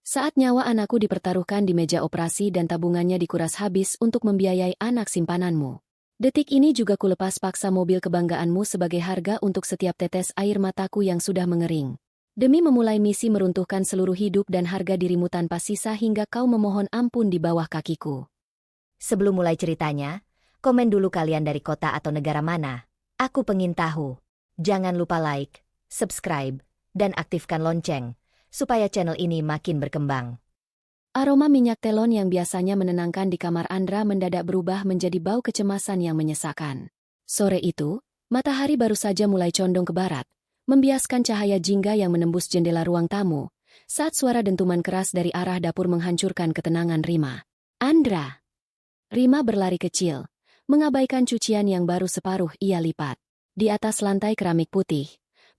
Saat nyawa anakku dipertaruhkan di meja operasi dan tabungannya dikuras habis untuk membiayai anak simpananmu. Detik ini juga kulepas paksa mobil kebanggaanmu sebagai harga untuk setiap tetes air mataku yang sudah mengering. Demi memulai misi meruntuhkan seluruh hidup dan harga dirimu tanpa sisa hingga kau memohon ampun di bawah kakiku. Sebelum mulai ceritanya, komen dulu kalian dari kota atau negara mana. Aku pengen tahu. Jangan lupa like, subscribe, dan aktifkan lonceng, supaya channel ini makin berkembang. Aroma minyak telon yang biasanya menenangkan di kamar Andra mendadak berubah menjadi bau kecemasan yang menyesakan. Sore itu, matahari baru saja mulai condong ke barat, membiaskan cahaya jingga yang menembus jendela ruang tamu, saat suara dentuman keras dari arah dapur menghancurkan ketenangan Rima. Andra! Rima berlari kecil, mengabaikan cucian yang baru separuh ia lipat. Di atas lantai keramik putih,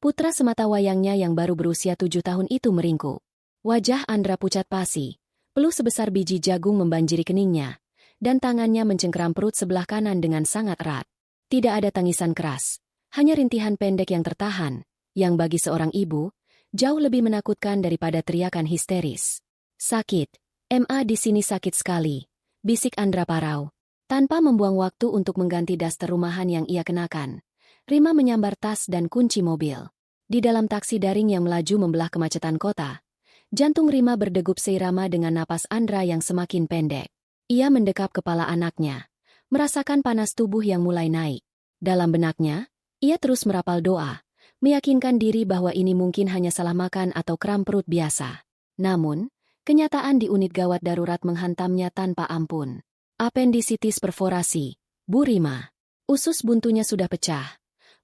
putra semata wayangnya yang baru berusia 7 tahun itu meringkuk. Wajah Andra pucat pasi, peluh sebesar biji jagung membanjiri keningnya, dan tangannya mencengkeram perut sebelah kanan dengan sangat erat. Tidak ada tangisan keras, hanya rintihan pendek yang tertahan, yang bagi seorang ibu, jauh lebih menakutkan daripada teriakan histeris. Sakit, MA di sini sakit sekali, bisik Andra parau. Tanpa membuang waktu untuk mengganti daster rumahan yang ia kenakan, Rima menyambar tas dan kunci mobil. Di dalam taksi daring yang melaju membelah kemacetan kota, jantung Rima berdegup seirama dengan napas Andra yang semakin pendek. Ia mendekap kepala anaknya, merasakan panas tubuh yang mulai naik. Dalam benaknya, ia terus merapal doa, meyakinkan diri bahwa ini mungkin hanya salah makan atau kram perut biasa. Namun, kenyataan di unit gawat darurat menghantamnya tanpa ampun. Apendisitis perforasi, Bu Rima. Usus buntunya sudah pecah,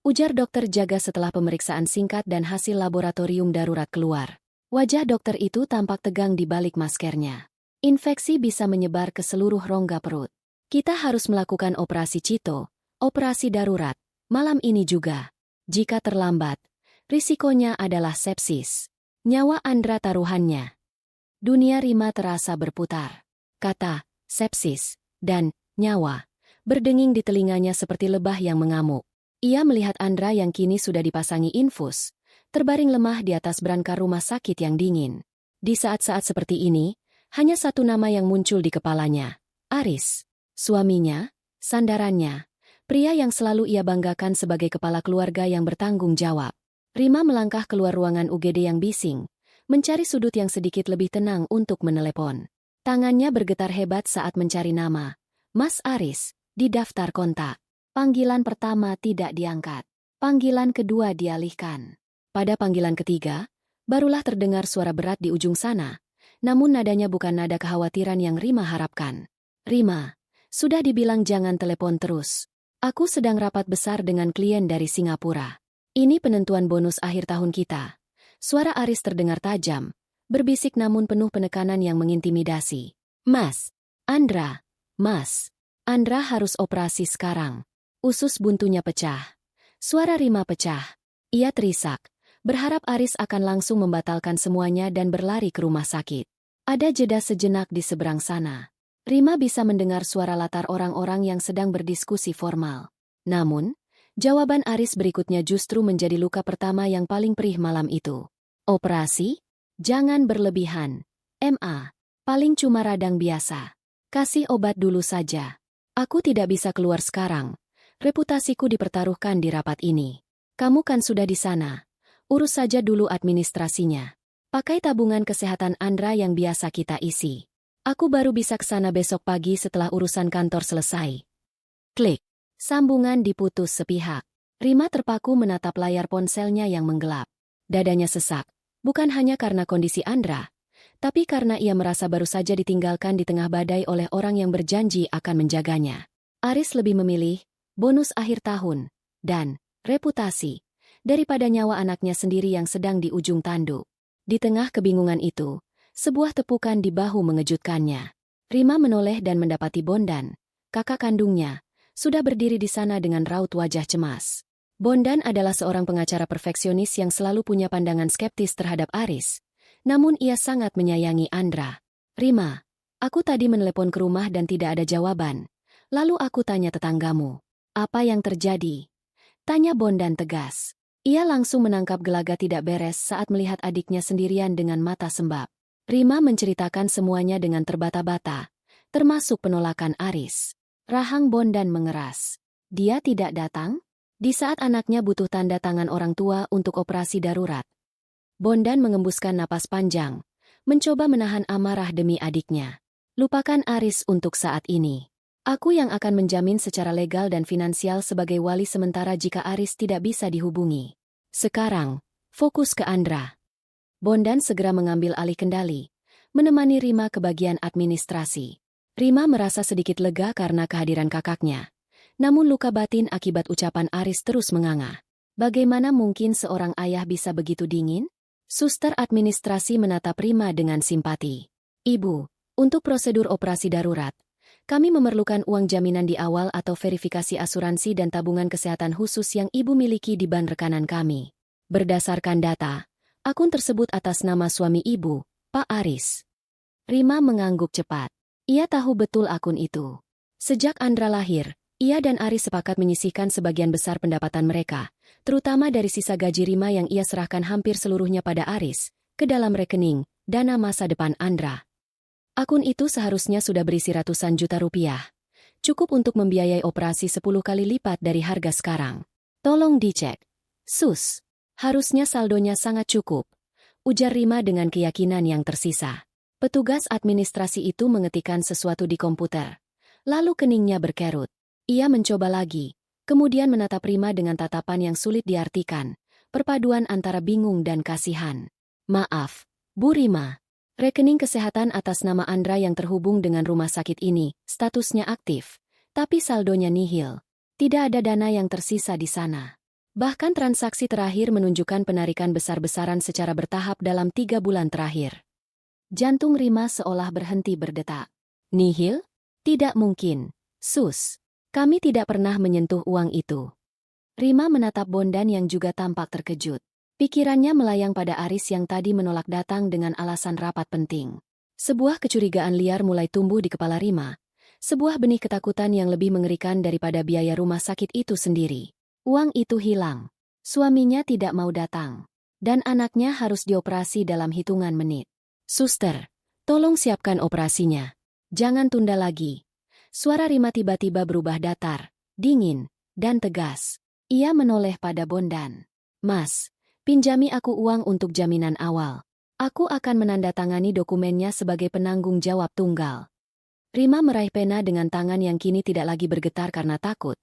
ujar dokter jaga setelah pemeriksaan singkat dan hasil laboratorium darurat keluar. Wajah dokter itu tampak tegang di balik maskernya. Infeksi bisa menyebar ke seluruh rongga perut. Kita harus melakukan operasi Cito, operasi darurat, malam ini juga. Jika terlambat, risikonya adalah sepsis. Nyawa Andra taruhannya. Dunia Rima terasa berputar. Kata, sepsis, dan nyawa berdenging di telinganya seperti lebah yang mengamuk. Ia melihat Andra yang kini sudah dipasangi infus, terbaring lemah di atas branka rumah sakit yang dingin. Di saat-saat seperti ini, hanya satu nama yang muncul di kepalanya, Aris. Suaminya, sandarannya, pria yang selalu ia banggakan sebagai kepala keluarga yang bertanggung jawab. Rima melangkah keluar ruangan UGD yang bising, mencari sudut yang sedikit lebih tenang untuk menelepon. Tangannya bergetar hebat saat mencari nama, Mas Aris, di daftar kontak. Panggilan pertama tidak diangkat. Panggilan kedua dialihkan. Pada panggilan ketiga, barulah terdengar suara berat di ujung sana, namun nadanya bukan nada kekhawatiran yang Rima harapkan. Rima, sudah dibilang jangan telepon terus. Aku sedang rapat besar dengan klien dari Singapura. Ini penentuan bonus akhir tahun kita. Suara Aris terdengar tajam, berbisik namun penuh penekanan yang mengintimidasi. Mas, Andra, Mas, Andra harus operasi sekarang. Usus buntunya pecah. Suara Rima pecah. Ia terisak, berharap Aris akan langsung membatalkan semuanya dan berlari ke rumah sakit. Ada jeda sejenak di seberang sana. Rima bisa mendengar suara latar orang-orang yang sedang berdiskusi formal. Namun, jawaban Aris berikutnya justru menjadi luka pertama yang paling perih malam itu. Operasi? Jangan berlebihan. MA, paling cuma radang biasa. Kasih obat dulu saja. Aku tidak bisa keluar sekarang. Reputasiku dipertaruhkan di rapat ini. Kamu kan sudah di sana. Urus saja dulu administrasinya. Pakai tabungan kesehatan Andra yang biasa kita isi. Aku baru bisa ke sana besok pagi setelah urusan kantor selesai. Klik. Sambungan diputus sepihak. Rima terpaku menatap layar ponselnya yang menggelap. Dadanya sesak. Bukan hanya karena kondisi Andra, tapi karena ia merasa baru saja ditinggalkan di tengah badai oleh orang yang berjanji akan menjaganya. Aris lebih memilih bonus akhir tahun dan reputasi daripada nyawa anaknya sendiri yang sedang di ujung tanduk. Di tengah kebingungan itu, sebuah tepukan di bahu mengejutkannya. Rima menoleh dan mendapati Bondan, kakak kandungnya, sudah berdiri di sana dengan raut wajah cemas. Bondan adalah seorang pengacara perfeksionis yang selalu punya pandangan skeptis terhadap Aris. Namun ia sangat menyayangi Andra. Rima, aku tadi menelepon ke rumah dan tidak ada jawaban. Lalu aku tanya tetanggamu. Apa yang terjadi? Tanya Bondan tegas. Ia langsung menangkap gelagat tidak beres saat melihat adiknya sendirian dengan mata sembab. Rima menceritakan semuanya dengan terbata-bata, termasuk penolakan Aris. Rahang Bondan mengeras. Dia tidak datang? Di saat anaknya butuh tanda tangan orang tua untuk operasi darurat. Bondan mengembuskan napas panjang, mencoba menahan amarah demi adiknya. Lupakan Aris untuk saat ini. Aku yang akan menjamin secara legal dan finansial sebagai wali sementara jika Aris tidak bisa dihubungi. Sekarang, fokus ke Andra. Bondan segera mengambil alih kendali, menemani Rima ke bagian administrasi. Rima merasa sedikit lega karena kehadiran kakaknya. Namun luka batin akibat ucapan Aris terus menganga. Bagaimana mungkin seorang ayah bisa begitu dingin? Suster administrasi menatap Rima dengan simpati. Ibu, untuk prosedur operasi darurat, kami memerlukan uang jaminan di awal atau verifikasi asuransi dan tabungan kesehatan khusus yang ibu miliki di bank rekanan kami. Berdasarkan data, akun tersebut atas nama suami ibu, Pak Aris. Rima mengangguk cepat. Ia tahu betul akun itu. Sejak Andra lahir, ia dan Aris sepakat menyisihkan sebagian besar pendapatan mereka, terutama dari sisa gaji Rima yang ia serahkan hampir seluruhnya pada Aris, ke dalam rekening, dana masa depan Andra. Akun itu seharusnya sudah berisi ratusan juta rupiah. Cukup untuk membiayai operasi 10 kali lipat dari harga sekarang. Tolong dicek. Sus, harusnya saldonya sangat cukup, ujar Rima dengan keyakinan yang tersisa. Petugas administrasi itu mengetikkan sesuatu di komputer. Lalu keningnya berkerut. Ia mencoba lagi, kemudian menatap Rima dengan tatapan yang sulit diartikan, perpaduan antara bingung dan kasihan. Maaf, Bu Rima. Rekening kesehatan atas nama Andra yang terhubung dengan rumah sakit ini, statusnya aktif, tapi saldonya nihil. Tidak ada dana yang tersisa di sana. Bahkan transaksi terakhir menunjukkan penarikan besar-besaran secara bertahap dalam 3 bulan terakhir. Jantung Rima seolah berhenti berdetak. Nihil? Tidak mungkin, Sus. Kami tidak pernah menyentuh uang itu. Rima menatap Bondan yang juga tampak terkejut. Pikirannya melayang pada Aris yang tadi menolak datang dengan alasan rapat penting. Sebuah kecurigaan liar mulai tumbuh di kepala Rima. Sebuah benih ketakutan yang lebih mengerikan daripada biaya rumah sakit itu sendiri. Uang itu hilang. Suaminya tidak mau datang. Dan anaknya harus dioperasi dalam hitungan menit. Suster, tolong siapkan operasinya. Jangan tunda lagi. Suara Rima tiba-tiba berubah datar, dingin, dan tegas. Ia menoleh pada Bondan. Mas, pinjami aku uang untuk jaminan awal. Aku akan menandatangani dokumennya sebagai penanggung jawab tunggal. Rima meraih pena dengan tangan yang kini tidak lagi bergetar karena takut,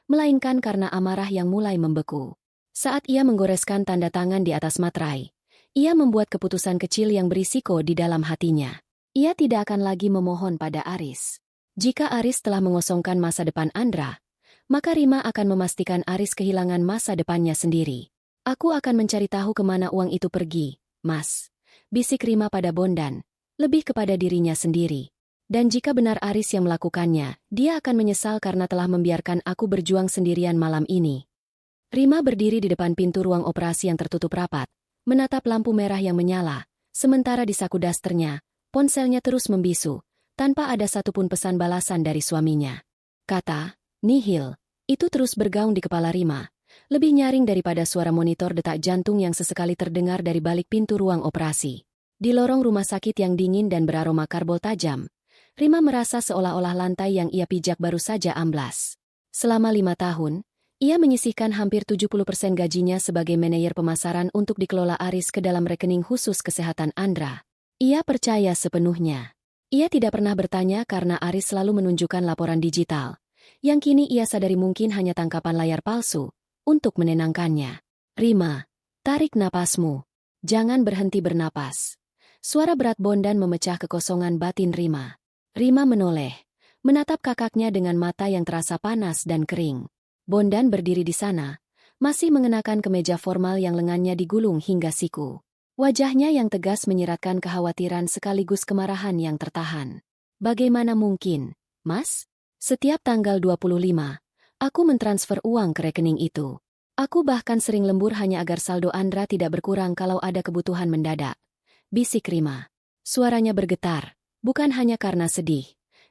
melainkan karena amarah yang mulai membeku. Saat ia menggoreskan tanda tangan di atas materai, ia membuat keputusan kecil yang berisiko di dalam hatinya. Ia tidak akan lagi memohon pada Aris. Jika Aris telah mengosongkan masa depan Andra, maka Rima akan memastikan Aris kehilangan masa depannya sendiri. Aku akan mencari tahu kemana uang itu pergi, Mas. Bisik Rima pada Bondan, lebih kepada dirinya sendiri. Dan jika benar Aris yang melakukannya, dia akan menyesal karena telah membiarkan aku berjuang sendirian malam ini. Rima berdiri di depan pintu ruang operasi yang tertutup rapat, menatap lampu merah yang menyala, sementara di saku dasternya, ponselnya terus membisu, tanpa ada satupun pesan balasan dari suaminya. Kata, nihil, itu terus bergaung di kepala Rima, lebih nyaring daripada suara monitor detak jantung yang sesekali terdengar dari balik pintu ruang operasi. Di lorong rumah sakit yang dingin dan beraroma karbol tajam, Rima merasa seolah-olah lantai yang ia pijak baru saja amblas. Selama 5 tahun, ia menyisihkan hampir 70% gajinya sebagai manajer pemasaran untuk dikelola Aris ke dalam rekening khusus kesehatan Andra. Ia percaya sepenuhnya. Ia tidak pernah bertanya karena Aris selalu menunjukkan laporan digital, yang kini ia sadari mungkin hanya tangkapan layar palsu, untuk menenangkannya. Rima, tarik napasmu. Jangan berhenti bernapas. Suara berat Bondan memecah kekosongan batin Rima. Rima menoleh, menatap kakaknya dengan mata yang terasa panas dan kering. Bondan berdiri di sana, masih mengenakan kemeja formal yang lengannya digulung hingga siku. Wajahnya yang tegas menyiratkan kekhawatiran sekaligus kemarahan yang tertahan. Bagaimana mungkin, Mas? Setiap tanggal 25, aku mentransfer uang ke rekening itu. Aku bahkan sering lembur hanya agar saldo Andra tidak berkurang kalau ada kebutuhan mendadak. Bisik Rima. Suaranya bergetar, bukan hanya karena sedih,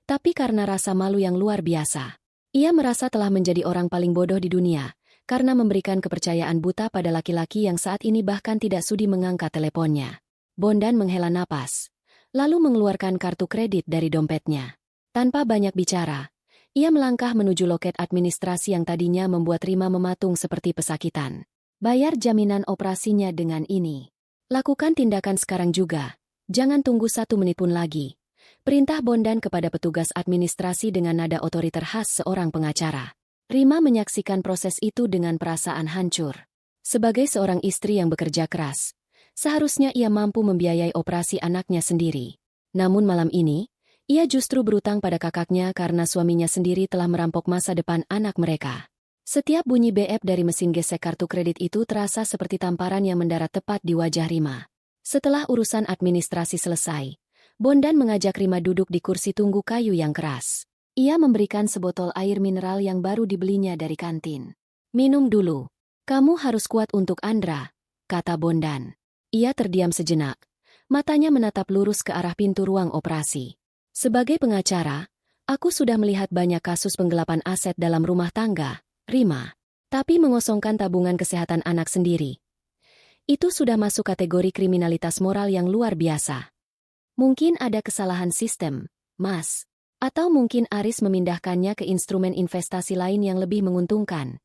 tapi karena rasa malu yang luar biasa. Ia merasa telah menjadi orang paling bodoh di dunia, karena memberikan kepercayaan buta pada laki-laki yang saat ini bahkan tidak sudi mengangkat teleponnya. Bondan menghela napas, lalu mengeluarkan kartu kredit dari dompetnya. Tanpa banyak bicara, ia melangkah menuju loket administrasi yang tadinya membuat Rima mematung seperti pesakitan. Bayar jaminan operasinya dengan ini. Lakukan tindakan sekarang juga. Jangan tunggu 1 menit pun lagi. Perintah Bondan kepada petugas administrasi dengan nada otoriter khas seorang pengacara. Rima menyaksikan proses itu dengan perasaan hancur. Sebagai seorang istri yang bekerja keras, seharusnya ia mampu membiayai operasi anaknya sendiri. Namun malam ini, ia justru berutang pada kakaknya karena suaminya sendiri telah merampok masa depan anak mereka. Setiap bunyi beep dari mesin gesek kartu kredit itu terasa seperti tamparan yang mendarat tepat di wajah Rima. Setelah urusan administrasi selesai, Bondan mengajak Rima duduk di kursi tunggu kayu yang keras. Ia memberikan sebotol air mineral yang baru dibelinya dari kantin. "Minum dulu. Kamu harus kuat untuk Andra," kata Bondan. Ia terdiam sejenak. Matanya menatap lurus ke arah pintu ruang operasi. "Sebagai pengacara, aku sudah melihat banyak kasus penggelapan aset dalam rumah tangga, Rima. Tapi mengosongkan tabungan kesehatan anak sendiri, itu sudah masuk kategori kriminalitas moral yang luar biasa. Mungkin ada kesalahan sistem, Mas. Atau mungkin Aris memindahkannya ke instrumen investasi lain yang lebih menguntungkan."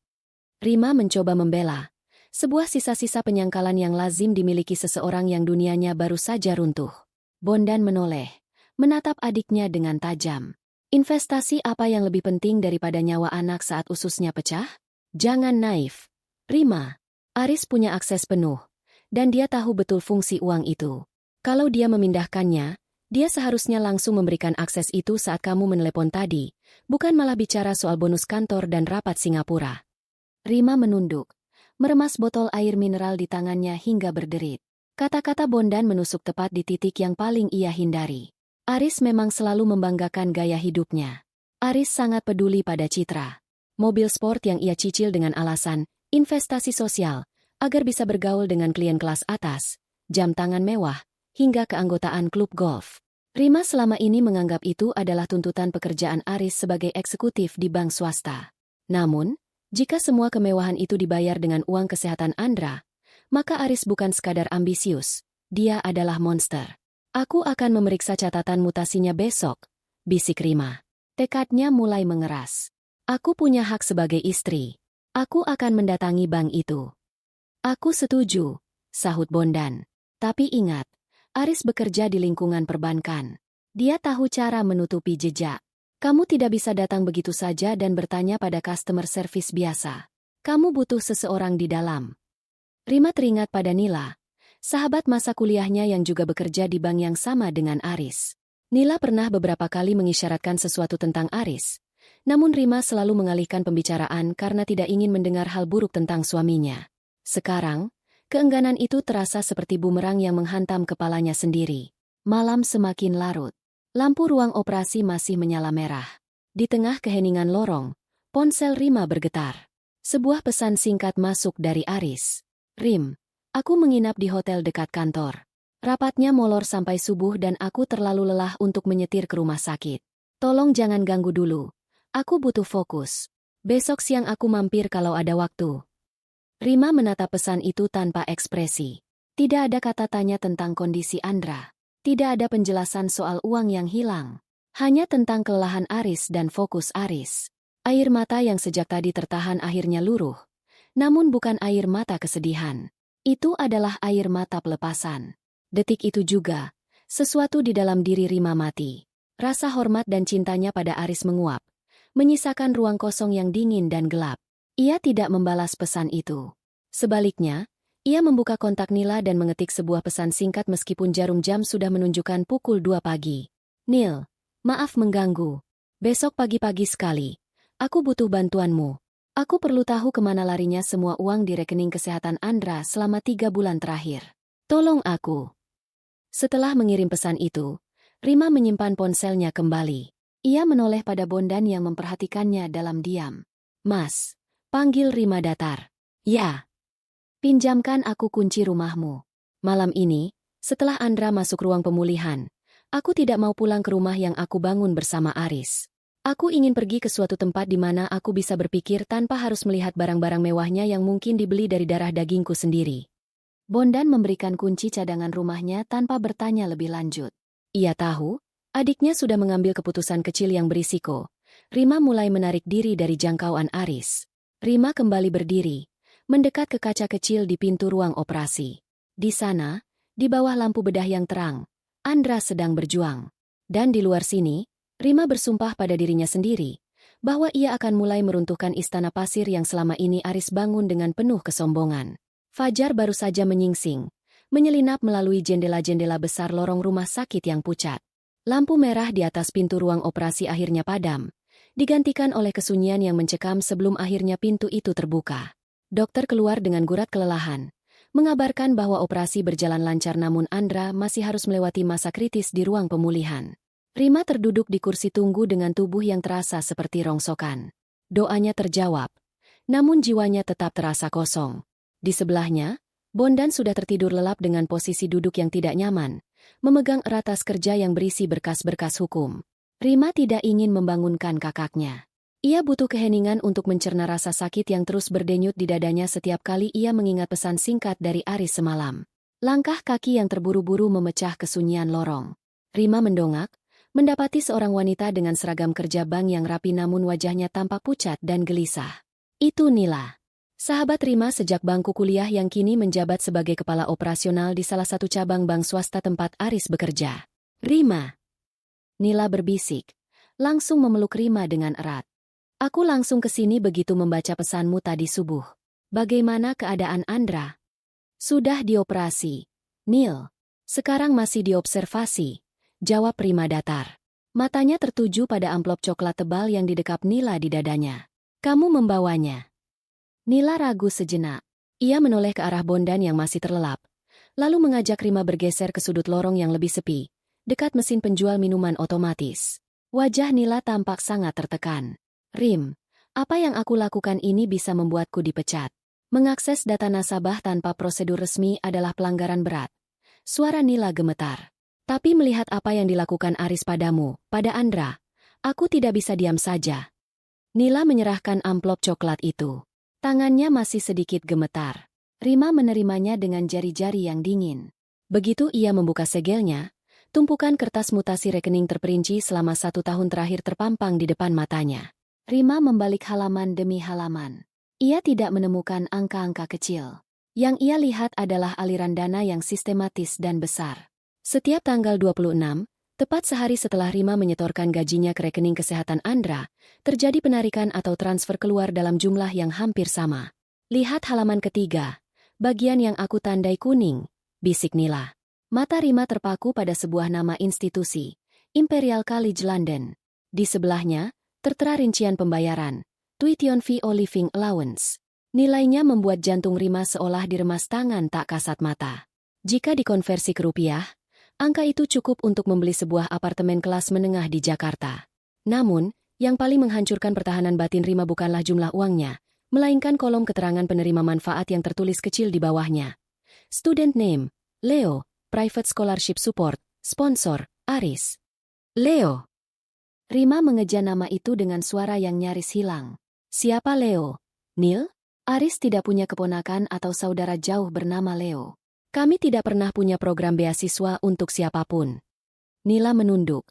Rima mencoba membela. Sebuah sisa-sisa penyangkalan yang lazim dimiliki seseorang yang dunianya baru saja runtuh. Bondan menoleh, menatap adiknya dengan tajam. "Investasi apa yang lebih penting daripada nyawa anak saat ususnya pecah? Jangan naif. Rima, Aris punya akses penuh, dan dia tahu betul fungsi uang itu. Kalau dia memindahkannya, dia seharusnya langsung memberikan akses itu saat kamu menelepon tadi, bukan malah bicara soal bonus kantor dan rapat Singapura." Rima menunduk, meremas botol air mineral di tangannya hingga berderit. Kata-kata Bondan menusuk tepat di titik yang paling ia hindari. Aris memang selalu membanggakan gaya hidupnya. Aris sangat peduli pada citra. Mobil sport yang ia cicil dengan alasan investasi sosial, agar bisa bergaul dengan klien kelas atas, jam tangan mewah, hingga keanggotaan klub golf. Rima selama ini menganggap itu adalah tuntutan pekerjaan Aris sebagai eksekutif di bank swasta. Namun, jika semua kemewahan itu dibayar dengan uang kesehatan Andra, maka Aris bukan sekadar ambisius, dia adalah monster. "Aku akan memeriksa catatan mutasinya besok," bisik Rima. Tekadnya mulai mengeras. "Aku punya hak sebagai istri. Aku akan mendatangi bank itu." "Aku setuju," sahut Bondan. "Tapi ingat, Aris bekerja di lingkungan perbankan. Dia tahu cara menutupi jejak. Kamu tidak bisa datang begitu saja dan bertanya pada customer service biasa. Kamu butuh seseorang di dalam." Rima teringat pada Nila, sahabat masa kuliahnya yang juga bekerja di bank yang sama dengan Aris. Nila pernah beberapa kali mengisyaratkan sesuatu tentang Aris, namun Rima selalu mengalihkan pembicaraan karena tidak ingin mendengar hal buruk tentang suaminya. Sekarang, keengganan itu terasa seperti bumerang yang menghantam kepalanya sendiri. Malam semakin larut. Lampu ruang operasi masih menyala merah. Di tengah keheningan lorong, ponsel Rima bergetar. Sebuah pesan singkat masuk dari Aris. "Rim, aku menginap di hotel dekat kantor. Rapatnya molor sampai subuh dan aku terlalu lelah untuk menyetir ke rumah sakit. Tolong jangan ganggu dulu. Aku butuh fokus. Besok siang aku mampir kalau ada waktu." Rima menatap pesan itu tanpa ekspresi. Tidak ada kata tanya tentang kondisi Andra. Tidak ada penjelasan soal uang yang hilang. Hanya tentang kelelahan Aris dan fokus Aris. Air mata yang sejak tadi tertahan akhirnya luruh. Namun bukan air mata kesedihan. Itu adalah air mata pelepasan. Detik itu juga, sesuatu di dalam diri Rima mati. Rasa hormat dan cintanya pada Aris menguap, menyisakan ruang kosong yang dingin dan gelap. Ia tidak membalas pesan itu. Sebaliknya, ia membuka kontak Nila dan mengetik sebuah pesan singkat meskipun jarum jam sudah menunjukkan pukul 2 pagi. "Nil, maaf mengganggu. Besok pagi-pagi sekali. Aku butuh bantuanmu. Aku perlu tahu kemana larinya semua uang di rekening kesehatan Andra selama 3 bulan terakhir. Tolong aku." Setelah mengirim pesan itu, Rima menyimpan ponselnya kembali. Ia menoleh pada Bondan yang memperhatikannya dalam diam. "Mas," panggil Rima datar. "Ya. Pinjamkan aku kunci rumahmu. Malam ini, setelah Andra masuk ruang pemulihan, aku tidak mau pulang ke rumah yang aku bangun bersama Aris. Aku ingin pergi ke suatu tempat di mana aku bisa berpikir tanpa harus melihat barang-barang mewahnya yang mungkin dibeli dari darah dagingku sendiri." Bondan memberikan kunci cadangan rumahnya tanpa bertanya lebih lanjut. Ia tahu, adiknya sudah mengambil keputusan kecil yang berisiko. Rima mulai menarik diri dari jangkauan Aris. Rima kembali berdiri, mendekat ke kaca kecil di pintu ruang operasi. Di sana, di bawah lampu bedah yang terang, Andra sedang berjuang. Dan di luar sini, Rima bersumpah pada dirinya sendiri, bahwa ia akan mulai meruntuhkan istana pasir yang selama ini Aris bangun dengan penuh kesombongan. Fajar baru saja menyingsing, menyelinap melalui jendela-jendela besar lorong rumah sakit yang pucat. Lampu merah di atas pintu ruang operasi akhirnya padam, digantikan oleh kesunyian yang mencekam sebelum akhirnya pintu itu terbuka. Dokter keluar dengan gurat kelelahan, mengabarkan bahwa operasi berjalan lancar namun Andra masih harus melewati masa kritis di ruang pemulihan. Rima terduduk di kursi tunggu dengan tubuh yang terasa seperti rongsokan. Doanya terjawab, namun jiwanya tetap terasa kosong. Di sebelahnya, Bondan sudah tertidur lelap dengan posisi duduk yang tidak nyaman, memegang erat tas kerja yang berisi berkas-berkas hukum. Rima tidak ingin membangunkan kakaknya. Ia butuh keheningan untuk mencerna rasa sakit yang terus berdenyut di dadanya setiap kali ia mengingat pesan singkat dari Aris semalam. Langkah kaki yang terburu-buru memecah kesunyian lorong. Rima mendongak, mendapati seorang wanita dengan seragam kerja bank yang rapi namun wajahnya tampak pucat dan gelisah. Itu Nila. Sahabat Rima sejak bangku kuliah yang kini menjabat sebagai kepala operasional di salah satu cabang bank swasta tempat Aris bekerja. Rima. Nila berbisik, langsung memeluk Rima dengan erat. Aku langsung ke sini begitu membaca pesanmu tadi subuh. Bagaimana keadaan Andra? Sudah dioperasi. Nil. Sekarang masih diobservasi. Jawab Rima datar. Matanya tertuju pada amplop coklat tebal yang didekap Nila di dadanya. Kamu membawanya? Nila ragu sejenak. Ia menoleh ke arah Bondan yang masih terlelap, lalu mengajak Rima bergeser ke sudut lorong yang lebih sepi, dekat mesin penjual minuman otomatis. Wajah Nila tampak sangat tertekan. Rim, apa yang aku lakukan ini bisa membuatku dipecat. Mengakses data nasabah tanpa prosedur resmi adalah pelanggaran berat. Suara Nila gemetar. Tapi melihat apa yang dilakukan Aris padamu, pada Andra, aku tidak bisa diam saja. Nila menyerahkan amplop coklat itu. Tangannya masih sedikit gemetar. Rima menerimanya dengan jari-jari yang dingin. Begitu ia membuka segelnya, tumpukan kertas mutasi rekening terperinci selama 1 tahun terakhir terpampang di depan matanya. Rima membalik halaman demi halaman. Ia tidak menemukan angka-angka kecil. Yang ia lihat adalah aliran dana yang sistematis dan besar. Setiap tanggal 26, tepat sehari setelah Rima menyetorkan gajinya ke rekening kesehatan Andra, terjadi penarikan atau transfer keluar dalam jumlah yang hampir sama. Lihat halaman ketiga, bagian yang aku tandai kuning, bisik Nila. Mata Rima terpaku pada sebuah nama institusi, Imperial College London. Di sebelahnya, tertera rincian pembayaran, Tuition Fee or Living Allowance. Nilainya membuat jantung Rima seolah diremas tangan tak kasat mata. Jika dikonversi ke rupiah, angka itu cukup untuk membeli sebuah apartemen kelas menengah di Jakarta. Namun, yang paling menghancurkan pertahanan batin Rima bukanlah jumlah uangnya, melainkan kolom keterangan penerima manfaat yang tertulis kecil di bawahnya. Student name, Leo, Private Scholarship Support, Sponsor, Aris. Leo. Rima mengeja nama itu dengan suara yang nyaris hilang. Siapa Leo? Nil? Aris tidak punya keponakan atau saudara jauh bernama Leo. Kami tidak pernah punya program beasiswa untuk siapapun. Nila menunduk,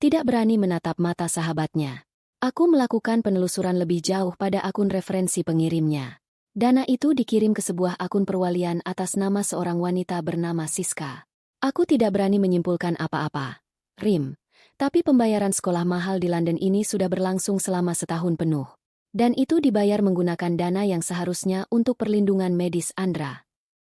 tidak berani menatap mata sahabatnya. Aku melakukan penelusuran lebih jauh pada akun referensi pengirimnya. Dana itu dikirim ke sebuah akun perwalian atas nama seorang wanita bernama Siska. Aku tidak berani menyimpulkan apa-apa. Rim. Tapi pembayaran sekolah mahal di London ini sudah berlangsung selama 1 tahun penuh. Dan itu dibayar menggunakan dana yang seharusnya untuk perlindungan medis Andra.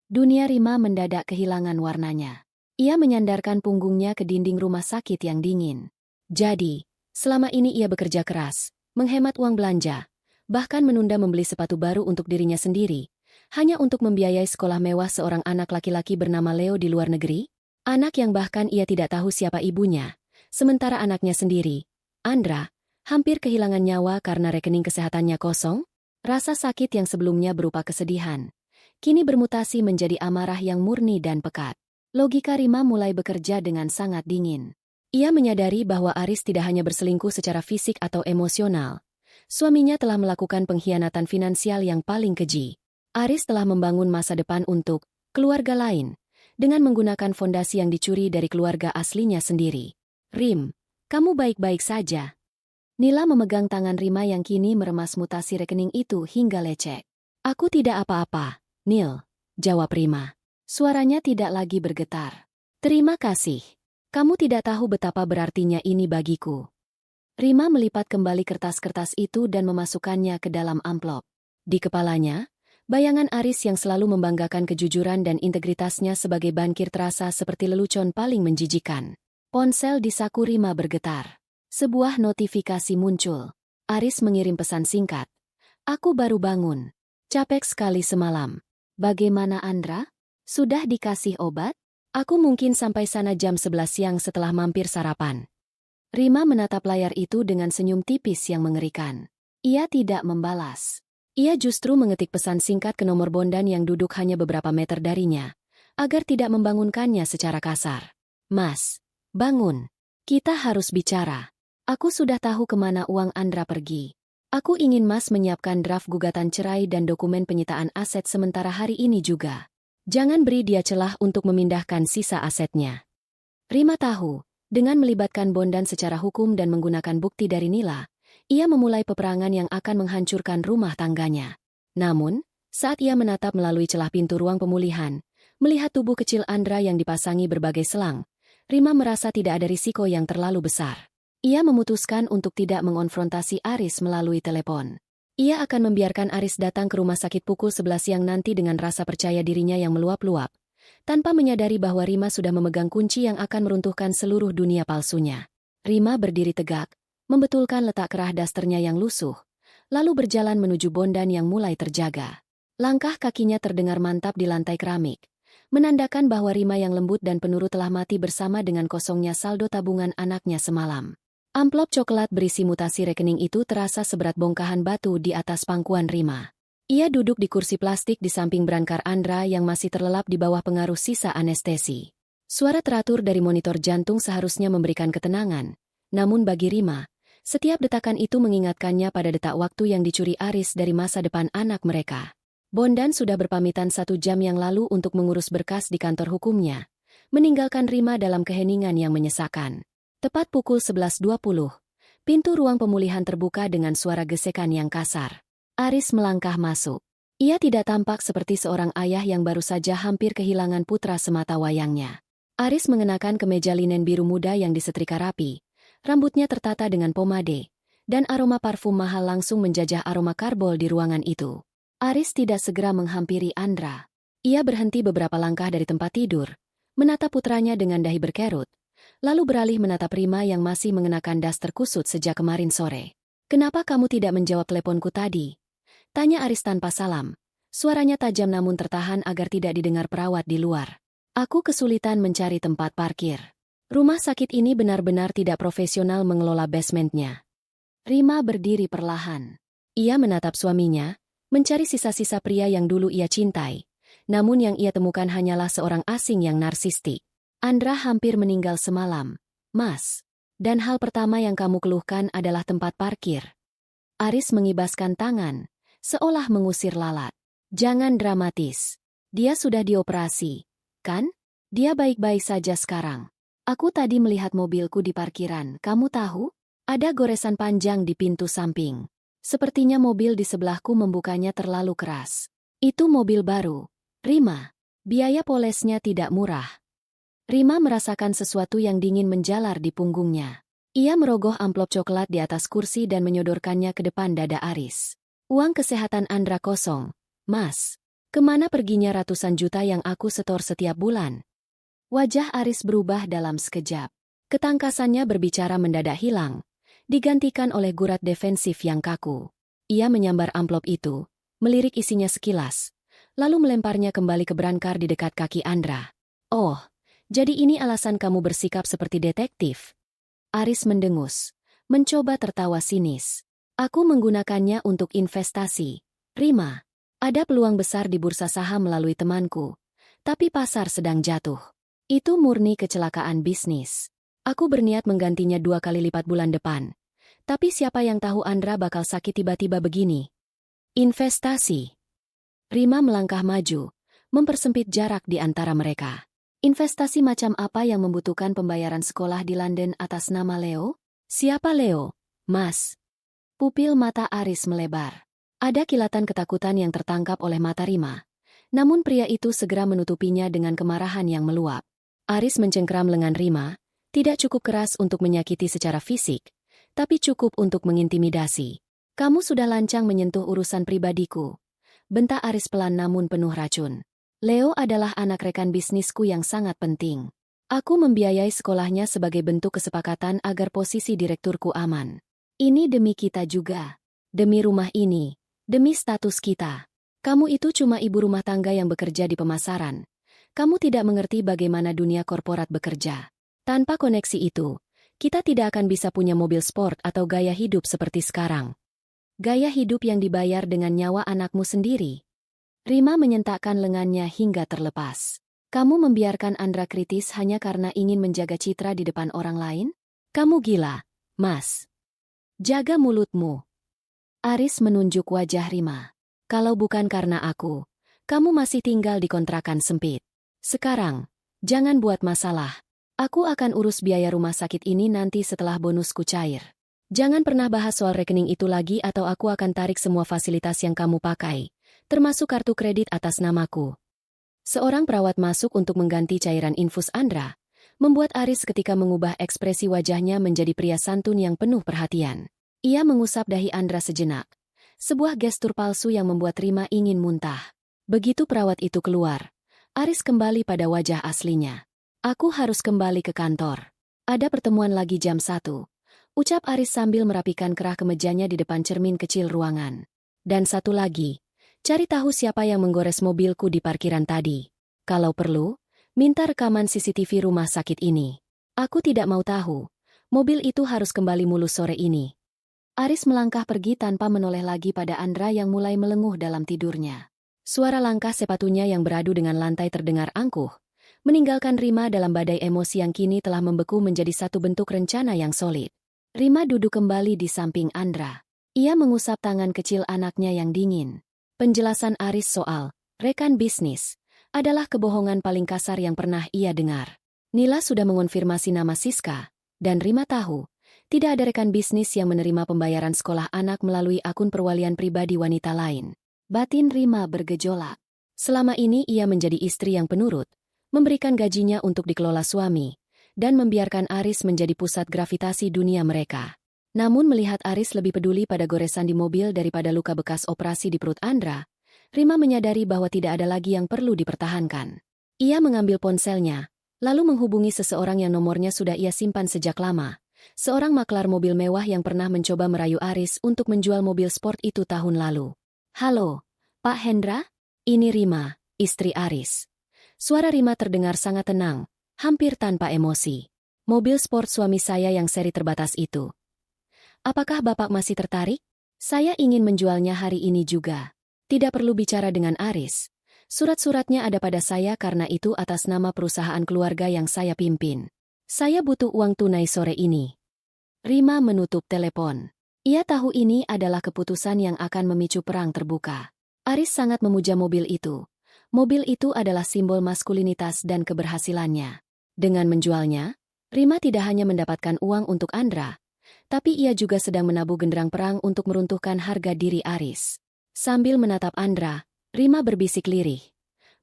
Dunia Rima mendadak kehilangan warnanya. Ia menyandarkan punggungnya ke dinding rumah sakit yang dingin. Jadi, selama ini ia bekerja keras, menghemat uang belanja, bahkan menunda membeli sepatu baru untuk dirinya sendiri, hanya untuk membiayai sekolah mewah seorang anak laki-laki bernama Leo di luar negeri? Anak yang bahkan ia tidak tahu siapa ibunya. Sementara anaknya sendiri, Andra, hampir kehilangan nyawa karena rekening kesehatannya kosong. Rasa sakit yang sebelumnya berupa kesedihan, kini bermutasi menjadi amarah yang murni dan pekat. Logika Rima mulai bekerja dengan sangat dingin. Ia menyadari bahwa Aris tidak hanya berselingkuh secara fisik atau emosional. Suaminya telah melakukan pengkhianatan finansial yang paling keji. Aris telah membangun masa depan untuk keluarga lain, dengan menggunakan fondasi yang dicuri dari keluarga aslinya sendiri. Rim, kamu baik-baik saja. Nila memegang tangan Rima yang kini meremas mutasi rekening itu hingga lecek. Aku tidak apa-apa, Nil, jawab Rima. Suaranya tidak lagi bergetar. Terima kasih. Kamu tidak tahu betapa berartinya ini bagiku. Rima melipat kembali kertas-kertas itu dan memasukkannya ke dalam amplop. Di kepalanya, bayangan Aris yang selalu membanggakan kejujuran dan integritasnya sebagai bankir terasa seperti lelucon paling menjijikan. Ponsel di saku Rima bergetar. Sebuah notifikasi muncul. Aris mengirim pesan singkat. Aku baru bangun. Capek sekali semalam. Bagaimana Andra? Sudah dikasih obat? Aku mungkin sampai sana jam 11 siang setelah mampir sarapan. Rima menatap layar itu dengan senyum tipis yang mengerikan. Ia tidak membalas. Ia justru mengetik pesan singkat ke nomor Bondan yang duduk hanya beberapa meter darinya, agar tidak membangunkannya secara kasar. Mas, bangun. Kita harus bicara. Aku sudah tahu kemana uang Andra pergi. Aku ingin Mas menyiapkan draft gugatan cerai dan dokumen penyitaan aset sementara hari ini juga. Jangan beri dia celah untuk memindahkan sisa asetnya. Rima tahu, dengan melibatkan Bondan secara hukum dan menggunakan bukti dari Nila, ia memulai peperangan yang akan menghancurkan rumah tangganya. Namun, saat ia menatap melalui celah pintu ruang pemulihan, melihat tubuh kecil Andra yang dipasangi berbagai selang, Rima merasa tidak ada risiko yang terlalu besar. Ia memutuskan untuk tidak mengonfrontasi Aris melalui telepon. Ia akan membiarkan Aris datang ke rumah sakit pukul 11 siang nanti dengan rasa percaya dirinya yang meluap-luap, tanpa menyadari bahwa Rima sudah memegang kunci yang akan meruntuhkan seluruh dunia palsunya. Rima berdiri tegak, membetulkan letak kerah dasternya yang lusuh, lalu berjalan menuju Bondan yang mulai terjaga. Langkah kakinya terdengar mantap di lantai keramik, menandakan bahwa Rima yang lembut dan penurut telah mati bersama dengan kosongnya saldo tabungan anaknya semalam. Amplop coklat berisi mutasi rekening itu terasa seberat bongkahan batu di atas pangkuan Rima. Ia duduk di kursi plastik di samping berangkar Andra yang masih terlelap di bawah pengaruh sisa anestesi. Suara teratur dari monitor jantung seharusnya memberikan ketenangan, namun bagi Rima, setiap detakan itu mengingatkannya pada detak waktu yang dicuri Aris dari masa depan anak mereka. Bondan sudah berpamitan 1 jam yang lalu untuk mengurus berkas di kantor hukumnya, meninggalkan Rima dalam keheningan yang menyesakan. Tepat pukul 11.20, pintu ruang pemulihan terbuka dengan suara gesekan yang kasar. Aris melangkah masuk. Ia tidak tampak seperti seorang ayah yang baru saja hampir kehilangan putra semata wayangnya. Aris mengenakan kemeja linen biru muda yang disetrika rapi, rambutnya tertata dengan pomade, dan aroma parfum mahal langsung menjajah aroma karbol di ruangan itu. Aris tidak segera menghampiri Andra. Ia berhenti beberapa langkah dari tempat tidur, menatap putranya dengan dahi berkerut, lalu beralih menatap Rima yang masih mengenakan daster kusut sejak kemarin sore. "Kenapa kamu tidak menjawab teleponku tadi?" tanya Aris tanpa salam. Suaranya tajam namun tertahan agar tidak didengar perawat di luar. "Aku kesulitan mencari tempat parkir. Rumah sakit ini benar-benar tidak profesional mengelola basementnya." Rima berdiri perlahan. Ia menatap suaminya, mencari sisa-sisa pria yang dulu ia cintai, namun yang ia temukan hanyalah seorang asing yang narsistik. "Andra hampir meninggal semalam, Mas. Dan hal pertama yang kamu keluhkan adalah tempat parkir." Aris mengibaskan tangan, seolah mengusir lalat. "Jangan dramatis. Dia sudah dioperasi, kan? Dia baik-baik saja sekarang. Aku tadi melihat mobilku di parkiran, kamu tahu? Ada goresan panjang di pintu samping. Sepertinya mobil di sebelahku membukanya terlalu keras. Itu mobil baru, Rima. Biaya polesnya tidak murah." Rima merasakan sesuatu yang dingin menjalar di punggungnya. Ia merogoh amplop coklat di atas kursi dan menyodorkannya ke depan dada Aris. "Uang kesehatan Andra kosong, Mas. Kemana perginya ratusan juta yang aku setor setiap bulan?" Wajah Aris berubah dalam sekejap. Ketangkasannya berbicara mendadak hilang, digantikan oleh gurat defensif yang kaku. Ia menyambar amplop itu, melirik isinya sekilas, lalu melemparnya kembali ke berangkar di dekat kaki Andra. "Oh, jadi ini alasan kamu bersikap seperti detektif?" Aris mendengus, mencoba tertawa sinis. "Aku menggunakannya untuk investasi, Rima. Ada peluang besar di bursa saham melalui temanku, tapi pasar sedang jatuh. Itu murni kecelakaan bisnis. Aku berniat menggantinya 2 kali lipat bulan depan. Tapi siapa yang tahu Andra bakal sakit tiba-tiba begini?" "Investasi." Rima melangkah maju, mempersempit jarak di antara mereka. Investasi macam apa yang membutuhkan pembayaran sekolah di London atas nama Leo? Siapa Leo, Mas? Pupil mata Aris melebar. Ada kilatan ketakutan yang tertangkap oleh mata Rima. Namun pria itu segera menutupinya dengan kemarahan yang meluap. Aris mencengkram lengan Rima, tidak cukup keras untuk menyakiti secara fisik, tapi cukup untuk mengintimidasi. Kamu sudah lancang menyentuh urusan pribadiku. Bentak Aris pelan namun penuh racun. Leo adalah anak rekan bisnisku yang sangat penting. Aku membiayai sekolahnya sebagai bentuk kesepakatan agar posisi direkturku aman. Ini demi kita juga. Demi rumah ini. Demi status kita. Kamu itu cuma ibu rumah tangga yang bekerja di pemasaran. Kamu tidak mengerti bagaimana dunia korporat bekerja. Tanpa koneksi itu, kita tidak akan bisa punya mobil sport atau gaya hidup seperti sekarang. Gaya hidup yang dibayar dengan nyawa anakmu sendiri. Rima menyentakkan lengannya hingga terlepas. Kamu membiarkan Andra kritis hanya karena ingin menjaga citra di depan orang lain? Kamu gila, Mas. Jaga mulutmu. Aris menunjuk wajah Rima. Kalau bukan karena aku, kamu masih tinggal di kontrakan sempit. Sekarang, jangan buat masalah. Aku akan urus biaya rumah sakit ini nanti setelah bonusku cair. Jangan pernah bahas soal rekening itu lagi atau aku akan tarik semua fasilitas yang kamu pakai, termasuk kartu kredit atas namaku. Seorang perawat masuk untuk mengganti cairan infus Andra, membuat Aris ketika mengubah ekspresi wajahnya menjadi pria santun yang penuh perhatian. Ia mengusap dahi Andra sejenak. Sebuah gestur palsu yang membuat Rima ingin muntah. Begitu perawat itu keluar, Aris kembali pada wajah aslinya. Aku harus kembali ke kantor. Ada pertemuan lagi jam 1. Ucap Aris sambil merapikan kerah kemejanya di depan cermin kecil ruangan. Dan satu lagi, cari tahu siapa yang menggores mobilku di parkiran tadi. Kalau perlu, minta rekaman CCTV rumah sakit ini. Aku tidak mau tahu. Mobil itu harus kembali mulus sore ini. Aris melangkah pergi tanpa menoleh lagi pada Andra yang mulai melenguh dalam tidurnya. Suara langkah sepatunya yang beradu dengan lantai terdengar angkuh, meninggalkan Rima dalam badai emosi yang kini telah membeku menjadi satu bentuk rencana yang solid. Rima duduk kembali di samping Andra. Ia mengusap tangan kecil anaknya yang dingin. Penjelasan Aris soal rekan bisnis adalah kebohongan paling kasar yang pernah ia dengar. Nila sudah mengonfirmasi nama Siska, dan Rima tahu, tidak ada rekan bisnis yang menerima pembayaran sekolah anak melalui akun perwalian pribadi wanita lain. Batin Rima bergejolak. Selama ini ia menjadi istri yang penurut, memberikan gajinya untuk dikelola suami, dan membiarkan Aris menjadi pusat gravitasi dunia mereka. Namun melihat Aris lebih peduli pada goresan di mobil daripada luka bekas operasi di perut Andra, Rima menyadari bahwa tidak ada lagi yang perlu dipertahankan. Ia mengambil ponselnya, lalu menghubungi seseorang yang nomornya sudah ia simpan sejak lama. Seorang maklar mobil mewah yang pernah mencoba merayu Aris untuk menjual mobil sport itu tahun lalu. Halo, Pak Hendra? Ini Rima, istri Aris. Suara Rima terdengar sangat tenang, hampir tanpa emosi. Mobil sport suami saya yang seri terbatas itu. Apakah Bapak masih tertarik? Saya ingin menjualnya hari ini juga. Tidak perlu bicara dengan Aris. Surat-suratnya ada pada saya karena itu atas nama perusahaan keluarga yang saya pimpin. Saya butuh uang tunai sore ini. Rima menutup telepon. Ia tahu ini adalah keputusan yang akan memicu perang terbuka. Aris sangat memuja mobil itu. Mobil itu adalah simbol maskulinitas dan keberhasilannya. Dengan menjualnya, Rima tidak hanya mendapatkan uang untuk Andra, tapi ia juga sedang menabuh genderang perang untuk meruntuhkan harga diri Aris. Sambil menatap Andra, Rima berbisik lirih.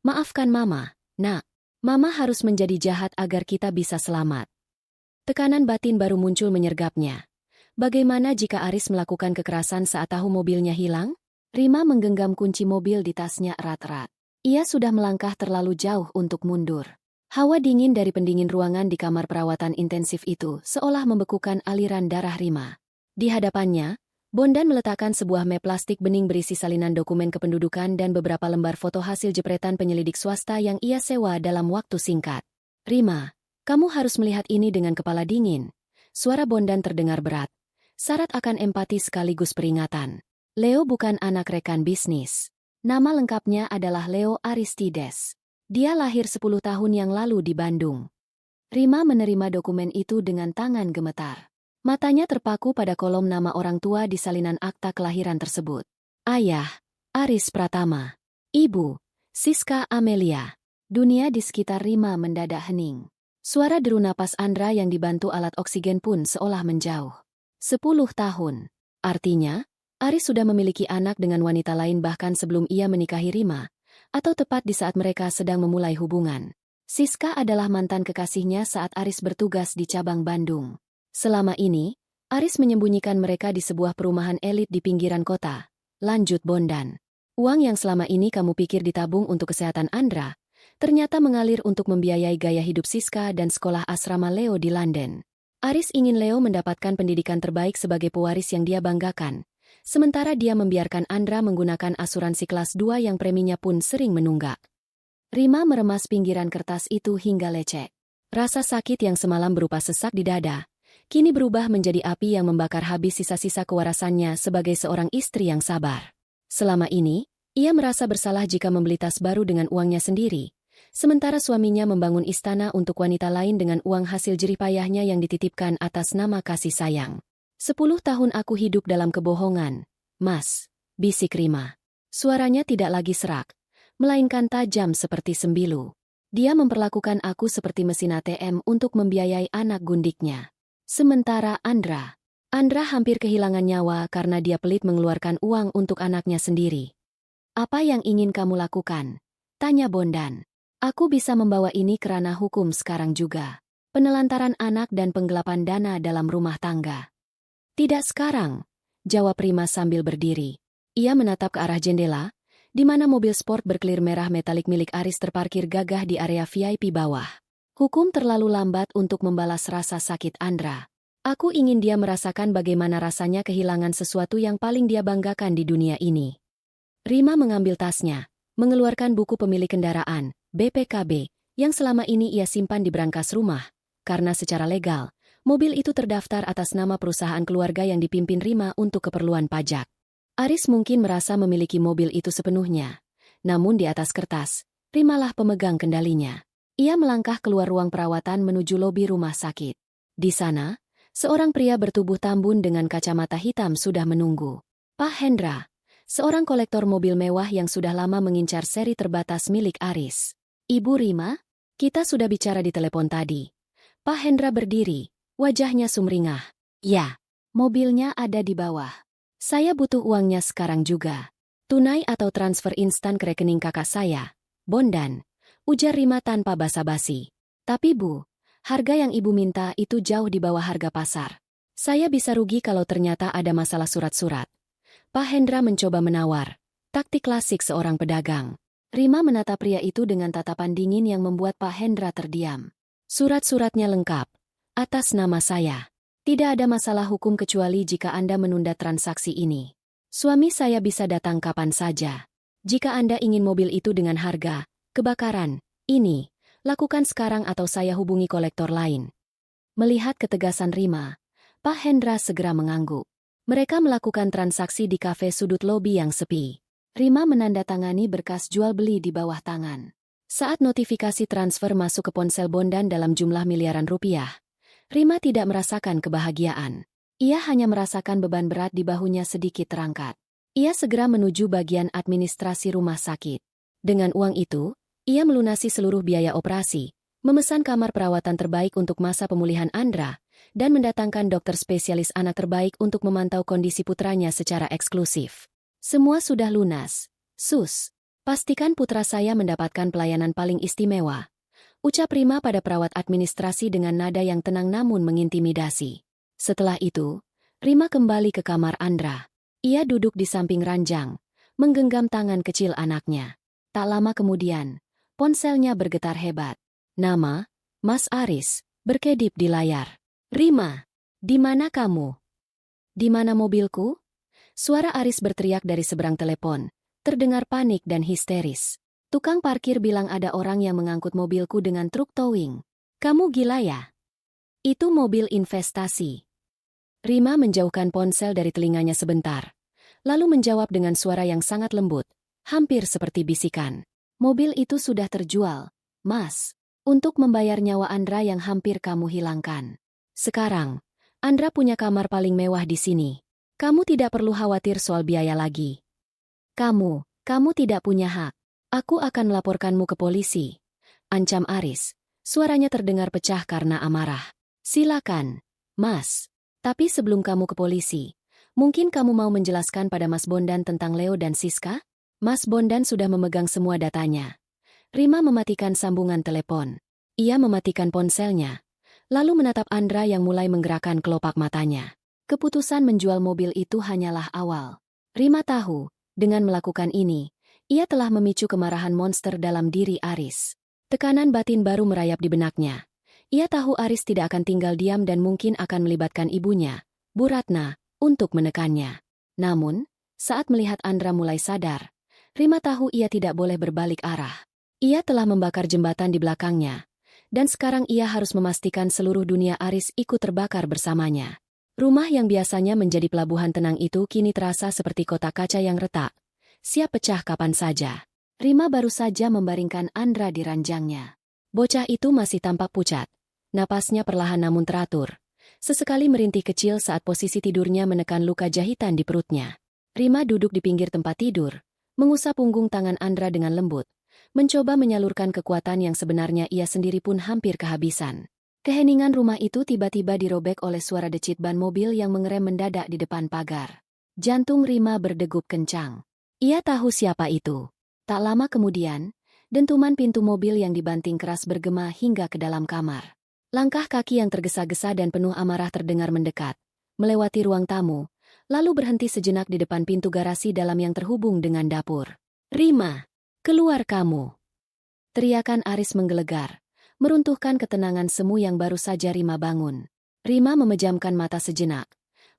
Maafkan Mama, Nak. Mama harus menjadi jahat agar kita bisa selamat. Tekanan batin baru muncul menyergapnya. Bagaimana jika Aris melakukan kekerasan saat tahu mobilnya hilang? Rima menggenggam kunci mobil di tasnya erat-erat. Ia sudah melangkah terlalu jauh untuk mundur. Hawa dingin dari pendingin ruangan di kamar perawatan intensif itu seolah membekukan aliran darah Rima. Di hadapannya, Bondan meletakkan sebuah map plastik bening berisi salinan dokumen kependudukan dan beberapa lembar foto hasil jepretan penyelidik swasta yang ia sewa dalam waktu singkat. Rima, kamu harus melihat ini dengan kepala dingin. Suara Bondan terdengar berat. Syarat akan empati sekaligus peringatan. Leo bukan anak rekan bisnis. Nama lengkapnya adalah Leo Aristides. Dia lahir 10 tahun yang lalu di Bandung. Rima menerima dokumen itu dengan tangan gemetar. Matanya terpaku pada kolom nama orang tua di salinan akta kelahiran tersebut. Ayah, Aris Pratama. Ibu, Siska Amelia. Dunia di sekitar Rima mendadak hening. Suara deru napas Andra yang dibantu alat oksigen pun seolah menjauh. 10 tahun. Artinya, Aris sudah memiliki anak dengan wanita lain bahkan sebelum ia menikahi Rima, atau tepat di saat mereka sedang memulai hubungan. Siska adalah mantan kekasihnya saat Aris bertugas di cabang Bandung. Selama ini, Aris menyembunyikan mereka di sebuah perumahan elit di pinggiran kota. Lanjut Bondan. Uang yang selama ini kamu pikir ditabung untuk kesehatan Andra, ternyata mengalir untuk membiayai gaya hidup Siska dan sekolah asrama Leo di London. Aris ingin Leo mendapatkan pendidikan terbaik sebagai pewaris yang dia banggakan, sementara dia membiarkan Andra menggunakan asuransi kelas 2 yang preminya pun sering menunggak. Rima meremas pinggiran kertas itu hingga lecek. Rasa sakit yang semalam berupa sesak di dada, kini berubah menjadi api yang membakar habis sisa-sisa kewarasannya sebagai seorang istri yang sabar. Selama ini, ia merasa bersalah jika membeli tas baru dengan uangnya sendiri, sementara suaminya membangun istana untuk wanita lain dengan uang hasil jerih payahnya yang dititipkan atas nama kasih sayang. 10 tahun aku hidup dalam kebohongan, Mas, bisik Rima. Suaranya tidak lagi serak, melainkan tajam seperti sembilu. Dia memperlakukan aku seperti mesin ATM untuk membiayai anak gundiknya. Sementara Andra hampir kehilangan nyawa karena dia pelit mengeluarkan uang untuk anaknya sendiri. Apa yang ingin kamu lakukan? Tanya Bondan. Aku bisa membawa ini ke ranah hukum sekarang juga. Penelantaran anak dan penggelapan dana dalam rumah tangga. Tidak sekarang, jawab Rima sambil berdiri. Ia menatap ke arah jendela, di mana mobil sport berkelir merah metalik milik Aris terparkir gagah di area VIP bawah. Hukum terlalu lambat untuk membalas rasa sakit Andra. Aku ingin dia merasakan bagaimana rasanya kehilangan sesuatu yang paling dia banggakan di dunia ini. Rima mengambil tasnya, mengeluarkan buku pemilik kendaraan, BPKB, yang selama ini ia simpan di brankas rumah, karena secara legal, mobil itu terdaftar atas nama perusahaan keluarga yang dipimpin Rima untuk keperluan pajak. Aris mungkin merasa memiliki mobil itu sepenuhnya, namun di atas kertas, Rimalah pemegang kendalinya. Ia melangkah keluar ruang perawatan menuju lobi rumah sakit. Di sana, seorang pria bertubuh tambun dengan kacamata hitam sudah menunggu. Pak Hendra, seorang kolektor mobil mewah yang sudah lama mengincar seri terbatas milik Aris. Ibu Rima, kita sudah bicara di telepon tadi. Pak Hendra berdiri, wajahnya sumringah. Ya, mobilnya ada di bawah. Saya butuh uangnya sekarang juga. Tunai atau transfer instan ke rekening kakak saya, Bondan, ujar Rima tanpa basa-basi. Tapi Bu, harga yang Ibu minta itu jauh di bawah harga pasar. Saya bisa rugi kalau ternyata ada masalah surat-surat. Pak Hendra mencoba menawar, taktik klasik seorang pedagang. Rima menatap pria itu dengan tatapan dingin yang membuat Pak Hendra terdiam. Surat-suratnya lengkap, atas nama saya. Tidak ada masalah hukum kecuali jika Anda menunda transaksi ini. Suami saya bisa datang kapan saja. Jika Anda ingin mobil itu dengan harga, kebakaran, ini, lakukan sekarang atau saya hubungi kolektor lain. Melihat ketegasan Rima, Pak Hendra segera mengangguk. Mereka melakukan transaksi di kafe sudut lobi yang sepi. Rima menandatangani berkas jual beli di bawah tangan. Saat notifikasi transfer masuk ke ponsel Bondan dalam jumlah miliaran rupiah, Rima tidak merasakan kebahagiaan. Ia hanya merasakan beban berat di bahunya sedikit terangkat. Ia segera menuju bagian administrasi rumah sakit. Dengan uang itu, ia melunasi seluruh biaya operasi, memesan kamar perawatan terbaik untuk masa pemulihan Andra, dan mendatangkan dokter spesialis anak terbaik untuk memantau kondisi putranya secara eksklusif. Semua sudah lunas. Sus, pastikan putra saya mendapatkan pelayanan paling istimewa. Ucap Rima pada perawat administrasi dengan nada yang tenang namun mengintimidasi. Setelah itu, Rima kembali ke kamar Andra. Ia duduk di samping ranjang, menggenggam tangan kecil anaknya. Tak lama kemudian, ponselnya bergetar hebat. Nama, Mas Aris, berkedip di layar. Rima, di mana kamu? Di mana mobilku? Suara Aris berteriak dari seberang telepon, terdengar panik dan histeris. Tukang parkir bilang ada orang yang mengangkut mobilku dengan truk towing. Kamu gila ya? Itu mobil investasi. Rima menjauhkan ponsel dari telinganya sebentar, lalu menjawab dengan suara yang sangat lembut, hampir seperti bisikan. Mobil itu sudah terjual, Mas, untuk membayar nyawa Andra yang hampir kamu hilangkan. Sekarang, Andra punya kamar paling mewah di sini. Kamu tidak perlu khawatir soal biaya lagi. Kamu tidak punya hak. Aku akan melaporkanmu ke polisi. ancam Aris. Suaranya terdengar pecah karena amarah. Silakan, Mas. Tapi sebelum kamu ke polisi, mungkin kamu mau menjelaskan pada Mas Bondan tentang Leo dan Siska? Mas Bondan sudah memegang semua datanya. Rima mematikan sambungan telepon. Ia mematikan ponselnya, lalu menatap Andra yang mulai menggerakkan kelopak matanya. Keputusan menjual mobil itu hanyalah awal. Rima tahu, dengan melakukan ini, ia telah memicu kemarahan monster dalam diri Aris. Tekanan batin baru merayap di benaknya. Ia tahu Aris tidak akan tinggal diam dan mungkin akan melibatkan ibunya, Bu Ratna, untuk menekannya. Namun, saat melihat Andra mulai sadar, Rima tahu ia tidak boleh berbalik arah. Ia telah membakar jembatan di belakangnya, dan sekarang ia harus memastikan seluruh dunia Aris ikut terbakar bersamanya. Rumah yang biasanya menjadi pelabuhan tenang itu kini terasa seperti kotak kaca yang retak, siap pecah kapan saja. Rima baru saja membaringkan Andra di ranjangnya. Bocah itu masih tampak pucat. Napasnya perlahan namun teratur. Sesekali merintih kecil saat posisi tidurnya menekan luka jahitan di perutnya. Rima duduk di pinggir tempat tidur, mengusap punggung tangan Andra dengan lembut, mencoba menyalurkan kekuatan yang sebenarnya ia sendiri pun hampir kehabisan. Keheningan rumah itu tiba-tiba dirobek oleh suara decit ban mobil yang mengerem mendadak di depan pagar. Jantung Rima berdegup kencang. Ia tahu siapa itu. Tak lama kemudian, dentuman pintu mobil yang dibanting keras bergema hingga ke dalam kamar. Langkah kaki yang tergesa-gesa dan penuh amarah terdengar mendekat, melewati ruang tamu, lalu berhenti sejenak di depan pintu garasi dalam yang terhubung dengan dapur. Rima, keluar kamu! Teriakan Aris menggelegar, meruntuhkan ketenangan semu yang baru saja Rima bangun. Rima memejamkan mata sejenak,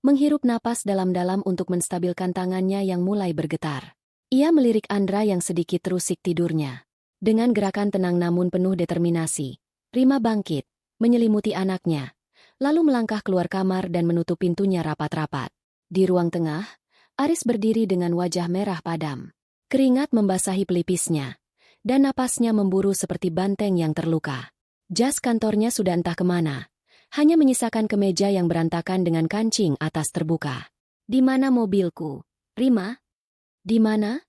menghirup napas dalam-dalam untuk menstabilkan tangannya yang mulai bergetar. Ia melirik Andra yang sedikit terusik tidurnya. Dengan gerakan tenang namun penuh determinasi, Rima bangkit, menyelimuti anaknya, lalu melangkah keluar kamar dan menutup pintunya rapat-rapat. Di ruang tengah, Aris berdiri dengan wajah merah padam. Keringat membasahi pelipisnya, dan napasnya memburu seperti banteng yang terluka. Jas kantornya sudah entah kemana, hanya menyisakan kemeja yang berantakan dengan kancing atas terbuka. Di mana mobilku, Rima? Di mana?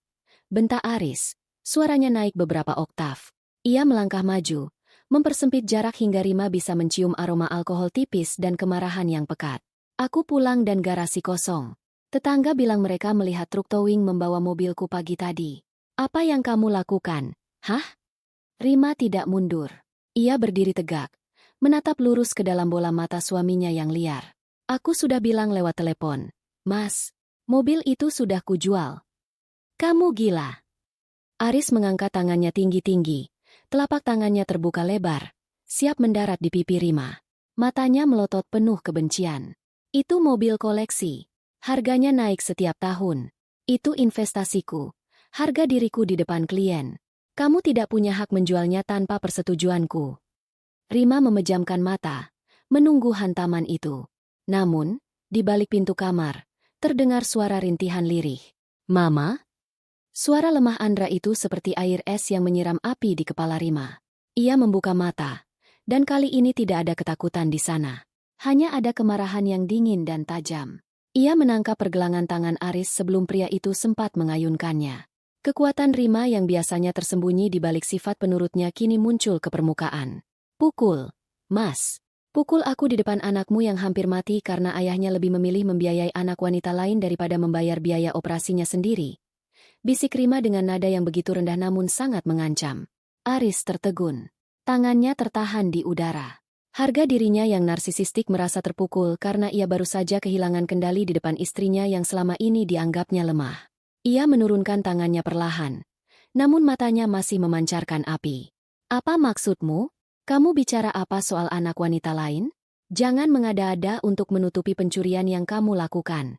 Bentak Aris, suaranya naik beberapa oktav. Ia melangkah maju, mempersempit jarak hingga Rima bisa mencium aroma alkohol tipis dan kemarahan yang pekat. Aku pulang dan garasi kosong. Tetangga bilang mereka melihat truk towing membawa mobilku pagi tadi. Apa yang kamu lakukan? Hah? Rima tidak mundur. Ia berdiri tegak, menatap lurus ke dalam bola mata suaminya yang liar. Aku sudah bilang lewat telepon. Mas, mobil itu sudah kujual. Kamu gila. Aris mengangkat tangannya tinggi-tinggi. Telapak tangannya terbuka lebar, siap mendarat di pipi Rima. Matanya melotot penuh kebencian. Itu mobil koleksi. Harganya naik setiap tahun. Itu investasiku. Harga diriku di depan klien. Kamu tidak punya hak menjualnya tanpa persetujuanku. Rima memejamkan mata, menunggu hantaman itu. Namun, di balik pintu kamar, terdengar suara rintihan lirih. Mama? Suara lemah Andra itu seperti air es yang menyiram api di kepala Rima. Ia membuka mata, dan kali ini tidak ada ketakutan di sana. Hanya ada kemarahan yang dingin dan tajam. Ia menangkap pergelangan tangan Aris sebelum pria itu sempat mengayunkannya. Kekuatan Rima yang biasanya tersembunyi di balik sifat penurutnya kini muncul ke permukaan. Pukul, Mas. Pukul aku di depan anakmu yang hampir mati karena ayahnya lebih memilih membiayai anak wanita lain daripada membayar biaya operasinya sendiri. Bisik Rima dengan nada yang begitu rendah namun sangat mengancam. Aris tertegun. Tangannya tertahan di udara. Harga dirinya yang narsisistik merasa terpukul karena ia baru saja kehilangan kendali di depan istrinya yang selama ini dianggapnya lemah. Ia menurunkan tangannya perlahan, namun matanya masih memancarkan api. Apa maksudmu? Kamu bicara apa soal anak wanita lain? Jangan mengada-ada untuk menutupi pencurian yang kamu lakukan.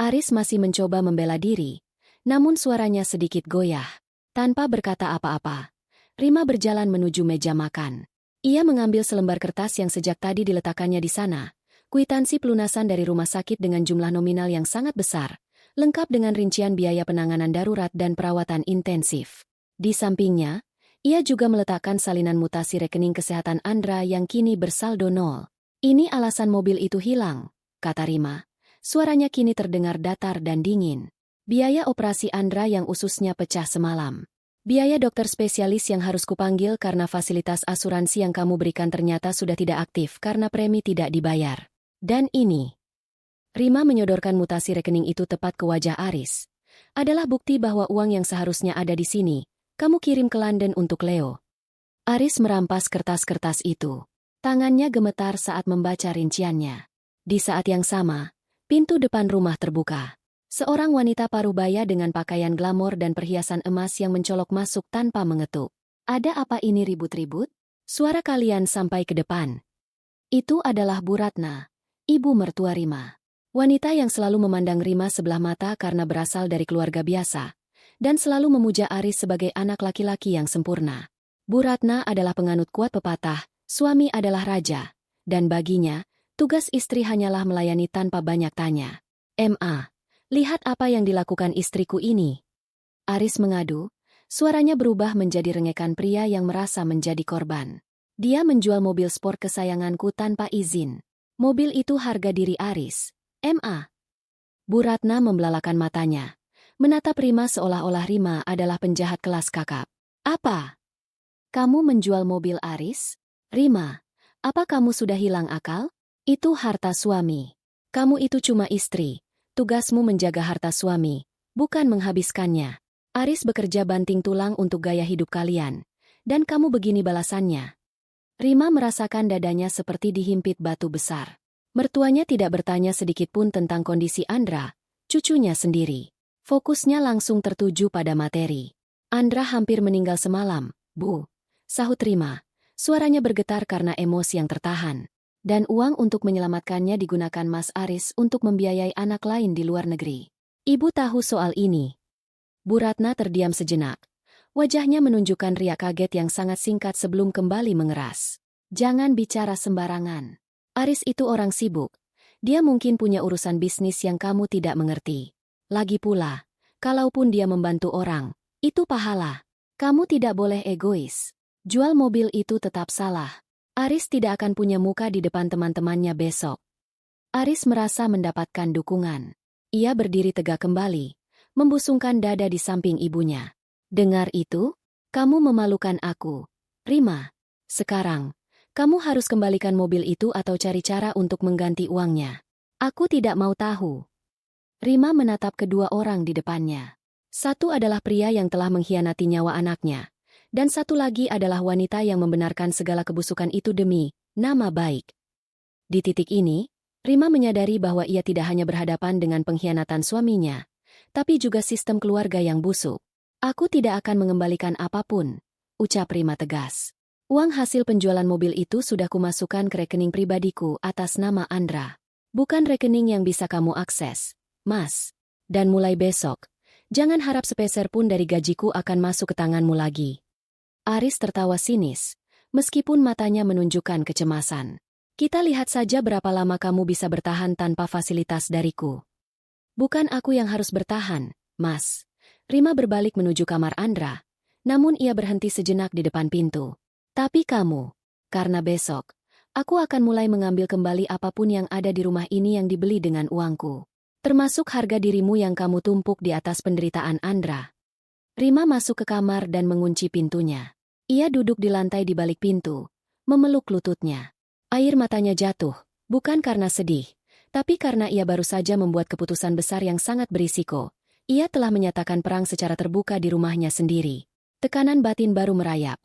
Aris masih mencoba membela diri. Namun suaranya sedikit goyah. Tanpa berkata apa-apa, Rima berjalan menuju meja makan. Ia mengambil selembar kertas yang sejak tadi diletakkannya di sana, kwitansi pelunasan dari rumah sakit dengan jumlah nominal yang sangat besar, lengkap dengan rincian biaya penanganan darurat dan perawatan intensif. Di sampingnya, ia juga meletakkan salinan mutasi rekening kesehatan Andra yang kini bersaldo nol. Ini alasan mobil itu hilang, kata Rima. Suaranya kini terdengar datar dan dingin. Biaya operasi Andra yang ususnya pecah semalam. Biaya dokter spesialis yang harus kupanggil karena fasilitas asuransi yang kamu berikan ternyata sudah tidak aktif karena premi tidak dibayar. Dan ini. Rima menyodorkan mutasi rekening itu tepat ke wajah Aris. Adalah bukti bahwa uang yang seharusnya ada di sini, kamu kirim ke London untuk Leo. Aris merampas kertas-kertas itu. Tangannya gemetar saat membaca rinciannya. Di saat yang sama, pintu depan rumah terbuka. Seorang wanita parubaya dengan pakaian glamor dan perhiasan emas yang mencolok masuk tanpa mengetuk. Ada apa ini ribut-ribut? Suara kalian sampai ke depan. Itu adalah Bu Ratna, ibu mertua Rima. Wanita yang selalu memandang Rima sebelah mata karena berasal dari keluarga biasa, dan selalu memuja Aris sebagai anak laki-laki yang sempurna. Bu Ratna adalah penganut kuat pepatah, suami adalah raja, dan baginya, tugas istri hanyalah melayani tanpa banyak tanya. "Ma, lihat apa yang dilakukan istriku ini." Aris mengadu, suaranya berubah menjadi rengekan pria yang merasa menjadi korban. "Dia menjual mobil sport kesayanganku tanpa izin. Mobil itu harga diri Aris. Ma." Bu Ratna membelalakan matanya, menatap Rima seolah-olah Rima adalah penjahat kelas kakap. "Apa? Kamu menjual mobil Aris? Rima, apa kamu sudah hilang akal? Itu harta suami. Kamu itu cuma istri. Tugasmu menjaga harta suami, bukan menghabiskannya. Aris bekerja banting tulang untuk gaya hidup kalian, dan kamu begini balasannya." Rima merasakan dadanya seperti dihimpit batu besar. Mertuanya tidak bertanya sedikitpun tentang kondisi Andra, cucunya sendiri. Fokusnya langsung tertuju pada materi. "Andra hampir meninggal semalam, Bu," sahut Rima. Suaranya bergetar karena emosi yang tertahan. "Dan uang untuk menyelamatkannya digunakan Mas Aris untuk membiayai anak lain di luar negeri. Ibu tahu soal ini?" Bu Ratna terdiam sejenak. Wajahnya menunjukkan riak kaget yang sangat singkat sebelum kembali mengeras. "Jangan bicara sembarangan. Aris itu orang sibuk. Dia mungkin punya urusan bisnis yang kamu tidak mengerti. Lagi pula, kalaupun dia membantu orang, itu pahala. Kamu tidak boleh egois. Jual mobil itu tetap salah. Aris tidak akan punya muka di depan teman-temannya besok." Aris merasa mendapatkan dukungan. Ia berdiri tegak kembali, membusungkan dada di samping ibunya. "Dengar itu? Kamu memalukan aku. Rima, sekarang, kamu harus kembalikan mobil itu atau cari cara untuk mengganti uangnya. Aku tidak mau tahu." Rima menatap kedua orang di depannya. Satu adalah pria yang telah mengkhianati nyawa anaknya, dan satu lagi adalah wanita yang membenarkan segala kebusukan itu demi nama baik. Di titik ini, Rima menyadari bahwa ia tidak hanya berhadapan dengan pengkhianatan suaminya, tapi juga sistem keluarga yang busuk. "Aku tidak akan mengembalikan apapun," ucap Rima tegas. "Uang hasil penjualan mobil itu sudah kumasukkan ke rekening pribadiku atas nama Andra. Bukan rekening yang bisa kamu akses, Mas. Dan mulai besok, jangan harap sepeser pun dari gajiku akan masuk ke tanganmu lagi." Aris tertawa sinis, meskipun matanya menunjukkan kecemasan. "Kita lihat saja berapa lama kamu bisa bertahan tanpa fasilitas dariku." "Bukan aku yang harus bertahan, Mas." Rima berbalik menuju kamar Andra, namun ia berhenti sejenak di depan pintu. "Tapi kamu, karena besok, aku akan mulai mengambil kembali apapun yang ada di rumah ini yang dibeli dengan uangku. Termasuk harga dirimu yang kamu tumpuk di atas penderitaan Andra." Rima masuk ke kamar dan mengunci pintunya. Ia duduk di lantai di balik pintu, memeluk lututnya. Air matanya jatuh, bukan karena sedih, tapi karena ia baru saja membuat keputusan besar yang sangat berisiko. Ia telah menyatakan perang secara terbuka di rumahnya sendiri. Tekanan batin baru merayap.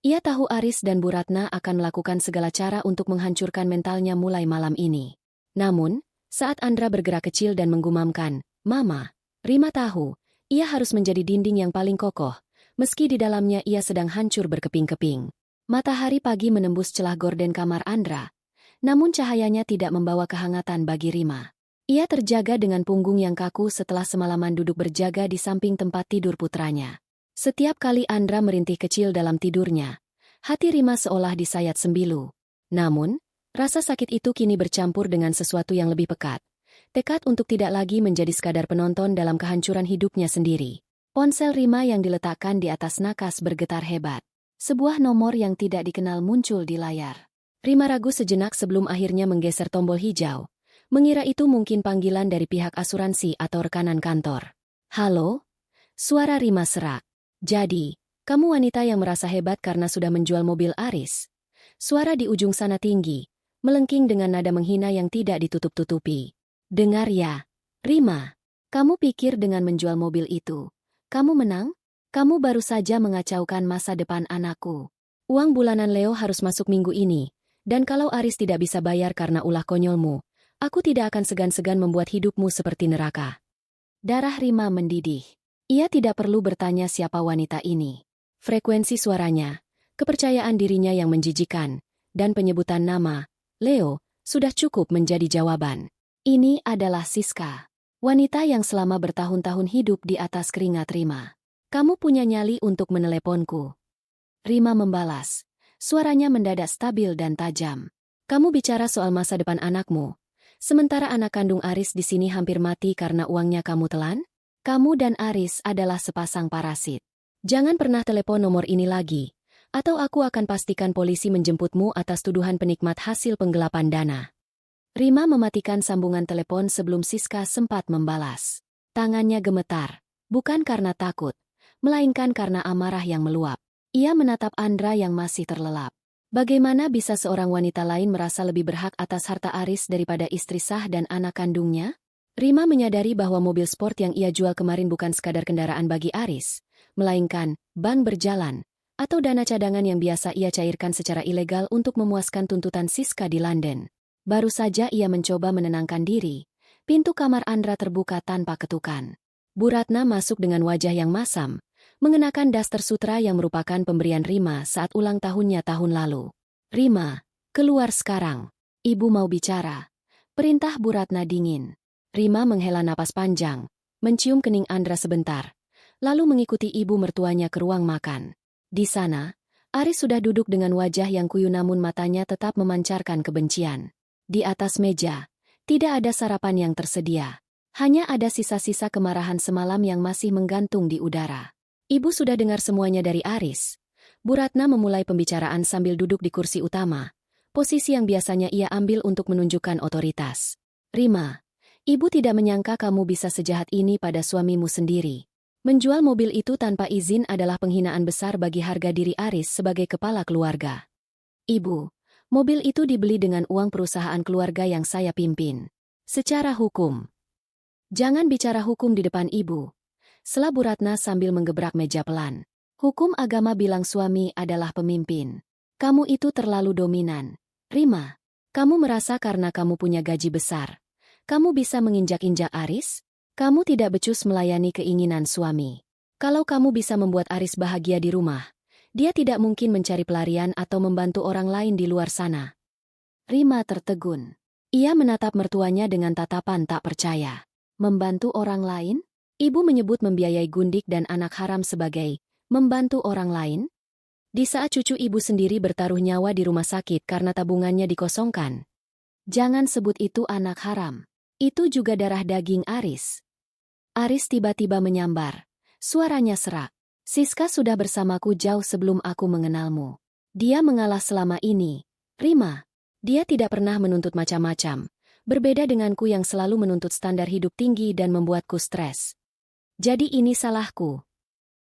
Ia tahu Aris dan Bu Ratna akan melakukan segala cara untuk menghancurkan mentalnya mulai malam ini. Namun, saat Andra bergerak kecil dan menggumamkan, "Mama," Rima tahu, ia harus menjadi dinding yang paling kokoh, meski di dalamnya ia sedang hancur berkeping-keping. Matahari pagi menembus celah gorden kamar Andra, namun cahayanya tidak membawa kehangatan bagi Rima. Ia terjaga dengan punggung yang kaku setelah semalaman duduk berjaga di samping tempat tidur putranya. Setiap kali Andra merintih kecil dalam tidurnya, hati Rima seolah disayat sembilu. Namun, rasa sakit itu kini bercampur dengan sesuatu yang lebih pekat. Tekad untuk tidak lagi menjadi sekadar penonton dalam kehancuran hidupnya sendiri. Ponsel Rima yang diletakkan di atas nakas bergetar hebat. Sebuah nomor yang tidak dikenal muncul di layar. Rima ragu sejenak sebelum akhirnya menggeser tombol hijau. Mengira itu mungkin panggilan dari pihak asuransi atau rekanan kantor. "Halo?" Suara Rima serak. "Jadi, Kamu wanita yang merasa hebat karena sudah menjual mobil Aris. Suara di ujung sana tinggi, melengking dengan nada menghina yang tidak ditutup-tutupi. Dengar ya, Rima. Kamu pikir dengan menjual mobil itu, kamu menang? Kamu baru saja mengacaukan masa depan anakku. Uang bulanan Leo harus masuk minggu ini, dan kalau Aris tidak bisa bayar karena ulah konyolmu, aku tidak akan segan-segan membuat hidupmu seperti neraka. Darah Rima mendidih. Ia tidak perlu bertanya siapa wanita ini. Frekuensi suaranya, kepercayaan dirinya yang menjijikan, dan penyebutan nama, Leo, sudah cukup menjadi jawaban. Ini adalah Siska, wanita yang selama bertahun-tahun hidup di atas keringat Rima. Kamu punya nyali untuk meneleponku. Rima membalas. Suaranya mendadak stabil dan tajam. Kamu bicara soal masa depan anakmu, sementara anak kandung Aris di sini hampir mati karena uangnya kamu telan? Kamu dan Aris adalah sepasang parasit. Jangan pernah telepon nomor ini lagi, atau aku akan pastikan polisi menjemputmu atas tuduhan penikmat hasil penggelapan dana. Rima mematikan sambungan telepon sebelum Siska sempat membalas. Tangannya gemetar, bukan karena takut, melainkan karena amarah yang meluap. Ia menatap Andra yang masih terlelap. Bagaimana bisa seorang wanita lain merasa lebih berhak atas harta Aris daripada istri sah dan anak kandungnya? Rima menyadari bahwa mobil sport yang ia jual kemarin bukan sekadar kendaraan bagi Aris, melainkan bank berjalan, atau dana cadangan yang biasa ia cairkan secara ilegal untuk memuaskan tuntutan Siska di London. Baru saja ia mencoba menenangkan diri, pintu kamar Andra terbuka tanpa ketukan. Bu Ratna masuk dengan wajah yang masam, mengenakan daster sutra yang merupakan pemberian Rima saat ulang tahunnya tahun lalu. Rima, keluar sekarang. Ibu mau bicara. Perintah Bu Ratna dingin. Rima menghela napas panjang, mencium kening Andra sebentar, lalu mengikuti ibu mertuanya ke ruang makan. Di sana, Aris sudah duduk dengan wajah yang kuyu namun matanya tetap memancarkan kebencian. Di atas meja, tidak ada sarapan yang tersedia. Hanya ada sisa-sisa kemarahan semalam yang masih menggantung di udara. Ibu sudah dengar semuanya dari Aris. Bu Ratna memulai pembicaraan sambil duduk di kursi utama, posisi yang biasanya ia ambil untuk menunjukkan otoritas. Rima, ibu tidak menyangka kamu bisa sejahat ini pada suamimu sendiri. Menjual mobil itu tanpa izin adalah penghinaan besar bagi harga diri Aris sebagai kepala keluarga. Ibu, mobil itu dibeli dengan uang perusahaan keluarga yang saya pimpin. Secara hukum. Jangan bicara hukum di depan ibu. Sela Bu Ratna sambil menggebrak meja pelan. Hukum agama bilang suami adalah pemimpin. Kamu itu terlalu dominan. Rima, kamu merasa karena kamu punya gaji besar, kamu bisa menginjak-injak Aris? Kamu tidak becus melayani keinginan suami. Kalau kamu bisa membuat Aris bahagia di rumah, dia tidak mungkin mencari pelarian atau membantu orang lain di luar sana. Rima tertegun. Ia menatap mertuanya dengan tatapan tak percaya. Membantu orang lain? Ibu menyebut membiayai Gundik dan anak haram sebagai membantu orang lain? Di saat cucu ibu sendiri bertaruh nyawa di rumah sakit karena tabungannya dikosongkan. Jangan sebut itu anak haram. Itu juga darah daging Aris. Aris tiba-tiba menyambar. Suaranya serak. Siska sudah bersamaku jauh sebelum aku mengenalmu. Dia mengalah selama ini. Rima, dia tidak pernah menuntut macam-macam. Berbeda denganku yang selalu menuntut standar hidup tinggi dan membuatku stres. Jadi ini salahku.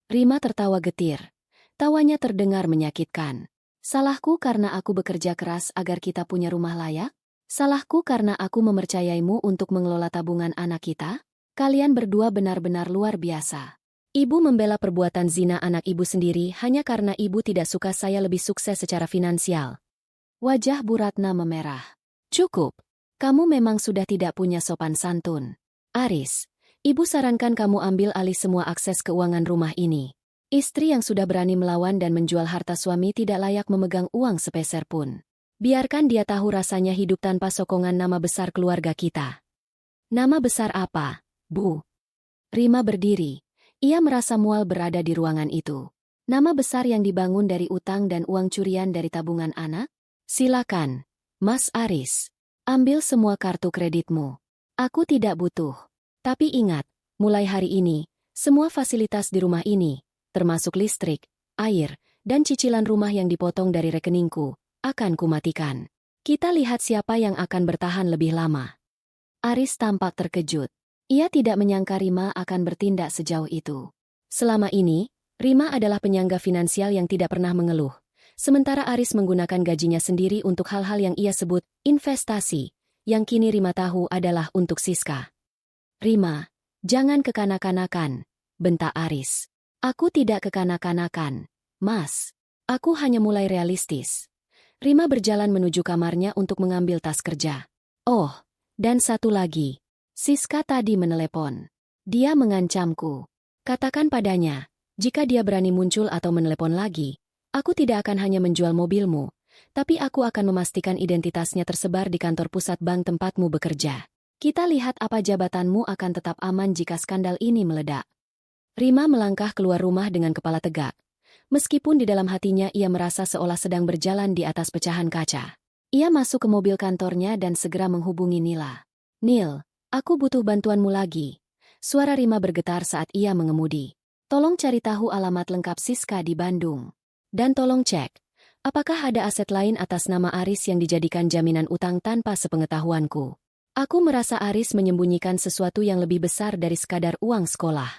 Rima tertawa getir. Tawanya terdengar menyakitkan. Salahku karena aku bekerja keras agar kita punya rumah layak? Salahku karena aku mempercayaimu untuk mengelola tabungan anak kita? Kalian berdua benar-benar luar biasa. Ibu membela perbuatan zina anak ibu sendiri hanya karena ibu tidak suka saya lebih sukses secara finansial. Wajah Bu Ratna memerah. Cukup. Kamu memang sudah tidak punya sopan santun. Aris, ibu sarankan kamu ambil alih semua akses keuangan rumah ini. Istri yang sudah berani melawan dan menjual harta suami tidak layak memegang uang sepeser pun. Biarkan dia tahu rasanya hidup tanpa sokongan nama besar keluarga kita. Nama besar apa, Bu? Rima berdiri. Ia merasa mual berada di ruangan itu. Nama besar yang dibangun dari utang dan uang curian dari tabungan anak? Silakan, Mas Aris. Ambil semua kartu kreditmu. Aku tidak butuh. Tapi ingat, mulai hari ini, semua fasilitas di rumah ini, termasuk listrik, air, dan cicilan rumah yang dipotong dari rekeningku, akan kumatikan. Kita lihat siapa yang akan bertahan lebih lama. Aris tampak terkejut. Ia tidak menyangka Rima akan bertindak sejauh itu. Selama ini, Rima adalah penyangga finansial yang tidak pernah mengeluh. Sementara Aris menggunakan gajinya sendiri untuk hal-hal yang ia sebut investasi, yang kini Rima tahu adalah untuk Siska. Rima, jangan kekanak-kanakan, bentak Aris. Aku tidak kekanak-kanakan, Mas. Aku hanya mulai realistis. Rima berjalan menuju kamarnya untuk mengambil tas kerja. Oh, dan satu lagi. Siska tadi menelepon. Dia mengancamku. Katakan padanya, jika dia berani muncul atau menelepon lagi, aku tidak akan hanya menjual mobilmu, tapi aku akan memastikan identitasnya tersebar di kantor pusat bank tempatmu bekerja. Kita lihat apa jabatanmu akan tetap aman jika skandal ini meledak. Rima melangkah keluar rumah dengan kepala tegak. Meskipun di dalam hatinya ia merasa seolah sedang berjalan di atas pecahan kaca. Ia masuk ke mobil kantornya dan segera menghubungi Nila. Nil, aku butuh bantuanmu lagi. Suara Rima bergetar saat ia mengemudi. Tolong cari tahu alamat lengkap Siska di Bandung. Dan tolong cek, apakah ada aset lain atas nama Aris yang dijadikan jaminan utang tanpa sepengetahuanku. Aku merasa Aris menyembunyikan sesuatu yang lebih besar dari sekadar uang sekolah.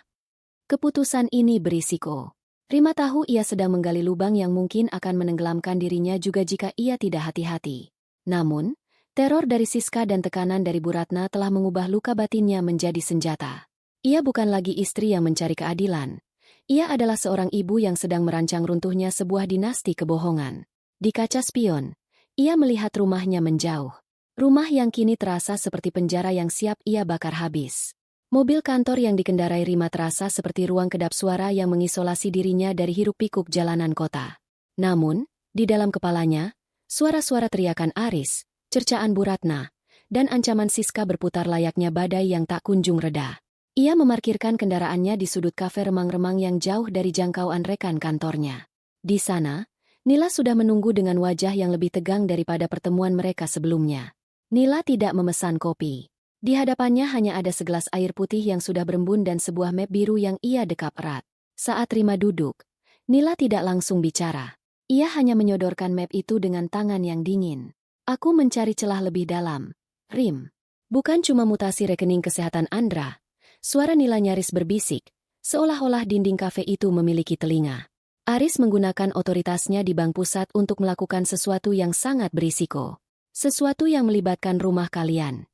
Keputusan ini berisiko. Rima tahu ia sedang menggali lubang yang mungkin akan menenggelamkan dirinya juga jika ia tidak hati-hati. Namun, teror dari Siska dan tekanan dari Bu Ratna telah mengubah luka batinnya menjadi senjata. Ia bukan lagi istri yang mencari keadilan. Ia adalah seorang ibu yang sedang merancang runtuhnya sebuah dinasti kebohongan. Di kaca spion, ia melihat rumahnya menjauh. Rumah yang kini terasa seperti penjara yang siap ia bakar habis. Mobil kantor yang dikendarai Rima terasa seperti ruang kedap suara yang mengisolasi dirinya dari hiruk-pikuk jalanan kota. Namun, di dalam kepalanya, suara-suara teriakan Aris, cercaan Bu Ratna, dan ancaman Siska berputar layaknya badai yang tak kunjung reda. Ia memarkirkan kendaraannya di sudut kafe remang-remang yang jauh dari jangkauan rekan kantornya. Di sana, Nila sudah menunggu dengan wajah yang lebih tegang daripada pertemuan mereka sebelumnya. Nila tidak memesan kopi. Di hadapannya hanya ada segelas air putih yang sudah berembun dan sebuah map biru yang ia dekap erat. Saat Rima duduk, Nila tidak langsung bicara. Ia hanya menyodorkan map itu dengan tangan yang dingin. Aku mencari celah lebih dalam. Rim. Bukan cuma mutasi rekening kesehatan Andra. Suara Nila nyaris berbisik, seolah-olah dinding kafe itu memiliki telinga. Aris menggunakan otoritasnya di bank pusat untuk melakukan sesuatu yang sangat berisiko. Sesuatu yang melibatkan rumah kalian.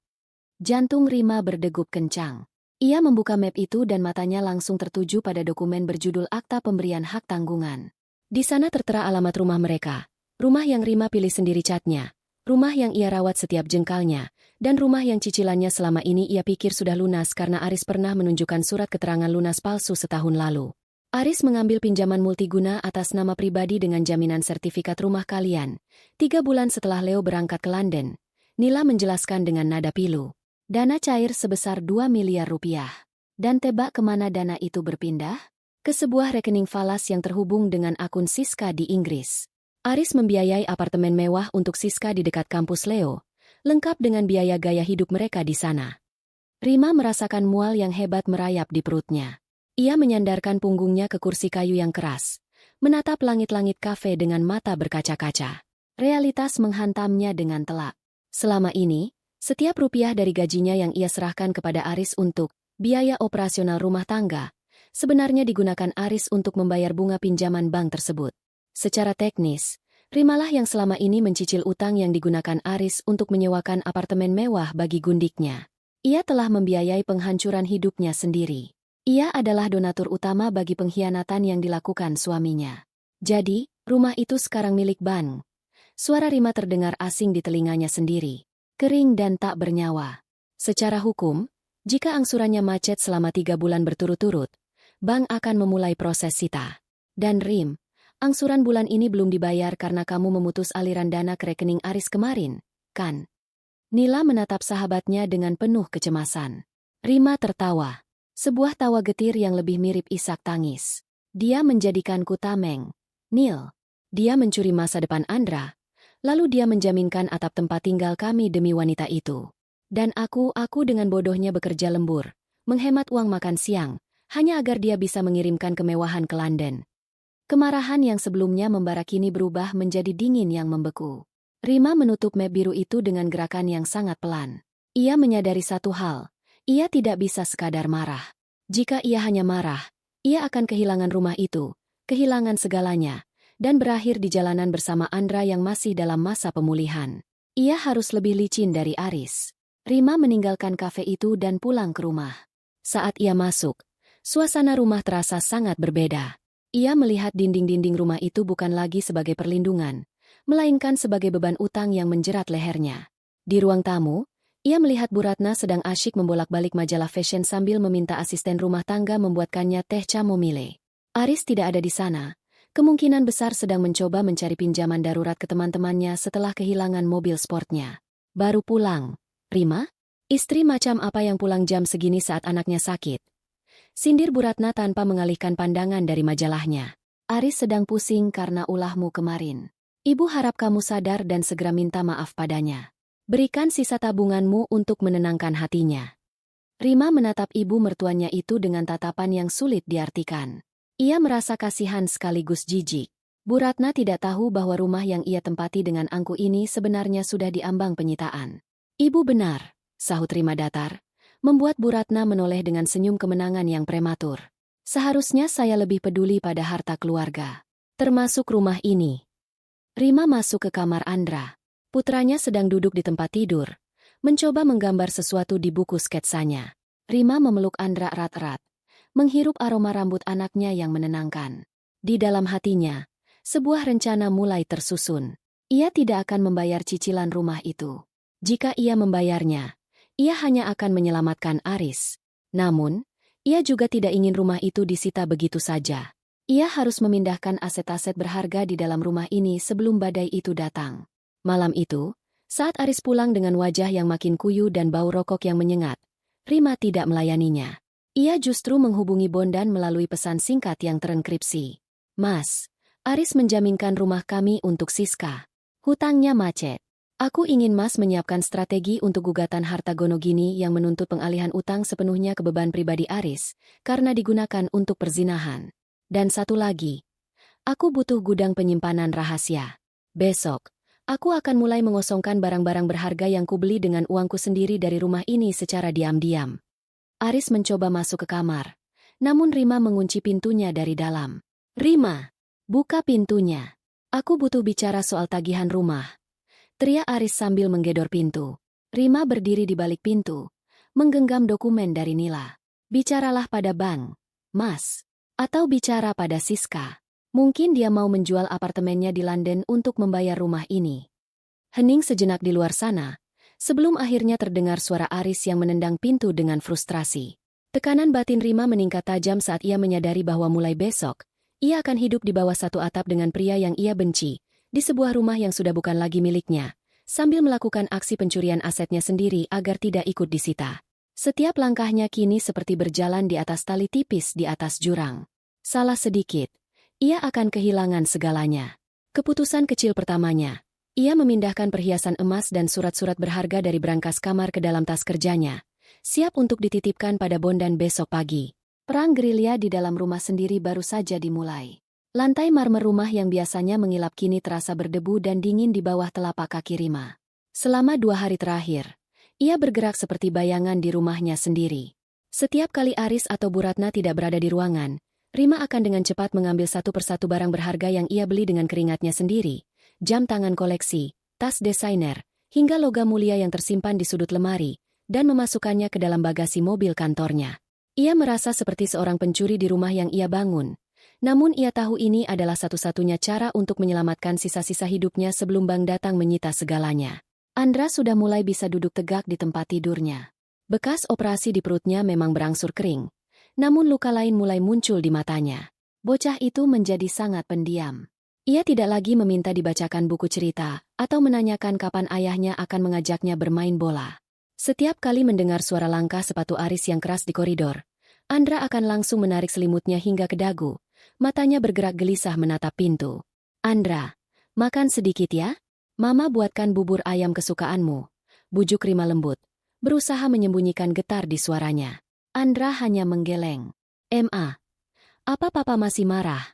Jantung Rima berdegup kencang. Ia membuka map itu dan matanya langsung tertuju pada dokumen berjudul Akta Pemberian Hak Tanggungan. Di sana tertera alamat rumah mereka, rumah yang Rima pilih sendiri catnya, rumah yang ia rawat setiap jengkalnya, dan rumah yang cicilannya selama ini ia pikir sudah lunas karena Aris pernah menunjukkan surat keterangan lunas palsu setahun lalu. Aris mengambil pinjaman multiguna atas nama pribadi dengan jaminan sertifikat rumah kalian. 3 bulan setelah Leo berangkat ke London, Nila menjelaskan dengan nada pilu. Dana cair sebesar 2 miliar rupiah. Dan tebak kemana dana itu berpindah? Ke sebuah rekening falas yang terhubung dengan akun Siska di Inggris. Aris membiayai apartemen mewah untuk Siska di dekat kampus Leo, lengkap dengan biaya gaya hidup mereka di sana. Rima merasakan mual yang hebat merayap di perutnya. Ia menyandarkan punggungnya ke kursi kayu yang keras, menatap langit-langit kafe dengan mata berkaca-kaca. Realitas menghantamnya dengan telak. Selama ini, setiap rupiah dari gajinya yang ia serahkan kepada Aris untuk biaya operasional rumah tangga, sebenarnya digunakan Aris untuk membayar bunga pinjaman bank tersebut. Secara teknis, Rimalah yang selama ini mencicil utang yang digunakan Aris untuk menyewakan apartemen mewah bagi gundiknya. Ia telah membiayai penghancuran hidupnya sendiri. Ia adalah donatur utama bagi pengkhianatan yang dilakukan suaminya. Jadi, rumah itu sekarang milik bank. Suara Rima terdengar asing di telinganya sendiri. Kering dan tak bernyawa. Secara hukum, jika angsurannya macet selama 3 bulan berturut-turut, bank akan memulai proses sita. Dan Rim, angsuran bulan ini belum dibayar karena kamu memutus aliran dana ke rekening Aris kemarin, kan? Nila menatap sahabatnya dengan penuh kecemasan. Rima tertawa. Sebuah tawa getir yang lebih mirip isak tangis. Dia menjadikanku tameng. Nil. Dia mencuri masa depan Andra. Lalu dia menjaminkan atap tempat tinggal kami demi wanita itu. Dan aku dengan bodohnya bekerja lembur, menghemat uang makan siang, hanya agar dia bisa mengirimkan kemewahan ke London. Kemarahan yang sebelumnya membara kini berubah menjadi dingin yang membeku. Rima menutup map biru itu dengan gerakan yang sangat pelan. Ia menyadari satu hal, ia tidak bisa sekadar marah. Jika ia hanya marah, Ia akan kehilangan rumah itu, kehilangan segalanya, dan berakhir di jalanan bersama Andra yang masih dalam masa pemulihan. Ia harus lebih licin dari Aris. Rima meninggalkan kafe itu dan pulang ke rumah. Saat ia masuk, suasana rumah terasa sangat berbeda. Ia melihat dinding-dinding rumah itu bukan lagi sebagai perlindungan, melainkan sebagai beban utang yang menjerat lehernya. Di ruang tamu, ia melihat Bu Ratna sedang asyik membolak-balik majalah fashion sambil meminta asisten rumah tangga membuatkannya teh chamomile. Aris tidak ada di sana. Kemungkinan besar sedang mencoba mencari pinjaman darurat ke teman-temannya setelah kehilangan mobil sportnya. Baru pulang. Rima? Istri macam apa yang pulang jam segini saat anaknya sakit? Sindir Bu Ratna tanpa mengalihkan pandangan dari majalahnya. Aris sedang pusing karena ulahmu kemarin. Ibu harap kamu sadar dan segera minta maaf padanya. Berikan sisa tabunganmu untuk menenangkan hatinya. Rima menatap ibu mertuanya itu dengan tatapan yang sulit diartikan. Ia merasa kasihan sekaligus jijik. Bu Ratna tidak tahu bahwa rumah yang ia tempati dengan angku ini sebenarnya sudah diambang penyitaan. Ibu benar, sahut Rima datar, membuat Bu Ratna menoleh dengan senyum kemenangan yang prematur. Seharusnya saya lebih peduli pada harta keluarga, termasuk rumah ini. Rima masuk ke kamar Andra. Putranya sedang duduk di tempat tidur, mencoba menggambar sesuatu di buku sketsanya. Rima memeluk Andra erat-erat, menghirup aroma rambut anaknya yang menenangkan. Di dalam hatinya, sebuah rencana mulai tersusun. Ia tidak akan membayar cicilan rumah itu. Jika ia membayarnya, ia hanya akan menyelamatkan Aris. Namun, ia juga tidak ingin rumah itu disita begitu saja. Ia harus memindahkan aset-aset berharga di dalam rumah ini sebelum badai itu datang. Malam itu, saat Aris pulang dengan wajah yang makin kuyu dan bau rokok yang menyengat, Rima tidak melayaninya. Ia justru menghubungi Bondan melalui pesan singkat yang terenkripsi. Mas, Aris menjaminkan rumah kami untuk Siska. Hutangnya macet. Aku ingin Mas menyiapkan strategi untuk gugatan harta gono gini yang menuntut pengalihan utang sepenuhnya ke beban pribadi Aris, karena digunakan untuk perzinahan. Dan satu lagi, aku butuh gudang penyimpanan rahasia. Besok, aku akan mulai mengosongkan barang-barang berharga yang kubeli dengan uangku sendiri dari rumah ini secara diam-diam. Aris mencoba masuk ke kamar, namun Rima mengunci pintunya dari dalam. Rima, buka pintunya. Aku butuh bicara soal tagihan rumah. Teriak Aris sambil menggedor pintu. Rima berdiri di balik pintu, menggenggam dokumen dari Nila. Bicaralah pada bank, Mas. Atau bicara pada Siska. Mungkin dia mau menjual apartemennya di London untuk membayar rumah ini. Hening sejenak di luar sana, sebelum akhirnya terdengar suara Aris yang menendang pintu dengan frustrasi. Tekanan batin Rima meningkat tajam saat ia menyadari bahwa mulai besok, ia akan hidup di bawah satu atap dengan pria yang ia benci, di sebuah rumah yang sudah bukan lagi miliknya, sambil melakukan aksi pencurian asetnya sendiri agar tidak ikut disita. Setiap langkahnya kini seperti berjalan di atas tali tipis di atas jurang. Salah sedikit, ia akan kehilangan segalanya. Keputusan kecil pertamanya, ia memindahkan perhiasan emas dan surat-surat berharga dari brankas kamar ke dalam tas kerjanya, siap untuk dititipkan pada Bondan besok pagi. Perang gerilya di dalam rumah sendiri baru saja dimulai. Lantai marmer rumah yang biasanya mengilap kini terasa berdebu dan dingin di bawah telapak kaki Rima. Selama 2 hari terakhir, ia bergerak seperti bayangan di rumahnya sendiri. Setiap kali Aris atau Bu Ratna tidak berada di ruangan, Rima akan dengan cepat mengambil satu persatu barang berharga yang ia beli dengan keringatnya sendiri. Jam tangan koleksi, tas desainer, hingga logam mulia yang tersimpan di sudut lemari, dan memasukkannya ke dalam bagasi mobil kantornya. Ia merasa seperti seorang pencuri di rumah yang ia bangun. Namun ia tahu ini adalah satu-satunya cara untuk menyelamatkan sisa-sisa hidupnya sebelum bank datang menyita segalanya. Andra sudah mulai bisa duduk tegak di tempat tidurnya. Bekas operasi di perutnya memang berangsur kering, namun luka lain mulai muncul di matanya. Bocah itu menjadi sangat pendiam. Ia tidak lagi meminta dibacakan buku cerita, atau menanyakan kapan ayahnya akan mengajaknya bermain bola. Setiap kali mendengar suara langkah sepatu Aris yang keras di koridor, Andra akan langsung menarik selimutnya hingga ke dagu. Matanya bergerak gelisah menatap pintu. Andra, makan sedikit ya? Mama buatkan bubur ayam kesukaanmu. Bujuk Rima lembut, berusaha menyembunyikan getar di suaranya. Andra hanya menggeleng. Ma, apa papa masih marah?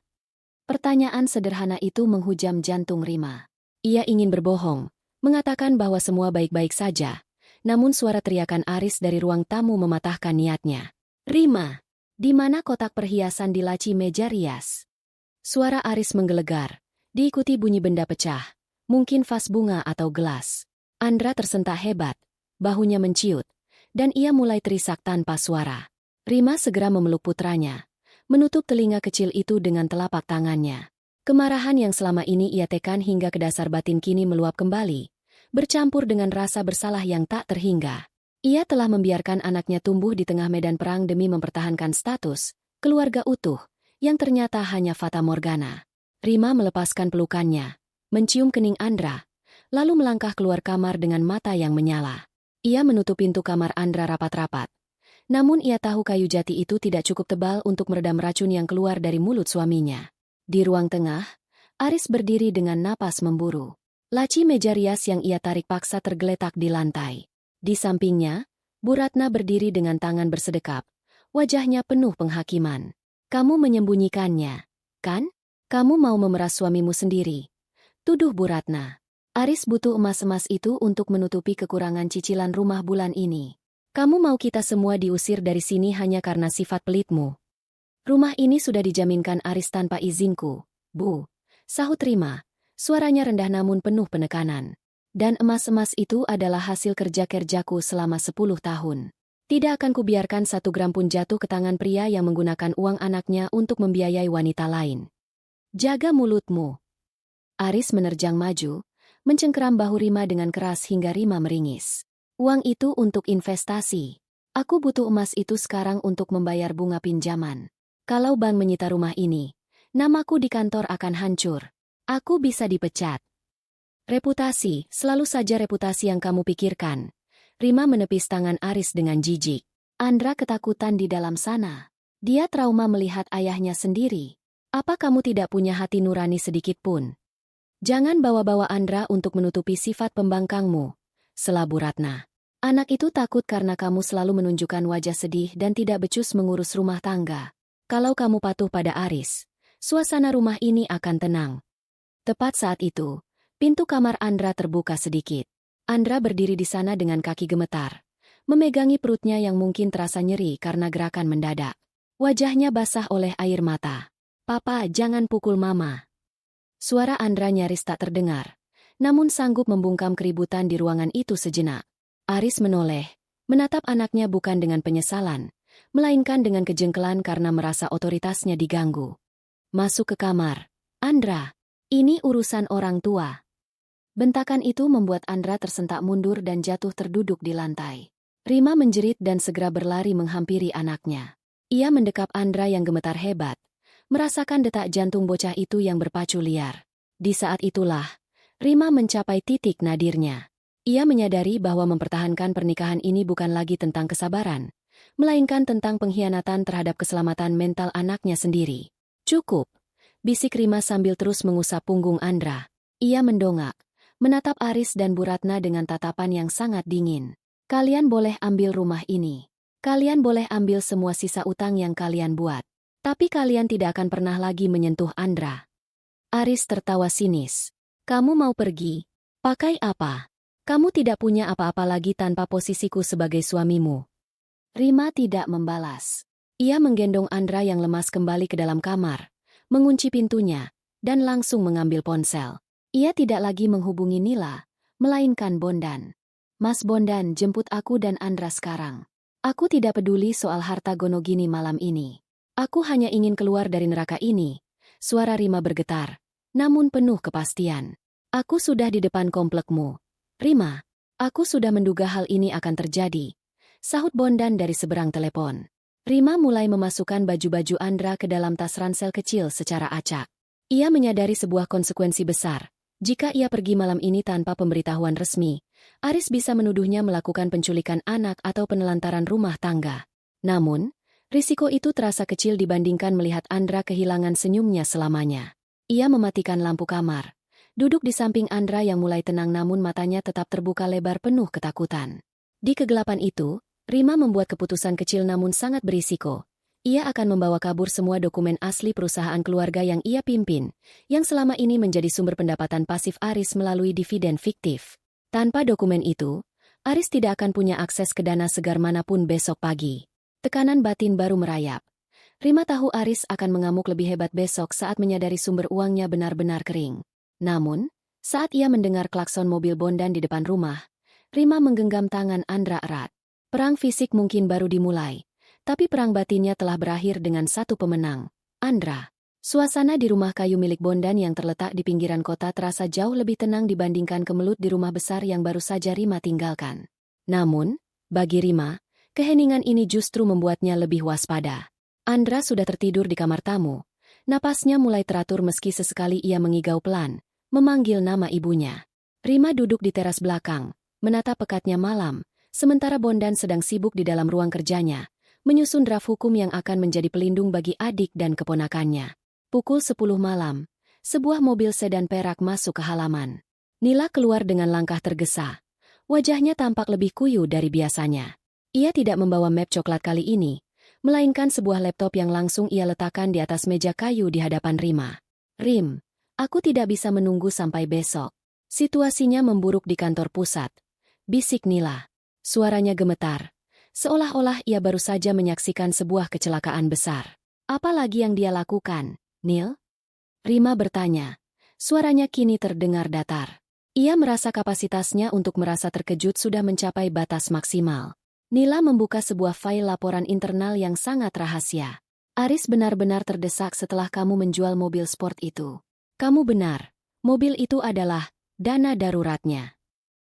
Pertanyaan sederhana itu menghujam jantung Rima. Ia ingin berbohong, mengatakan bahwa semua baik-baik saja, namun suara teriakan Aris dari ruang tamu mematahkan niatnya. Rima, Di mana kotak perhiasan di laci meja rias? Suara Aris menggelegar, diikuti bunyi benda pecah, mungkin vas bunga atau gelas. Andra tersentak hebat, bahunya menciut, dan ia mulai terisak tanpa suara. Rima segera memeluk putranya, menutup telinga kecil itu dengan telapak tangannya. Kemarahan yang selama ini ia tekan hingga ke dasar batin kini meluap kembali, bercampur dengan rasa bersalah yang tak terhingga. Ia telah membiarkan anaknya tumbuh di tengah medan perang demi mempertahankan status, keluarga utuh, yang ternyata hanya fata morgana. Rima melepaskan pelukannya, mencium kening Andra, lalu melangkah keluar kamar dengan mata yang menyala. Ia menutup pintu kamar Andra rapat-rapat. Namun ia tahu kayu jati itu tidak cukup tebal untuk meredam racun yang keluar dari mulut suaminya. Di ruang tengah, Aris berdiri dengan napas memburu. Laci meja rias yang ia tarik paksa tergeletak di lantai. Di sampingnya, Bu Ratna berdiri dengan tangan bersedekap, wajahnya penuh penghakiman. Kamu menyembunyikannya, kan? Kamu mau memeras suamimu sendiri. Tuduh Bu Ratna. Aris butuh emas-emas itu untuk menutupi kekurangan cicilan rumah bulan ini. Kamu mau kita semua diusir dari sini hanya karena sifat pelitmu. Rumah ini sudah dijaminkan Aris tanpa izinku, Bu. Sahut Rima, suaranya rendah namun penuh penekanan. Dan emas-emas itu adalah hasil kerja-kerjaku selama 10 tahun. Tidak akan kubiarkan 1 gram pun jatuh ke tangan pria yang menggunakan uang anaknya untuk membiayai wanita lain. Jaga mulutmu. Aris menerjang maju, mencengkeram bahu Rima dengan keras hingga Rima meringis. Uang itu untuk investasi. Aku butuh emas itu sekarang untuk membayar bunga pinjaman. Kalau bank menyita rumah ini, namaku di kantor akan hancur. Aku bisa dipecat. Reputasi, selalu saja reputasi yang kamu pikirkan. Rima menepis tangan Aris dengan jijik. Andra ketakutan di dalam sana. Dia trauma melihat ayahnya sendiri. Apa kamu tidak punya hati nurani sedikit pun? Jangan bawa-bawa Andra untuk menutupi sifat pembangkangmu. Sela Bu Ratna. Anak itu takut karena kamu selalu menunjukkan wajah sedih dan tidak becus mengurus rumah tangga. Kalau kamu patuh pada Aris, suasana rumah ini akan tenang. Tepat saat itu, pintu kamar Andra terbuka sedikit. Andra berdiri di sana dengan kaki gemetar, memegangi perutnya yang mungkin terasa nyeri karena gerakan mendadak. Wajahnya basah oleh air mata. Papa, jangan pukul Mama. Suara Andra nyaris tak terdengar, namun sanggup membungkam keributan di ruangan itu sejenak. Aris menoleh, menatap anaknya bukan dengan penyesalan, melainkan dengan kejengkelan karena merasa otoritasnya diganggu. Masuk ke kamar. Andra, ini urusan orang tua. Bentakan itu membuat Andra tersentak mundur dan jatuh terduduk di lantai. Rima menjerit dan segera berlari menghampiri anaknya. Ia mendekap Andra yang gemetar hebat, merasakan detak jantung bocah itu yang berpacu liar. Di saat itulah, Rima mencapai titik nadirnya. Ia menyadari bahwa mempertahankan pernikahan ini bukan lagi tentang kesabaran, melainkan tentang pengkhianatan terhadap keselamatan mental anaknya sendiri. Cukup, bisik Rima sambil terus mengusap punggung Andra. Ia mendongak, menatap Aris dan Bu Ratna dengan tatapan yang sangat dingin. Kalian boleh ambil rumah ini. Kalian boleh ambil semua sisa utang yang kalian buat. Tapi kalian tidak akan pernah lagi menyentuh Andra. Aris tertawa sinis. Kamu mau pergi? Pakai apa? Kamu tidak punya apa-apa lagi tanpa posisiku sebagai suamimu. Rima tidak membalas. Ia menggendong Andra yang lemas kembali ke dalam kamar, mengunci pintunya, dan langsung mengambil ponsel. Ia tidak lagi menghubungi Nila, melainkan Bondan. Mas Bondan, jemput aku dan Andra sekarang. Aku tidak peduli soal harta gonogini malam ini. Aku hanya ingin keluar dari neraka ini. Suara Rima bergetar, namun penuh kepastian. Aku sudah di depan komplekmu. Rima, aku sudah menduga hal ini akan terjadi. Sahut Bondan dari seberang telepon. Rima mulai memasukkan baju-baju Andra ke dalam tas ransel kecil secara acak. Ia menyadari sebuah konsekuensi besar. Jika ia pergi malam ini tanpa pemberitahuan resmi, Aris bisa menuduhnya melakukan penculikan anak atau penelantaran rumah tangga. Namun, risiko itu terasa kecil dibandingkan melihat Andra kehilangan senyumnya selamanya. Ia mematikan lampu kamar, duduk di samping Andra yang mulai tenang namun matanya tetap terbuka lebar penuh ketakutan. Di kegelapan itu, Rima membuat keputusan kecil namun sangat berisiko. Ia akan membawa kabur semua dokumen asli perusahaan keluarga yang ia pimpin, yang selama ini menjadi sumber pendapatan pasif Aris melalui dividen fiktif. Tanpa dokumen itu, Aris tidak akan punya akses ke dana segar manapun besok pagi. Tekanan batin baru merayap. Rima tahu Aris akan mengamuk lebih hebat besok saat menyadari sumber uangnya benar-benar kering. Namun, saat ia mendengar klakson mobil Bondan di depan rumah, Rima menggenggam tangan Andra erat. Perang fisik mungkin baru dimulai, tapi perang batinnya telah berakhir dengan satu pemenang, Andra. Suasana di rumah kayu milik Bondan yang terletak di pinggiran kota terasa jauh lebih tenang dibandingkan kemelut di rumah besar yang baru saja Rima tinggalkan. Namun, bagi Rima, keheningan ini justru membuatnya lebih waspada. Andra sudah tertidur di kamar tamu. Napasnya mulai teratur meski sesekali ia mengigau pelan, memanggil nama ibunya. Rima duduk di teras belakang, menatap pekatnya malam, sementara Bondan sedang sibuk di dalam ruang kerjanya, menyusun draft hukum yang akan menjadi pelindung bagi adik dan keponakannya. Pukul 10 malam, sebuah mobil sedan perak masuk ke halaman. Nila keluar dengan langkah tergesa. Wajahnya tampak lebih kuyu dari biasanya. Ia tidak membawa map coklat kali ini, melainkan sebuah laptop yang langsung ia letakkan di atas meja kayu di hadapan Rima. Rim, aku tidak bisa menunggu sampai besok. Situasinya memburuk di kantor pusat. Bisik Nila. Suaranya gemetar. Seolah-olah ia baru saja menyaksikan sebuah kecelakaan besar. Apa lagi yang dia lakukan, Nil? Rima bertanya. Suaranya kini terdengar datar. Ia merasa kapasitasnya untuk merasa terkejut sudah mencapai batas maksimal. Nila membuka sebuah file laporan internal yang sangat rahasia. Aris benar-benar terdesak setelah kamu menjual mobil sport itu. Kamu benar, mobil itu adalah dana daruratnya.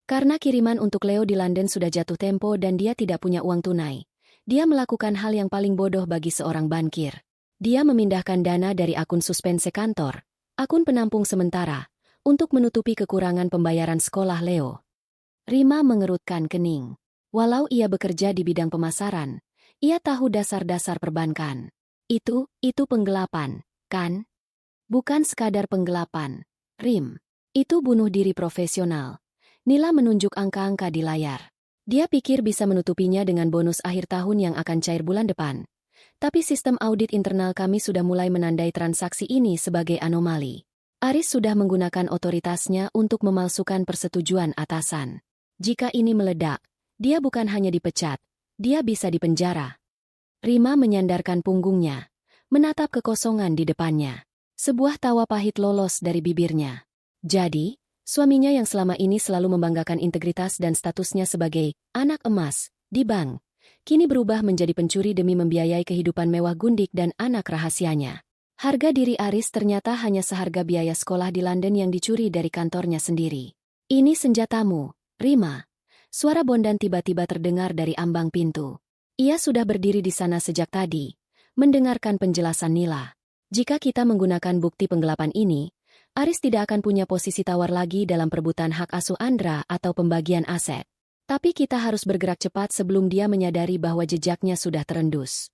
Karena kiriman untuk Leo di London sudah jatuh tempo dan dia tidak punya uang tunai, dia melakukan hal yang paling bodoh bagi seorang bankir. Dia memindahkan dana dari akun suspense kantor, akun penampung sementara, untuk menutupi kekurangan pembayaran sekolah Leo. Rima mengerutkan kening. Walau ia bekerja di bidang pemasaran, ia tahu dasar-dasar perbankan. Itu penggelapan, kan? Bukan sekadar penggelapan, Rim. Itu bunuh diri profesional. Nila menunjuk angka-angka di layar. Dia pikir bisa menutupinya dengan bonus akhir tahun yang akan cair bulan depan. Tapi sistem audit internal kami sudah mulai menandai transaksi ini sebagai anomali. Aris sudah menggunakan otoritasnya untuk memalsukan persetujuan atasan. Jika ini meledak, dia bukan hanya dipecat, dia bisa dipenjara. Rima menyandarkan punggungnya, menatap kekosongan di depannya. Sebuah tawa pahit lolos dari bibirnya. Jadi, suaminya yang selama ini selalu membanggakan integritas dan statusnya sebagai anak emas di bank, kini berubah menjadi pencuri demi membiayai kehidupan mewah gundik dan anak rahasianya. Harga diri Aris ternyata hanya seharga biaya sekolah di London yang dicuri dari kantornya sendiri. Ini senjatamu, Rima. Suara Bondan tiba-tiba terdengar dari ambang pintu. Ia sudah berdiri di sana sejak tadi, mendengarkan penjelasan Nila. Jika kita menggunakan bukti penggelapan ini, Aris tidak akan punya posisi tawar lagi dalam perebutan hak asuh Andra atau pembagian aset. Tapi kita harus bergerak cepat sebelum dia menyadari bahwa jejaknya sudah terendus.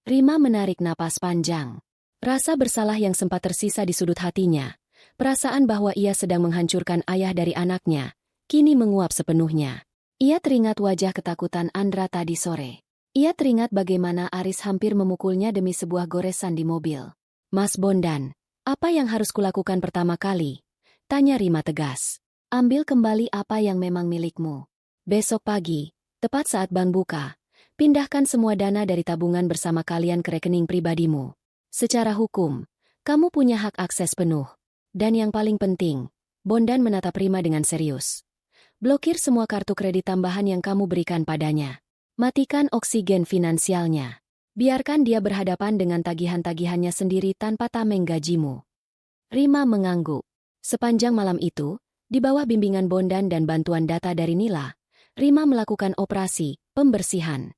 Rima menarik napas panjang. Rasa bersalah yang sempat tersisa di sudut hatinya, perasaan bahwa ia sedang menghancurkan ayah dari anaknya, kini menguap sepenuhnya. Ia teringat wajah ketakutan Andra tadi sore. Ia teringat bagaimana Aris hampir memukulnya demi sebuah goresan di mobil. Mas Bondan, apa yang harus kulakukan pertama kali? Tanya Rima tegas. Ambil kembali apa yang memang milikmu. Besok pagi, tepat saat bank buka, pindahkan semua dana dari tabungan bersama kalian ke rekening pribadimu. Secara hukum, kamu punya hak akses penuh. Dan yang paling penting, Bondan menatap Rima dengan serius. Blokir semua kartu kredit tambahan yang kamu berikan padanya. Matikan oksigen finansialnya. Biarkan dia berhadapan dengan tagihan-tagihannya sendiri tanpa tameng gajimu. Rima mengangguk. Sepanjang malam itu, di bawah bimbingan Bondan dan bantuan data dari Nila, Rima melakukan operasi pembersihan.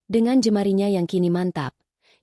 Dengan jemarinya yang kini mantap,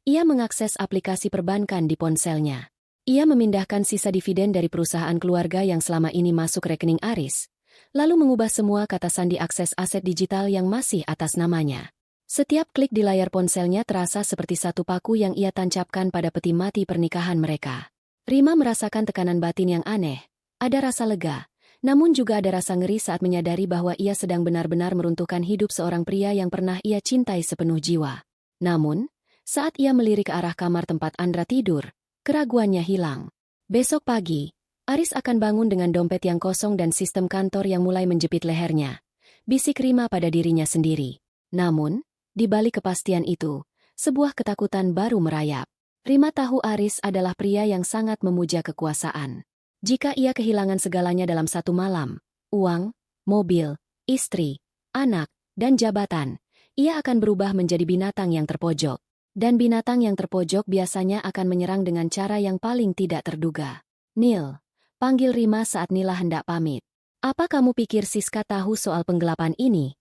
ia mengakses aplikasi perbankan di ponselnya. Ia memindahkan sisa dividen dari perusahaan keluarga yang selama ini masuk rekening Aris, lalu mengubah semua kata sandi akses aset digital yang masih atas namanya. Setiap klik di layar ponselnya terasa seperti satu paku yang ia tancapkan pada peti mati pernikahan mereka. Rima merasakan tekanan batin yang aneh, ada rasa lega, namun juga ada rasa ngeri saat menyadari bahwa ia sedang benar-benar meruntuhkan hidup seorang pria yang pernah ia cintai sepenuh jiwa. Namun, saat ia melirik ke arah kamar tempat Andra tidur, keraguannya hilang. Besok pagi, Aris akan bangun dengan dompet yang kosong dan sistem kantor yang mulai menjepit lehernya. Bisik Rima pada dirinya sendiri. Namun, di balik kepastian itu, sebuah ketakutan baru merayap. Rima tahu Aris adalah pria yang sangat memuja kekuasaan. Jika ia kehilangan segalanya dalam satu malam, uang, mobil, istri, anak, dan jabatan, ia akan berubah menjadi binatang yang terpojok. Dan binatang yang terpojok biasanya akan menyerang dengan cara yang paling tidak terduga. Nil, panggil Rima saat Nila hendak pamit. Apa kamu pikir Siska tahu soal penggelapan ini?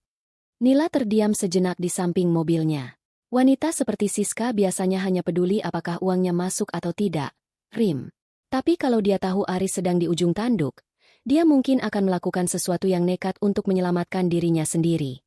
Nila terdiam sejenak di samping mobilnya. Wanita seperti Siska biasanya hanya peduli apakah uangnya masuk atau tidak. Rim. Tapi kalau dia tahu Aris sedang di ujung tanduk, dia mungkin akan melakukan sesuatu yang nekat untuk menyelamatkan dirinya sendiri.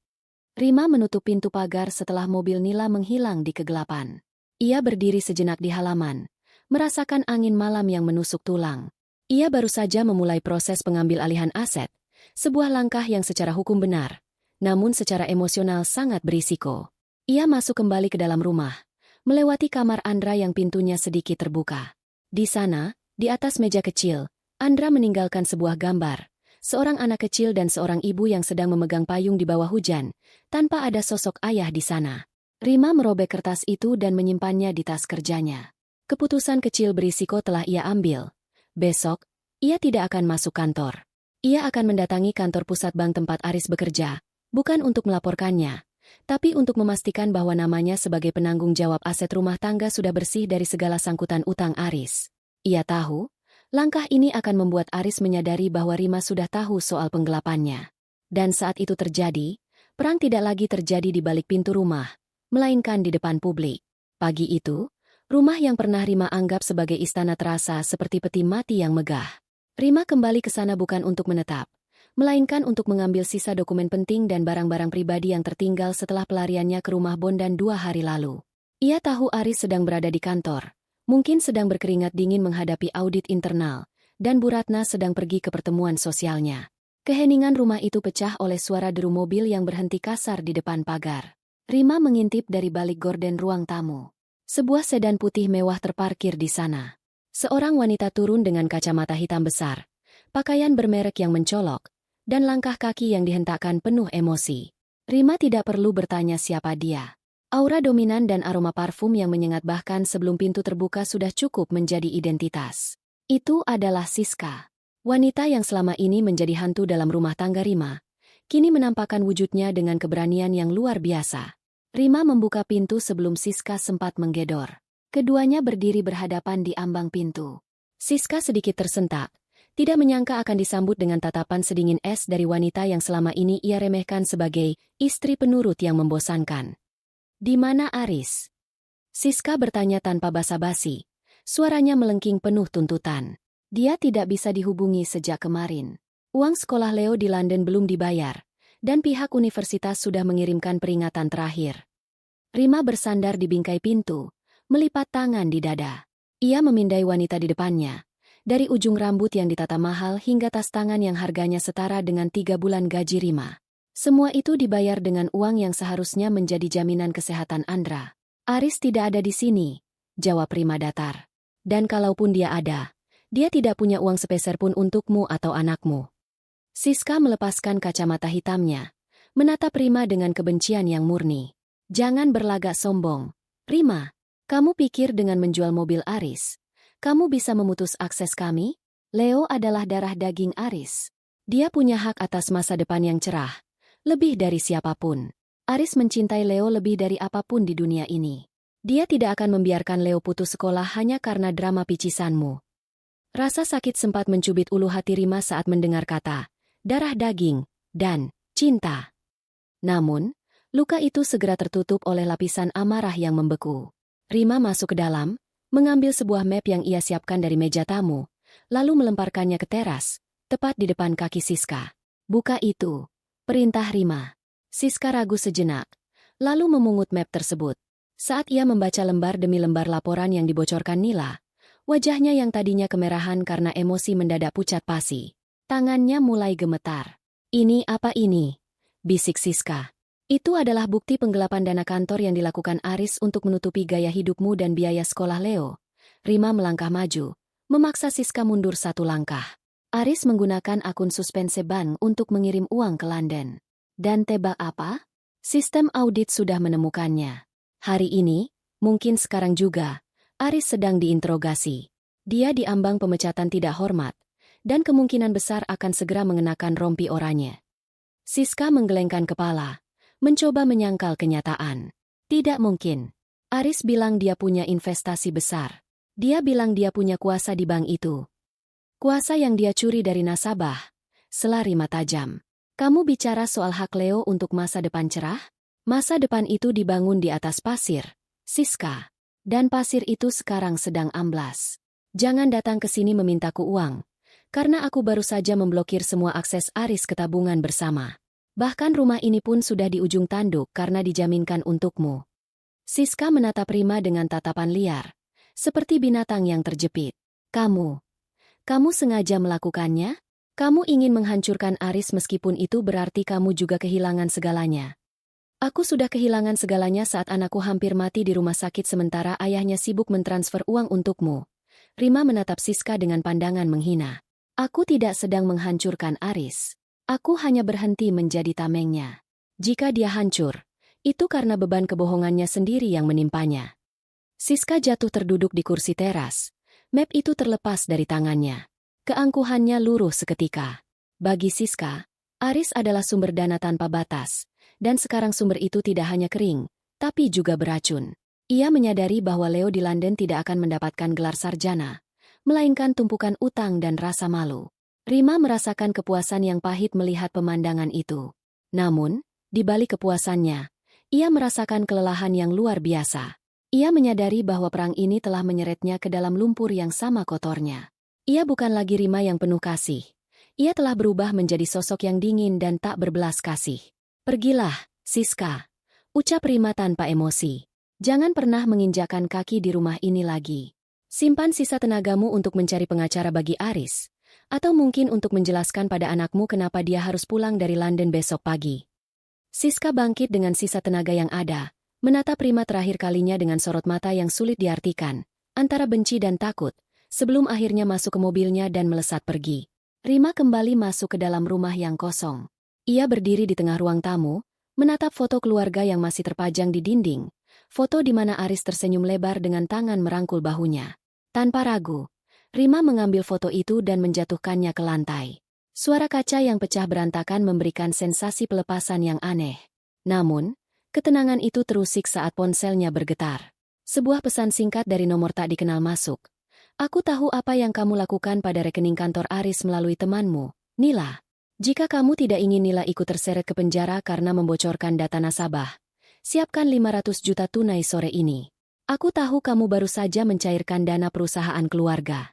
Rima menutup pintu pagar setelah mobil Nila menghilang di kegelapan. Ia berdiri sejenak di halaman, merasakan angin malam yang menusuk tulang. Ia baru saja memulai proses pengambil alihan aset, sebuah langkah yang secara hukum benar, namun secara emosional sangat berisiko. Ia masuk kembali ke dalam rumah, melewati kamar Andra yang pintunya sedikit terbuka. Di sana, di atas meja kecil, Andra meninggalkan sebuah gambar, seorang anak kecil dan seorang ibu yang sedang memegang payung di bawah hujan, tanpa ada sosok ayah di sana. Rima merobek kertas itu dan menyimpannya di tas kerjanya. Keputusan kecil berisiko telah ia ambil. Besok, ia tidak akan masuk kantor. Ia akan mendatangi kantor pusat bank tempat Aris bekerja, bukan untuk melaporkannya, tapi untuk memastikan bahwa namanya sebagai penanggung jawab aset rumah tangga sudah bersih dari segala sangkutan utang Aris. Ia tahu, langkah ini akan membuat Aris menyadari bahwa Rima sudah tahu soal penggelapannya. Dan saat itu terjadi, perang tidak lagi terjadi di balik pintu rumah, melainkan di depan publik. Pagi itu, rumah yang pernah Rima anggap sebagai istana terasa seperti peti mati yang megah. Rima kembali ke sana bukan untuk menetap, melainkan untuk mengambil sisa dokumen penting dan barang-barang pribadi yang tertinggal setelah pelariannya ke rumah Bondan 2 hari lalu. Ia tahu Aris sedang berada di kantor, mungkin sedang berkeringat dingin menghadapi audit internal, dan Bu Ratna sedang pergi ke pertemuan sosialnya. Keheningan rumah itu pecah oleh suara deru mobil yang berhenti kasar di depan pagar. Rima mengintip dari balik gorden ruang tamu. Sebuah sedan putih mewah terparkir di sana. Seorang wanita turun dengan kacamata hitam besar, pakaian bermerek yang mencolok, dan langkah kaki yang dihentakkan penuh emosi. Rima tidak perlu bertanya siapa dia. Aura dominan dan aroma parfum yang menyengat bahkan sebelum pintu terbuka sudah cukup menjadi identitas. Itu adalah Siska. Wanita yang selama ini menjadi hantu dalam rumah tangga Rima, kini menampakkan wujudnya dengan keberanian yang luar biasa. Rima membuka pintu sebelum Siska sempat menggedor. Keduanya berdiri berhadapan di ambang pintu. Siska sedikit tersentak, tidak menyangka akan disambut dengan tatapan sedingin es dari wanita yang selama ini ia remehkan sebagai istri penurut yang membosankan. Di mana Aris? Siska bertanya tanpa basa-basi. Suaranya melengking penuh tuntutan. Dia tidak bisa dihubungi sejak kemarin. Uang sekolah Leo di London belum dibayar, dan pihak universitas sudah mengirimkan peringatan terakhir. Rima bersandar di bingkai pintu, melipat tangan di dada. Ia memindai wanita di depannya. Dari ujung rambut yang ditata mahal hingga tas tangan yang harganya setara dengan 3 bulan gaji Rima. Semua itu dibayar dengan uang yang seharusnya menjadi jaminan kesehatan Andra. Aris tidak ada di sini, jawab Rima datar. Dan kalaupun dia ada, dia tidak punya uang sepeser pun untukmu atau anakmu. Siska melepaskan kacamata hitamnya, menatap Rima dengan kebencian yang murni. Jangan berlagak sombong. Rima, kamu pikir dengan menjual mobil Aris, kamu bisa memutus akses kami? Leo adalah darah daging Aris. Dia punya hak atas masa depan yang cerah, lebih dari siapapun. Aris mencintai Leo lebih dari apapun di dunia ini. Dia tidak akan membiarkan Leo putus sekolah hanya karena drama picisanmu. Rasa sakit sempat mencubit ulu hati Rima saat mendengar kata darah daging dan cinta. Namun, luka itu segera tertutup oleh lapisan amarah yang membeku. Rima masuk ke dalam, mengambil sebuah map yang ia siapkan dari meja tamu, lalu melemparkannya ke teras, tepat di depan kaki Siska. Buka itu, perintah Rima. Siska ragu sejenak, lalu memungut map tersebut. Saat ia membaca lembar demi lembar laporan yang dibocorkan Nila, wajahnya yang tadinya kemerahan karena emosi mendadak pucat pasi. Tangannya mulai gemetar. Ini apa ini? Bisik Siska. Itu adalah bukti penggelapan dana kantor yang dilakukan Aris untuk menutupi gaya hidupmu dan biaya sekolah Leo. Rima melangkah maju, memaksa Siska mundur satu langkah. Aris menggunakan akun suspense bank untuk mengirim uang ke London. Dan tebak apa? Sistem audit sudah menemukannya. Hari ini, Mungkin sekarang juga, Aris sedang diinterogasi. Dia diambang pemecatan tidak hormat, dan kemungkinan besar akan segera mengenakan rompi oranye. Siska menggelengkan kepala, mencoba menyangkal kenyataan. Tidak mungkin. Aris bilang dia punya investasi besar. Dia bilang dia punya kuasa di bank itu. Kuasa yang dia curi dari nasabah. Sela Rima tajam. Kamu bicara soal hak Leo untuk masa depan cerah? Masa depan itu dibangun di atas pasir, Siska. Dan pasir itu sekarang sedang amblas. Jangan datang ke sini memintaku uang. Karena aku baru saja memblokir semua akses Aris ke tabungan bersama. Bahkan rumah ini pun sudah di ujung tanduk karena dijaminkan untukmu. Siska menatap Rima dengan tatapan liar. Seperti binatang yang terjepit. Kamu sengaja melakukannya? Kamu ingin menghancurkan Aris meskipun itu berarti kamu juga kehilangan segalanya. Aku sudah kehilangan segalanya saat anakku hampir mati di rumah sakit sementara ayahnya sibuk mentransfer uang untukmu. Rima menatap Siska dengan pandangan menghina. Aku tidak sedang menghancurkan Aris. Aku hanya berhenti menjadi tamengnya. Jika dia hancur, itu karena beban kebohongannya sendiri yang menimpanya. Siska jatuh terduduk di kursi teras. Map itu terlepas dari tangannya. Keangkuhannya luruh seketika. Bagi Siska, Aris adalah sumber dana tanpa batas. Dan sekarang sumber itu tidak hanya kering, tapi juga beracun. Ia menyadari bahwa Leo di London tidak akan mendapatkan gelar sarjana, melainkan tumpukan utang dan rasa malu. Rima merasakan kepuasan yang pahit melihat pemandangan itu. Namun, di balik kepuasannya, ia merasakan kelelahan yang luar biasa. Ia menyadari bahwa perang ini telah menyeretnya ke dalam lumpur yang sama kotornya. Ia bukan lagi Rima yang penuh kasih. Ia telah berubah menjadi sosok yang dingin dan tak berbelas kasih. Pergilah, Siska, ucap Rima tanpa emosi. Jangan pernah menginjakkan kaki di rumah ini lagi. Simpan sisa tenagamu untuk mencari pengacara bagi Aris. Atau mungkin untuk menjelaskan pada anakmu kenapa dia harus pulang dari London besok pagi. Siska bangkit dengan sisa tenaga yang ada. Menatap Rima terakhir kalinya dengan sorot mata yang sulit diartikan, antara benci dan takut, sebelum akhirnya masuk ke mobilnya dan melesat pergi. Rima kembali masuk ke dalam rumah yang kosong. Ia berdiri di tengah ruang tamu, menatap foto keluarga yang masih terpajang di dinding, foto di mana Aris tersenyum lebar dengan tangan merangkul bahunya. Tanpa ragu, Rima mengambil foto itu dan menjatuhkannya ke lantai. Suara kaca yang pecah berantakan memberikan sensasi pelepasan yang aneh. Namun, ketenangan itu terusik saat ponselnya bergetar. Sebuah pesan singkat dari nomor tak dikenal masuk. Aku tahu apa yang kamu lakukan pada rekening kantor Aris melalui temanmu, Nila. Jika kamu tidak ingin Nila ikut terseret ke penjara karena membocorkan data nasabah, siapkan 500 juta tunai sore ini. Aku tahu kamu baru saja mencairkan dana perusahaan keluarga.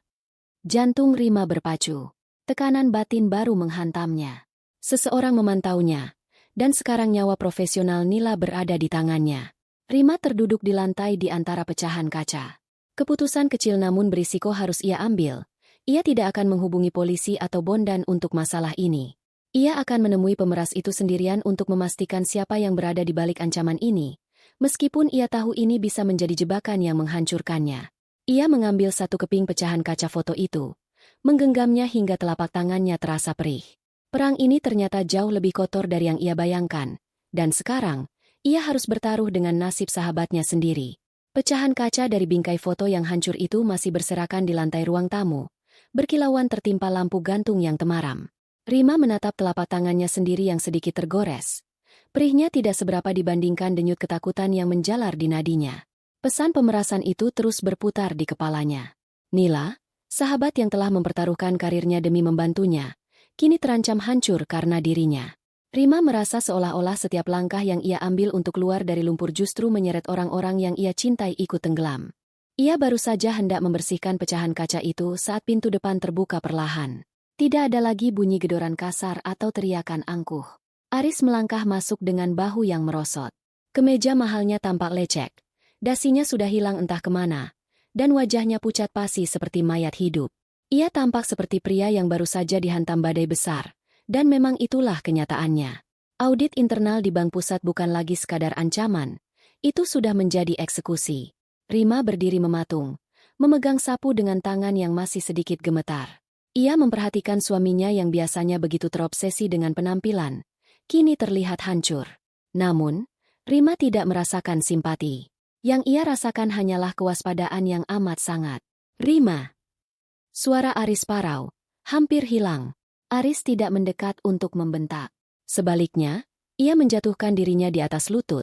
Jantung Rima berpacu. Tekanan batin baru menghantamnya. Seseorang memantaunya. Dan sekarang nyawa profesional Nila berada di tangannya. Rima terduduk di lantai di antara pecahan kaca. Keputusan kecil namun berisiko harus ia ambil. Ia tidak akan menghubungi polisi atau bondan untuk masalah ini. Ia akan menemui pemeras itu sendirian untuk memastikan siapa yang berada di balik ancaman ini. Meskipun ia tahu ini bisa menjadi jebakan yang menghancurkannya. Ia mengambil satu keping pecahan kaca foto itu. Menggenggamnya hingga telapak tangannya terasa perih. Perang ini ternyata jauh lebih kotor dari yang ia bayangkan, dan sekarang, ia harus bertaruh dengan nasib sahabatnya sendiri. Pecahan kaca dari bingkai foto yang hancur itu masih berserakan di lantai ruang tamu, berkilauan tertimpa lampu gantung yang temaram. Rima menatap telapak tangannya sendiri yang sedikit tergores. Perihnya tidak seberapa dibandingkan denyut ketakutan yang menjalar di nadinya. Pesan pemerasan itu terus berputar di kepalanya. Nila, sahabat yang telah mempertaruhkan karirnya demi membantunya, kini terancam hancur karena dirinya. Rima merasa seolah-olah setiap langkah yang ia ambil untuk keluar dari lumpur justru menyeret orang-orang yang ia cintai ikut tenggelam. Ia baru saja hendak membersihkan pecahan kaca itu saat pintu depan terbuka perlahan. Tidak ada lagi bunyi gedoran kasar atau teriakan angkuh. Aris melangkah masuk dengan bahu yang merosot. Kemeja mahalnya tampak lecek. Dasinya sudah hilang entah kemana. Dan wajahnya pucat pasi seperti mayat hidup. Ia tampak seperti pria yang baru saja dihantam badai besar, dan memang itulah kenyataannya. Audit internal di Bank Pusat bukan lagi sekadar ancaman, itu sudah menjadi eksekusi. Rima berdiri mematung, memegang sapu dengan tangan yang masih sedikit gemetar. Ia memperhatikan suaminya yang biasanya begitu terobsesi dengan penampilan, kini terlihat hancur. Namun, Rima tidak merasakan simpati. Yang ia rasakan hanyalah kewaspadaan yang amat sangat. Rima. Suara Aris parau. Hampir hilang. Aris tidak mendekat untuk membentak. Sebaliknya, ia menjatuhkan dirinya di atas lutut,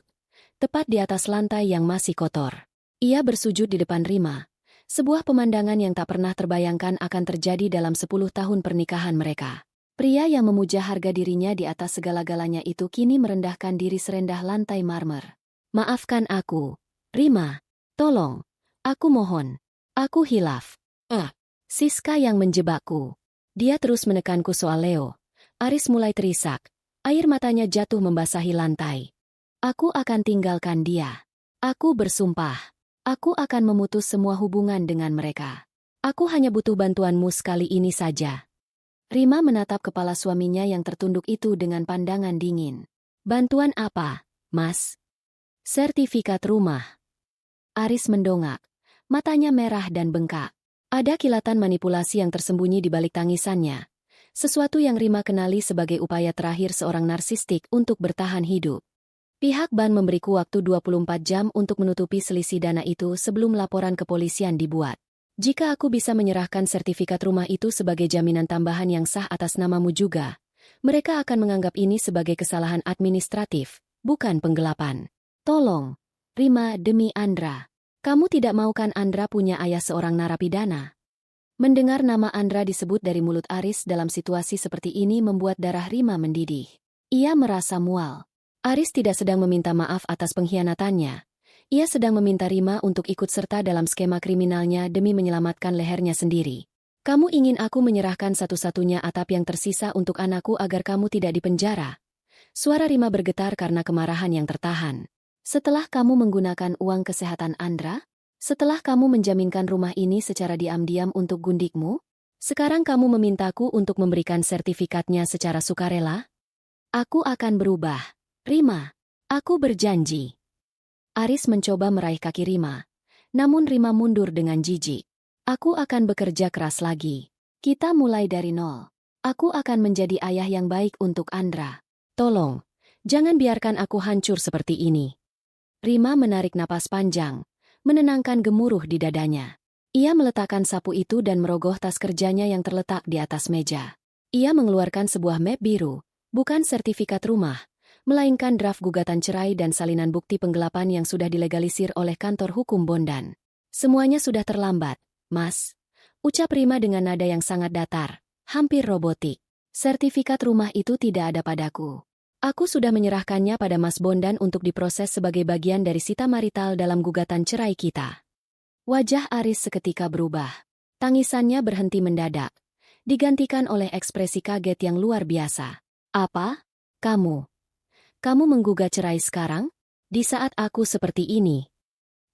tepat di atas lantai yang masih kotor. Ia bersujud di depan Rima. Sebuah pemandangan yang tak pernah terbayangkan akan terjadi dalam 10 tahun pernikahan mereka. Pria yang memuja harga dirinya di atas segala-galanya itu kini merendahkan diri serendah lantai marmer. Maafkan aku, Rima. Tolong. Aku mohon. Aku hilaf. Siska yang menjebakku. Dia terus menekanku soal Leo. Aris mulai terisak. Air matanya jatuh membasahi lantai. Aku akan tinggalkan dia. Aku bersumpah. Aku akan memutus semua hubungan dengan mereka. Aku hanya butuh bantuanmu sekali ini saja. Rima menatap kepala suaminya yang tertunduk itu dengan pandangan dingin. Bantuan apa, Mas? Sertifikat rumah. Aris mendongak. Matanya merah dan bengkak. Ada kilatan manipulasi yang tersembunyi di balik tangisannya. Sesuatu yang Rima kenali sebagai upaya terakhir seorang narsistik untuk bertahan hidup. Pihak bank memberiku waktu 24 jam untuk menutupi selisih dana itu sebelum laporan kepolisian dibuat. Jika aku bisa menyerahkan sertifikat rumah itu sebagai jaminan tambahan yang sah atas namamu juga, mereka akan menganggap ini sebagai kesalahan administratif, bukan penggelapan. Tolong, Rima, demi Andra. Kamu tidak mau kan Andra punya ayah seorang narapidana? Mendengar nama Andra disebut dari mulut Aris dalam situasi seperti ini membuat darah Rima mendidih. Ia merasa mual. Aris tidak sedang meminta maaf atas pengkhianatannya. Ia sedang meminta Rima untuk ikut serta dalam skema kriminalnya demi menyelamatkan lehernya sendiri. Kamu ingin aku menyerahkan satu-satunya atap yang tersisa untuk anakku agar kamu tidak dipenjara? Suara Rima bergetar karena kemarahan yang tertahan. Setelah kamu menggunakan uang kesehatan Andra? Setelah kamu menjaminkan rumah ini secara diam-diam untuk gundikmu? Sekarang kamu memintaku untuk memberikan sertifikatnya secara sukarela? Aku akan berubah. Rima, aku berjanji. Aris mencoba meraih kaki Rima. Namun Rima mundur dengan jijik. Aku akan bekerja keras lagi. Kita mulai dari nol. Aku akan menjadi ayah yang baik untuk Andra. Tolong, jangan biarkan aku hancur seperti ini. Rima menarik napas panjang, menenangkan gemuruh di dadanya. Ia meletakkan sapu itu dan merogoh tas kerjanya yang terletak di atas meja. Ia mengeluarkan sebuah map biru, bukan sertifikat rumah, melainkan draft gugatan cerai dan salinan bukti penggelapan yang sudah dilegalisir oleh kantor hukum Bondan. Semuanya sudah terlambat, Mas. Ucap Rima dengan nada yang sangat datar, hampir robotik. Sertifikat rumah itu tidak ada padaku. Aku sudah menyerahkannya pada Mas Bondan untuk diproses sebagai bagian dari sita marital dalam gugatan cerai kita. Wajah Aris seketika berubah. Tangisannya berhenti mendadak, digantikan oleh ekspresi kaget yang luar biasa. Apa? Kamu? Kamu menggugat cerai sekarang? Di saat aku seperti ini?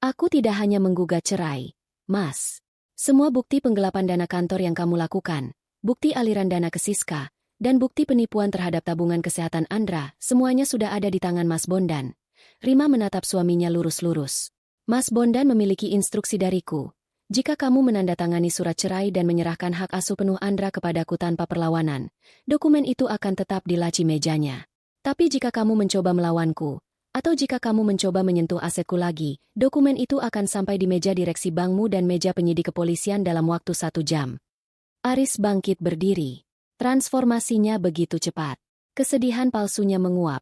Aku tidak hanya menggugat cerai, Mas. Semua bukti penggelapan dana kantor yang kamu lakukan, bukti aliran dana ke Siska, dan bukti penipuan terhadap tabungan kesehatan Andra, semuanya sudah ada di tangan Mas Bondan. Rima menatap suaminya lurus-lurus. Mas Bondan memiliki instruksi dariku. Jika kamu menandatangani surat cerai dan menyerahkan hak asuh penuh Andra kepadaku tanpa perlawanan, dokumen itu akan tetap di laci mejanya. Tapi jika kamu mencoba melawanku, atau jika kamu mencoba menyentuh asetku lagi, dokumen itu akan sampai di meja direksi bankmu dan meja penyidik kepolisian dalam waktu 1 jam. Aris bangkit berdiri. Transformasinya begitu cepat. Kesedihan palsunya menguap,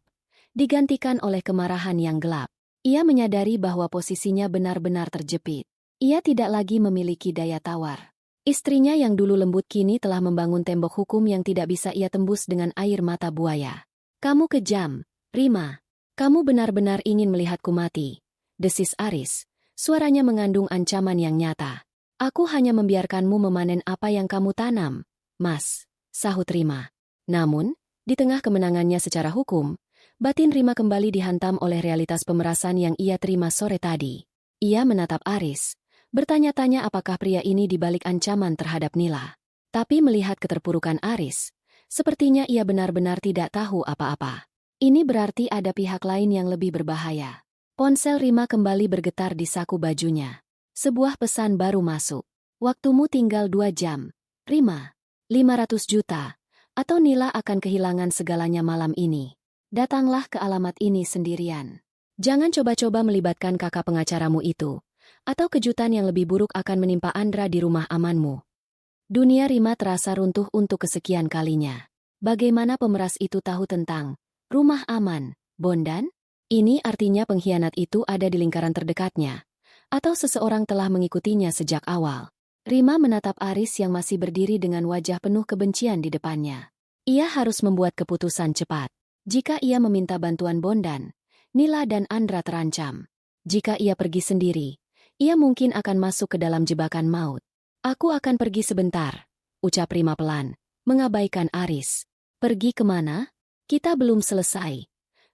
digantikan oleh kemarahan yang gelap. Ia menyadari bahwa posisinya benar-benar terjepit. Ia tidak lagi memiliki daya tawar. Istrinya yang dulu lembut kini telah membangun tembok hukum yang tidak bisa ia tembus dengan air mata buaya. Kamu kejam, Rima. Kamu benar-benar ingin melihatku mati. Desis Aris. Suaranya mengandung ancaman yang nyata. Aku hanya membiarkanmu memanen apa yang kamu tanam, Mas. Sahut Rima. Namun, di tengah kemenangannya secara hukum, batin Rima kembali dihantam oleh realitas pemerasan yang ia terima sore tadi. Ia menatap Aris, bertanya-tanya apakah pria ini dibalik ancaman terhadap Nila. Tapi melihat keterpurukan Aris, sepertinya ia benar-benar tidak tahu apa-apa. Ini berarti ada pihak lain yang lebih berbahaya. Ponsel Rima kembali bergetar di saku bajunya. Sebuah pesan baru masuk. Waktumu tinggal 2 jam. Rima. 500 juta, atau Nila akan kehilangan segalanya malam ini. Datanglah ke alamat ini sendirian. Jangan coba-coba melibatkan kakak pengacaramu itu, atau kejutan yang lebih buruk akan menimpa Andra di rumah amanmu. Dunia Rima terasa runtuh untuk kesekian kalinya. Bagaimana pemeras itu tahu tentang rumah aman, Bondan? Ini artinya pengkhianat itu ada di lingkaran terdekatnya, atau seseorang telah mengikutinya sejak awal. Rima menatap Aris yang masih berdiri dengan wajah penuh kebencian di depannya. Ia harus membuat keputusan cepat. Jika ia meminta bantuan Bondan, Nila dan Andra terancam. Jika ia pergi sendiri, ia mungkin akan masuk ke dalam jebakan maut. Aku akan pergi sebentar, ucap Rima pelan, mengabaikan Aris. Pergi kemana? Kita belum selesai.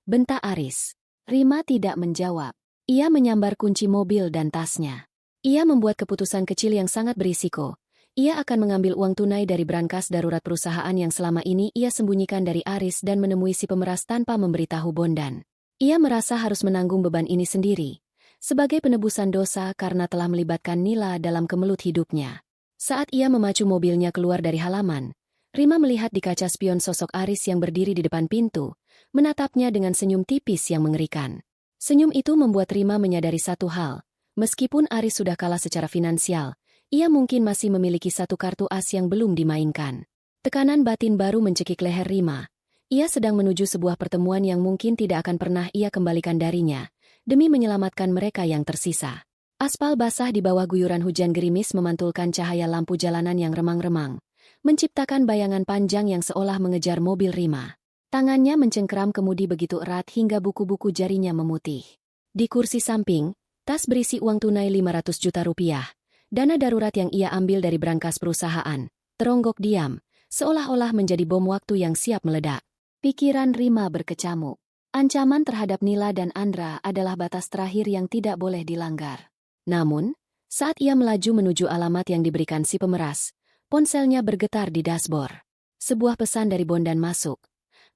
Bentak Aris. Rima tidak menjawab. Ia menyambar kunci mobil dan tasnya. Ia membuat keputusan kecil yang sangat berisiko. Ia akan mengambil uang tunai dari brankas darurat perusahaan yang selama ini ia sembunyikan dari Aris dan menemui si pemeras tanpa memberitahu Bondan. Ia merasa harus menanggung beban ini sendiri, sebagai penebusan dosa karena telah melibatkan Nila dalam kemelut hidupnya. Saat ia memacu mobilnya keluar dari halaman, Rima melihat di kaca spion sosok Aris yang berdiri di depan pintu, menatapnya dengan senyum tipis yang mengerikan. Senyum itu membuat Rima menyadari satu hal, meskipun Aris sudah kalah secara finansial, ia mungkin masih memiliki satu kartu as yang belum dimainkan. Tekanan batin baru mencekik leher Rima. Ia sedang menuju sebuah pertemuan yang mungkin tidak akan pernah ia kembalikan darinya, demi menyelamatkan mereka yang tersisa. Aspal basah di bawah guyuran hujan gerimis memantulkan cahaya lampu jalanan yang remang-remang, menciptakan bayangan panjang yang seolah mengejar mobil Rima. Tangannya mencengkeram kemudi begitu erat hingga buku-buku jarinya memutih. Di kursi samping, tas berisi uang tunai 500 juta rupiah, dana darurat yang ia ambil dari brankas perusahaan, teronggok diam, seolah-olah menjadi bom waktu yang siap meledak. Pikiran Rima berkecamuk. Ancaman terhadap Nila dan Andra adalah batas terakhir yang tidak boleh dilanggar. Namun, saat ia melaju menuju alamat yang diberikan si pemeras, ponselnya bergetar di dashboard. Sebuah pesan dari Bondan masuk.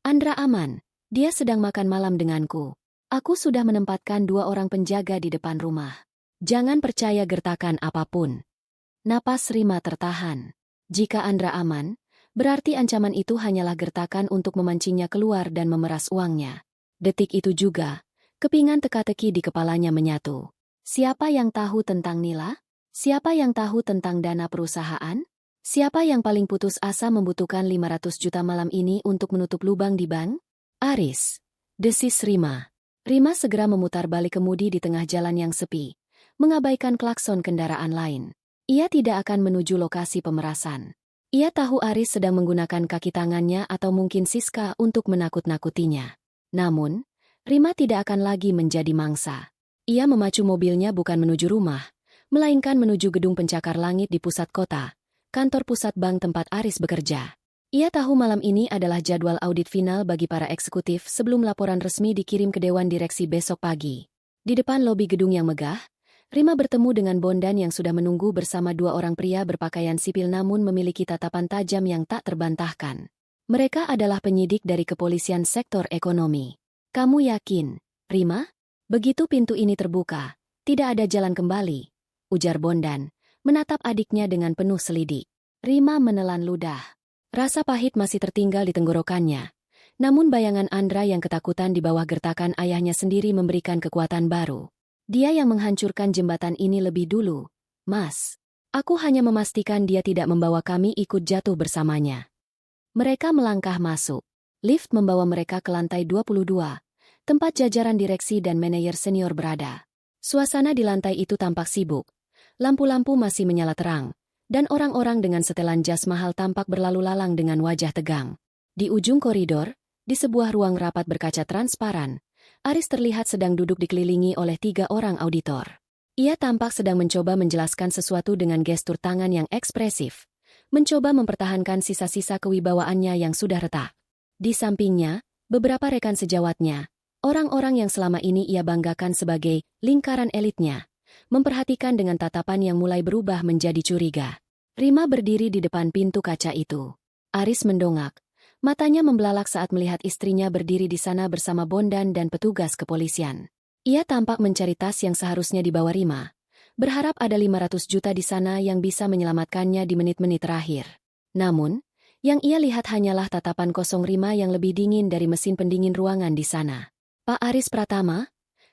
Andra aman, dia sedang makan malam denganku. Aku sudah menempatkan 2 orang penjaga di depan rumah. Jangan percaya gertakan apapun. Napas Rima tertahan. Jika Andra aman, berarti ancaman itu hanyalah gertakan untuk memancingnya keluar dan memeras uangnya. Detik itu juga, kepingan teka-teki di kepalanya menyatu. Siapa yang tahu tentang Nila? Siapa yang tahu tentang dana perusahaan? Siapa yang paling putus asa membutuhkan 500 juta malam ini untuk menutup lubang di bank? Aris. Desis Rima. Rima segera memutar balik kemudi di tengah jalan yang sepi, mengabaikan klakson kendaraan lain. Ia tidak akan menuju lokasi pemerasan. Ia tahu Aris sedang menggunakan kaki tangannya atau mungkin Siska untuk menakut-nakutinya. Namun, Rima tidak akan lagi menjadi mangsa. Ia memacu mobilnya bukan menuju rumah, melainkan menuju gedung pencakar langit di pusat kota, kantor pusat bank tempat Aris bekerja. Ia tahu malam ini adalah jadwal audit final bagi para eksekutif sebelum laporan resmi dikirim ke Dewan Direksi besok pagi. Di depan lobi gedung yang megah, Rima bertemu dengan Bondan yang sudah menunggu bersama 2 orang pria berpakaian sipil namun memiliki tatapan tajam yang tak terbantahkan. Mereka adalah penyidik dari kepolisian sektor ekonomi. Kamu yakin, Rima? Begitu pintu ini terbuka, tidak ada jalan kembali, ujar Bondan, menatap adiknya dengan penuh selidik. Rima menelan ludah. Rasa pahit masih tertinggal di tenggorokannya. Namun bayangan Andra yang ketakutan di bawah gertakan ayahnya sendiri memberikan kekuatan baru. Dia yang menghancurkan jembatan ini lebih dulu. Mas, aku hanya memastikan dia tidak membawa kami ikut jatuh bersamanya. Mereka melangkah masuk. Lift membawa mereka ke lantai 22, tempat jajaran direksi dan manajer senior berada. Suasana di lantai itu tampak sibuk. Lampu-lampu masih menyala terang, dan orang-orang dengan setelan jas mahal tampak berlalu lalang dengan wajah tegang. Di ujung koridor, di sebuah ruang rapat berkaca transparan, Aris terlihat sedang duduk dikelilingi oleh 3 orang auditor. Ia tampak sedang mencoba menjelaskan sesuatu dengan gestur tangan yang ekspresif, mencoba mempertahankan sisa-sisa kewibawaannya yang sudah retak. Di sampingnya, beberapa rekan sejawatnya, orang-orang yang selama ini ia banggakan sebagai lingkaran elitnya, memperhatikan dengan tatapan yang mulai berubah menjadi curiga. Rima berdiri di depan pintu kaca itu. Aris mendongak. Matanya membelalak saat melihat istrinya berdiri di sana bersama Bondan dan petugas kepolisian. Ia tampak mencari tas yang seharusnya dibawa Rima, berharap ada 500 juta di sana yang bisa menyelamatkannya di menit-menit terakhir. Namun, yang ia lihat hanyalah tatapan kosong Rima yang lebih dingin dari mesin pendingin ruangan di sana. Pak Aris Pratama,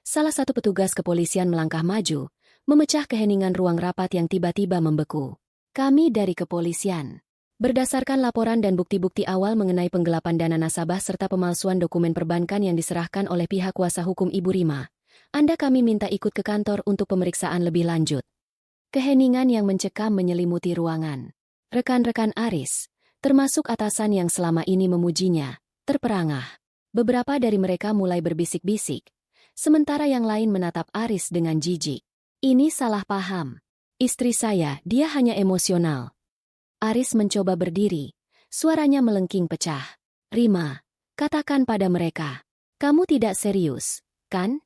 Salah satu petugas kepolisian melangkah maju, memecah keheningan ruang rapat yang tiba-tiba membeku. Kami dari kepolisian. Berdasarkan laporan dan bukti-bukti awal mengenai penggelapan dana nasabah serta pemalsuan dokumen perbankan yang diserahkan oleh pihak kuasa hukum Ibu Rima, Anda kami minta ikut ke kantor untuk pemeriksaan lebih lanjut. Keheningan yang mencekam menyelimuti ruangan. Rekan-rekan Aris, termasuk atasan yang selama ini memujinya, terperangah. Beberapa dari mereka mulai berbisik-bisik, sementara yang lain menatap Aris dengan jijik. Ini salah paham. Istri saya, dia hanya emosional. Aris mencoba berdiri, suaranya melengking pecah. Rima, katakan pada mereka, kamu tidak serius, kan?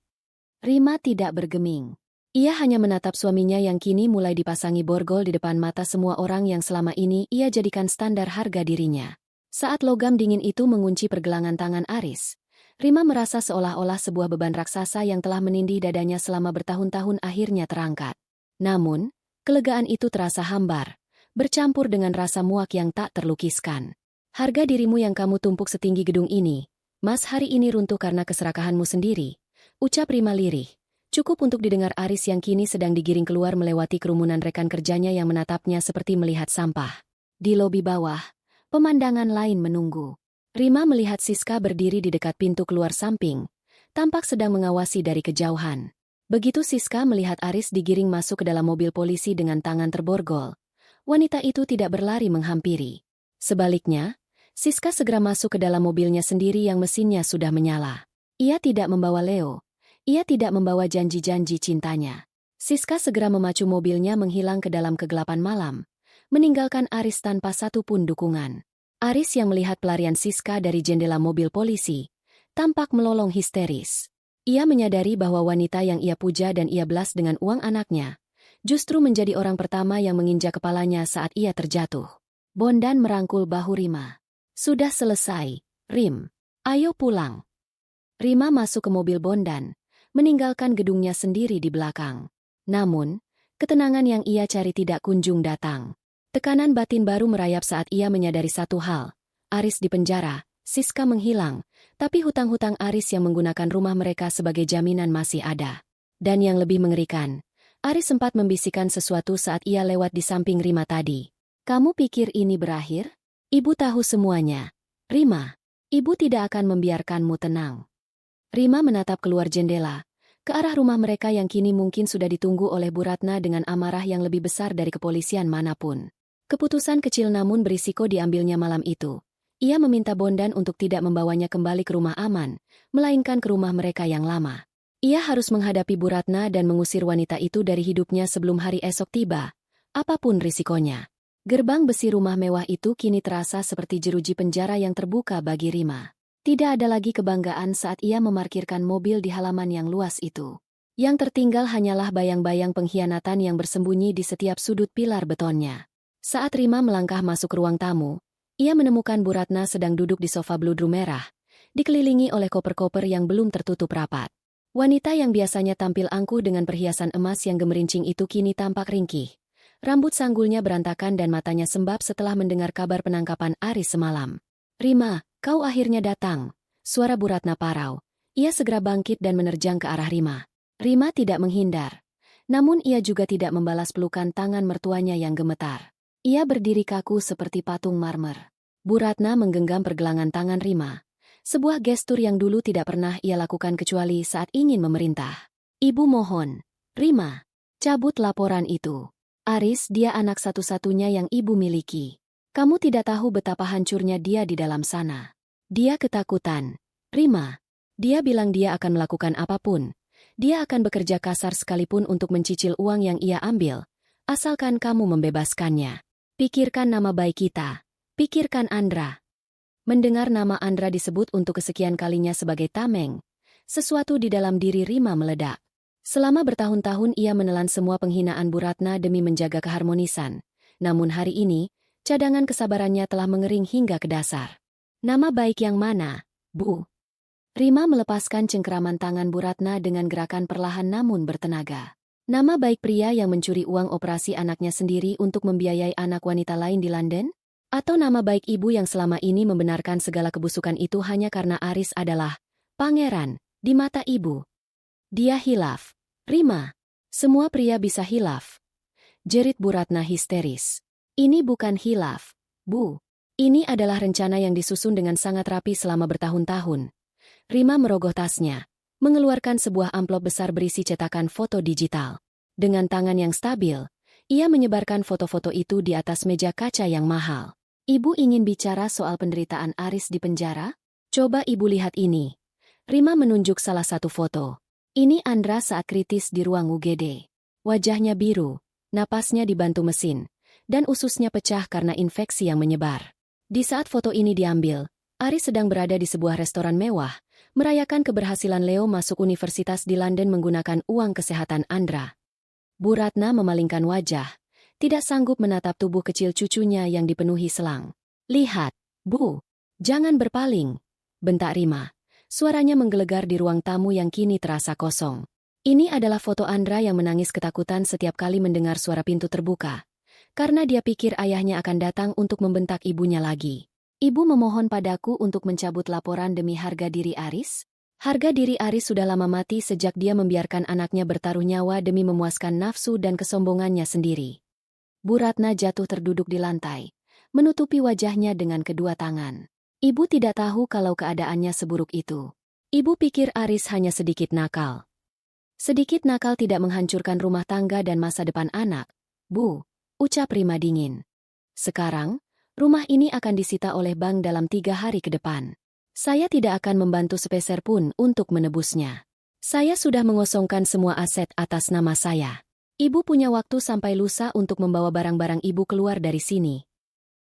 Rima tidak bergeming. Ia hanya menatap suaminya yang kini mulai dipasangi borgol di depan mata semua orang yang selama ini ia jadikan standar harga dirinya. Saat logam dingin itu mengunci pergelangan tangan Aris, Rima merasa seolah-olah sebuah beban raksasa yang telah menindih dadanya selama bertahun-tahun akhirnya terangkat. Namun, kelegaan itu terasa hambar, bercampur dengan rasa muak yang tak terlukiskan. Harga dirimu yang kamu tumpuk setinggi gedung ini, Mas, hari ini runtuh karena keserakahanmu sendiri, ucap Rima lirih. Cukup untuk didengar Aris yang kini sedang digiring keluar melewati kerumunan rekan kerjanya yang menatapnya seperti melihat sampah. Di lobi bawah, pemandangan lain menunggu. Rima melihat Siska berdiri di dekat pintu keluar samping, tampak sedang mengawasi dari kejauhan. Begitu Siska melihat Aris digiring masuk ke dalam mobil polisi dengan tangan terborgol, wanita itu tidak berlari menghampiri. Sebaliknya, Siska segera masuk ke dalam mobilnya sendiri yang mesinnya sudah menyala. Ia tidak membawa Leo. Ia tidak membawa janji-janji cintanya. Siska segera memacu mobilnya menghilang ke dalam kegelapan malam, meninggalkan Aris tanpa satu pun dukungan. Aris yang melihat pelarian Siska dari jendela mobil polisi, tampak melolong histeris. Ia menyadari bahwa wanita yang ia puja dan ia belas dengan uang anaknya, justru menjadi orang pertama yang menginjak kepalanya saat ia terjatuh. Bondan merangkul bahu Rima. Sudah selesai, Rim. Ayo pulang. Rima masuk ke mobil Bondan, meninggalkan gedungnya sendiri di belakang. Namun, ketenangan yang ia cari tidak kunjung datang. Tekanan batin baru merayap saat ia menyadari satu hal. Aris di penjara, Siska menghilang, tapi hutang-hutang Aris yang menggunakan rumah mereka sebagai jaminan masih ada. Dan yang lebih mengerikan, Aris sempat membisikkan sesuatu saat ia lewat di samping Rima tadi. Kamu pikir ini berakhir? Ibu tahu semuanya. Rima, ibu tidak akan membiarkanmu tenang. Rima menatap keluar jendela, ke arah rumah mereka yang kini mungkin sudah ditunggu oleh Bu Ratna dengan amarah yang lebih besar dari kepolisian manapun. Keputusan kecil namun berisiko diambilnya malam itu. Ia meminta Bondan untuk tidak membawanya kembali ke rumah aman, melainkan ke rumah mereka yang lama. Ia harus menghadapi Bu Ratna dan mengusir wanita itu dari hidupnya sebelum hari esok tiba, apapun risikonya. Gerbang besi rumah mewah itu kini terasa seperti jeruji penjara yang terbuka bagi Rima. Tidak ada lagi kebanggaan saat ia memarkirkan mobil di halaman yang luas itu. Yang tertinggal hanyalah bayang-bayang pengkhianatan yang bersembunyi di setiap sudut pilar betonnya. Saat Rima melangkah masuk ruang tamu, ia menemukan Bu Ratna sedang duduk di sofa bludru merah, dikelilingi oleh koper-koper yang belum tertutup rapat. Wanita yang biasanya tampil angkuh dengan perhiasan emas yang gemerincing itu kini tampak ringkih. Rambut sanggulnya berantakan dan matanya sembab setelah mendengar kabar penangkapan Aris semalam. Rima, kau akhirnya datang. Suara Bu Ratna parau. Ia segera bangkit dan menerjang ke arah Rima. Rima tidak menghindar. Namun ia juga tidak membalas pelukan tangan mertuanya yang gemetar. Ia berdiri kaku seperti patung marmer. Bu Ratna menggenggam pergelangan tangan Rima. Sebuah gestur yang dulu tidak pernah ia lakukan kecuali saat ingin memerintah. Ibu mohon. Rima, cabut laporan itu. Aris, dia anak satu-satunya yang ibu miliki. Kamu tidak tahu betapa hancurnya dia di dalam sana. Dia ketakutan. Rima. Dia bilang dia akan melakukan apapun. Dia akan bekerja kasar sekalipun untuk mencicil uang yang ia ambil, asalkan kamu membebaskannya. Pikirkan nama baik kita. Pikirkan Andra. Mendengar nama Andra disebut untuk kesekian kalinya sebagai tameng, sesuatu di dalam diri Rima meledak. Selama bertahun-tahun ia menelan semua penghinaan Bu Ratna demi menjaga keharmonisan. Namun hari ini, cadangan kesabarannya telah mengering hingga ke dasar. Nama baik yang mana, Bu? Rima melepaskan cengkeraman tangan Bu Ratna dengan gerakan perlahan namun bertenaga. Nama baik pria yang mencuri uang operasi anaknya sendiri untuk membiayai anak wanita lain di London? Atau nama baik ibu yang selama ini membenarkan segala kebusukan itu hanya karena Aris adalah pangeran di mata ibu? Dia hilaf. Rima. Semua pria bisa hilaf. Jerit Bu Ratna histeris. Ini bukan hilaf, Bu. Ini adalah rencana yang disusun dengan sangat rapi selama bertahun-tahun. Rima merogoh tasnya, mengeluarkan sebuah amplop besar berisi cetakan foto digital. Dengan tangan yang stabil, ia menyebarkan foto-foto itu di atas meja kaca yang mahal. Ibu ingin bicara soal penderitaan Aris di penjara? Coba ibu lihat ini. Rima menunjuk salah satu foto. Ini Andra saat kritis di ruang UGD. Wajahnya biru, napasnya dibantu mesin, dan ususnya pecah karena infeksi yang menyebar. Di saat foto ini diambil, Aris sedang berada di sebuah restoran mewah, merayakan keberhasilan Leo masuk universitas di London menggunakan uang kesehatan Andra. Bu Ratna memalingkan wajah, tidak sanggup menatap tubuh kecil cucunya yang dipenuhi selang. Lihat, Bu. Jangan berpaling, bentak Rima. Suaranya menggelegar di ruang tamu yang kini terasa kosong. Ini adalah foto Andra yang menangis ketakutan setiap kali mendengar suara pintu terbuka. Karena dia pikir ayahnya akan datang untuk membentak ibunya lagi. Ibu memohon padaku untuk mencabut laporan demi harga diri Aris? Harga diri Aris sudah lama mati sejak dia membiarkan anaknya bertaruh nyawa demi memuaskan nafsu dan kesombongannya sendiri. Bu Ratna jatuh terduduk di lantai, menutupi wajahnya dengan kedua tangan. Ibu tidak tahu kalau keadaannya seburuk itu. Ibu pikir Aris hanya sedikit nakal. Sedikit nakal tidak menghancurkan rumah tangga dan masa depan anak, Bu, ucap Rima dingin. Sekarang, rumah ini akan disita oleh bank dalam 3 hari ke depan. Saya tidak akan membantu sepeser pun untuk menebusnya. Saya sudah mengosongkan semua aset atas nama saya. Ibu punya waktu sampai lusa untuk membawa barang-barang ibu keluar dari sini.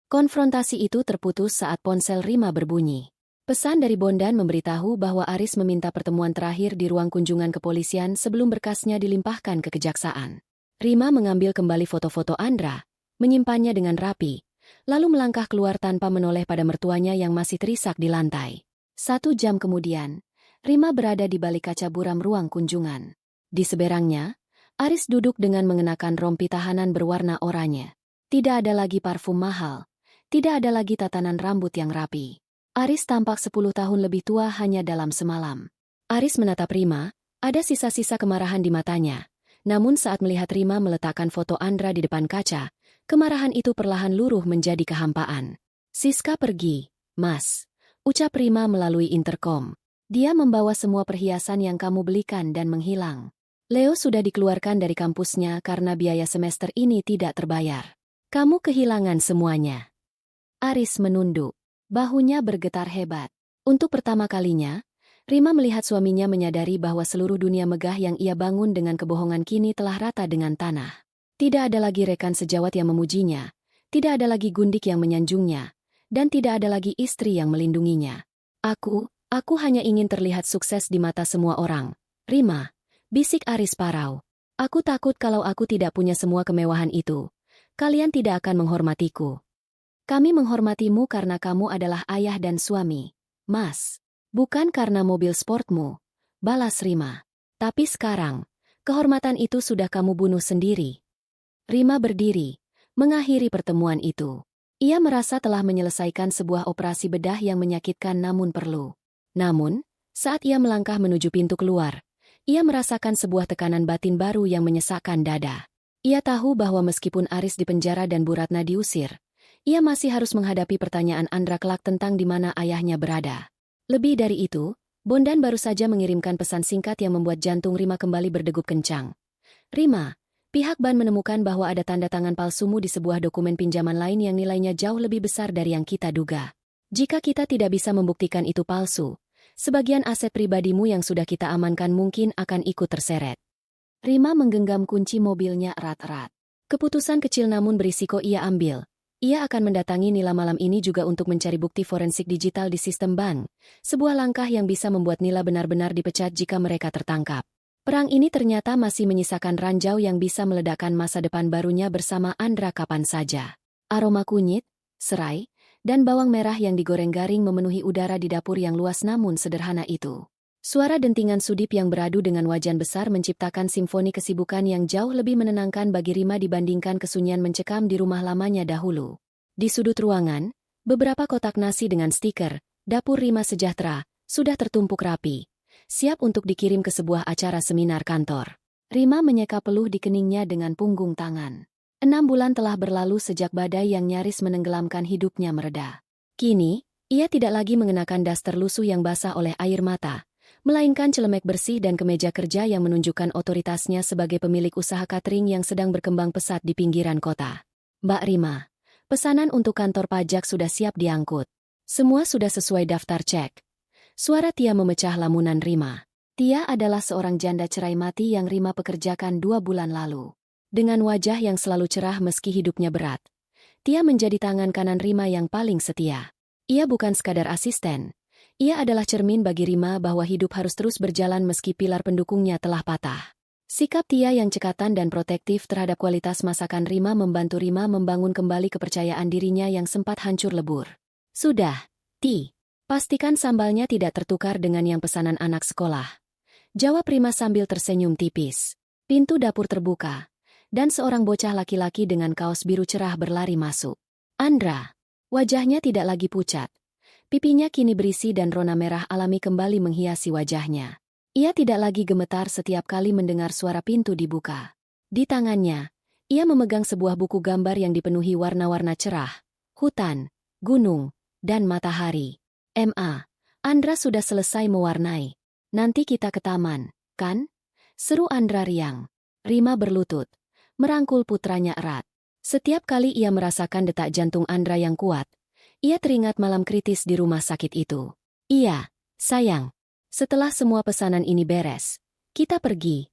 Konfrontasi itu terputus saat ponsel Rima berbunyi. Pesan dari Bondan memberitahu bahwa Aris meminta pertemuan terakhir di ruang kunjungan kepolisian sebelum berkasnya dilimpahkan ke kejaksaan. Rima mengambil kembali foto-foto Andra, menyimpannya dengan rapi, lalu melangkah keluar tanpa menoleh pada mertuanya yang masih terisak di lantai. 1 jam kemudian, Rima berada di balik kaca buram ruang kunjungan. Di seberangnya, Aris duduk dengan mengenakan rompi tahanan berwarna oranye. Tidak ada lagi parfum mahal. Tidak ada lagi tatanan rambut yang rapi. Aris tampak 10 tahun lebih tua hanya dalam semalam. Aris menatap Rima, ada sisa-sisa kemarahan di matanya. Namun saat melihat Rima meletakkan foto Andra di depan kaca, kemarahan itu perlahan luruh menjadi kehampaan. Siska pergi, Mas, ucap Rima melalui interkom. Dia membawa semua perhiasan yang kamu belikan dan menghilang. Leo sudah dikeluarkan dari kampusnya karena biaya semester ini tidak terbayar. Kamu kehilangan semuanya. Aris menunduk. Bahunya bergetar hebat. Untuk pertama kalinya, Rima melihat suaminya menyadari bahwa seluruh dunia megah yang ia bangun dengan kebohongan kini telah rata dengan tanah. Tidak ada lagi rekan sejawat yang memujinya, tidak ada lagi gundik yang menyanjungnya, dan tidak ada lagi istri yang melindunginya. Aku hanya ingin terlihat sukses di mata semua orang. Rima, bisik Aris parau. Aku takut kalau aku tidak punya semua kemewahan itu. Kalian tidak akan menghormatiku. Kami menghormatimu karena kamu adalah ayah dan suami, Mas. Bukan karena mobil sportmu, balas Rima. Tapi sekarang, kehormatan itu sudah kamu bunuh sendiri. Rima berdiri, mengakhiri pertemuan itu. Ia merasa telah menyelesaikan sebuah operasi bedah yang menyakitkan namun perlu. Namun, saat ia melangkah menuju pintu keluar, ia merasakan sebuah tekanan batin baru yang menyesakkan dada. Ia tahu bahwa meskipun Aris dipenjara dan Bu Ratna diusir, ia masih harus menghadapi pertanyaan Andra kelak tentang di mana ayahnya berada. Lebih dari itu, Bondan baru saja mengirimkan pesan singkat yang membuat jantung Rima kembali berdegup kencang. Rima, pihak bank menemukan bahwa ada tanda tangan palsumu di sebuah dokumen pinjaman lain yang nilainya jauh lebih besar dari yang kita duga. Jika kita tidak bisa membuktikan itu palsu, sebagian aset pribadimu yang sudah kita amankan mungkin akan ikut terseret. Rima menggenggam kunci mobilnya erat-erat. Keputusan kecil namun berisiko ia ambil. Ia akan mendatangi Nila malam ini juga untuk mencari bukti forensik digital di sistem bank, sebuah langkah yang bisa membuat Nila benar-benar dipecat jika mereka tertangkap. Perang ini ternyata masih menyisakan ranjau yang bisa meledakkan masa depan barunya bersama Andra kapan saja. Aroma kunyit, serai, dan bawang merah yang digoreng garing memenuhi udara di dapur yang luas namun sederhana itu. Suara dentingan sudip yang beradu dengan wajan besar menciptakan simfoni kesibukan yang jauh lebih menenangkan bagi Rima dibandingkan kesunyian mencekam di rumah lamanya dahulu. Di sudut ruangan, beberapa kotak nasi dengan stiker, "Dapur Rima Sejahtera," sudah tertumpuk rapi. siap untuk dikirim ke sebuah acara seminar kantor. Rima menyeka peluh di keningnya dengan punggung tangan. 6 bulan telah berlalu sejak badai yang nyaris menenggelamkan hidupnya mereda. Kini, ia tidak lagi mengenakan daster lusuh yang basah oleh air mata, melainkan celemek bersih dan kemeja kerja yang menunjukkan otoritasnya sebagai pemilik usaha catering yang sedang berkembang pesat di pinggiran kota. Mbak Rima, pesanan untuk kantor pajak sudah siap diangkut. Semua sudah sesuai daftar cek. Suara Tia memecah lamunan Rima. Tia adalah seorang janda cerai mati yang Rima pekerjakan 2 bulan lalu. Dengan wajah yang selalu cerah meski hidupnya berat, Tia menjadi tangan kanan Rima yang paling setia. Ia bukan sekadar asisten. Ia adalah cermin bagi Rima bahwa hidup harus terus berjalan meski pilar pendukungnya telah patah. Sikap Tia yang cekatan dan protektif terhadap kualitas masakan Rima membantu Rima membangun kembali kepercayaan dirinya yang sempat hancur lebur. Sudah, Ti. Pastikan sambalnya tidak tertukar dengan yang pesanan anak sekolah. Jawab Rima sambil tersenyum tipis. Pintu dapur terbuka, dan seorang bocah laki-laki dengan kaos biru cerah berlari masuk. Andra. Wajahnya tidak lagi pucat. Pipinya kini berisi dan rona merah alami kembali menghiasi wajahnya. Ia tidak lagi gemetar setiap kali mendengar suara pintu dibuka. Di tangannya, ia memegang sebuah buku gambar yang dipenuhi warna-warna cerah, hutan, gunung, dan matahari. Ma, Andra sudah selesai mewarnai. Nanti kita ke taman, kan? Seru Andra riang. Rima berlutut, merangkul putranya erat. Setiap kali ia merasakan detak jantung Andra yang kuat, ia teringat malam kritis di rumah sakit itu. Iya, sayang. Setelah semua pesanan ini beres, kita pergi.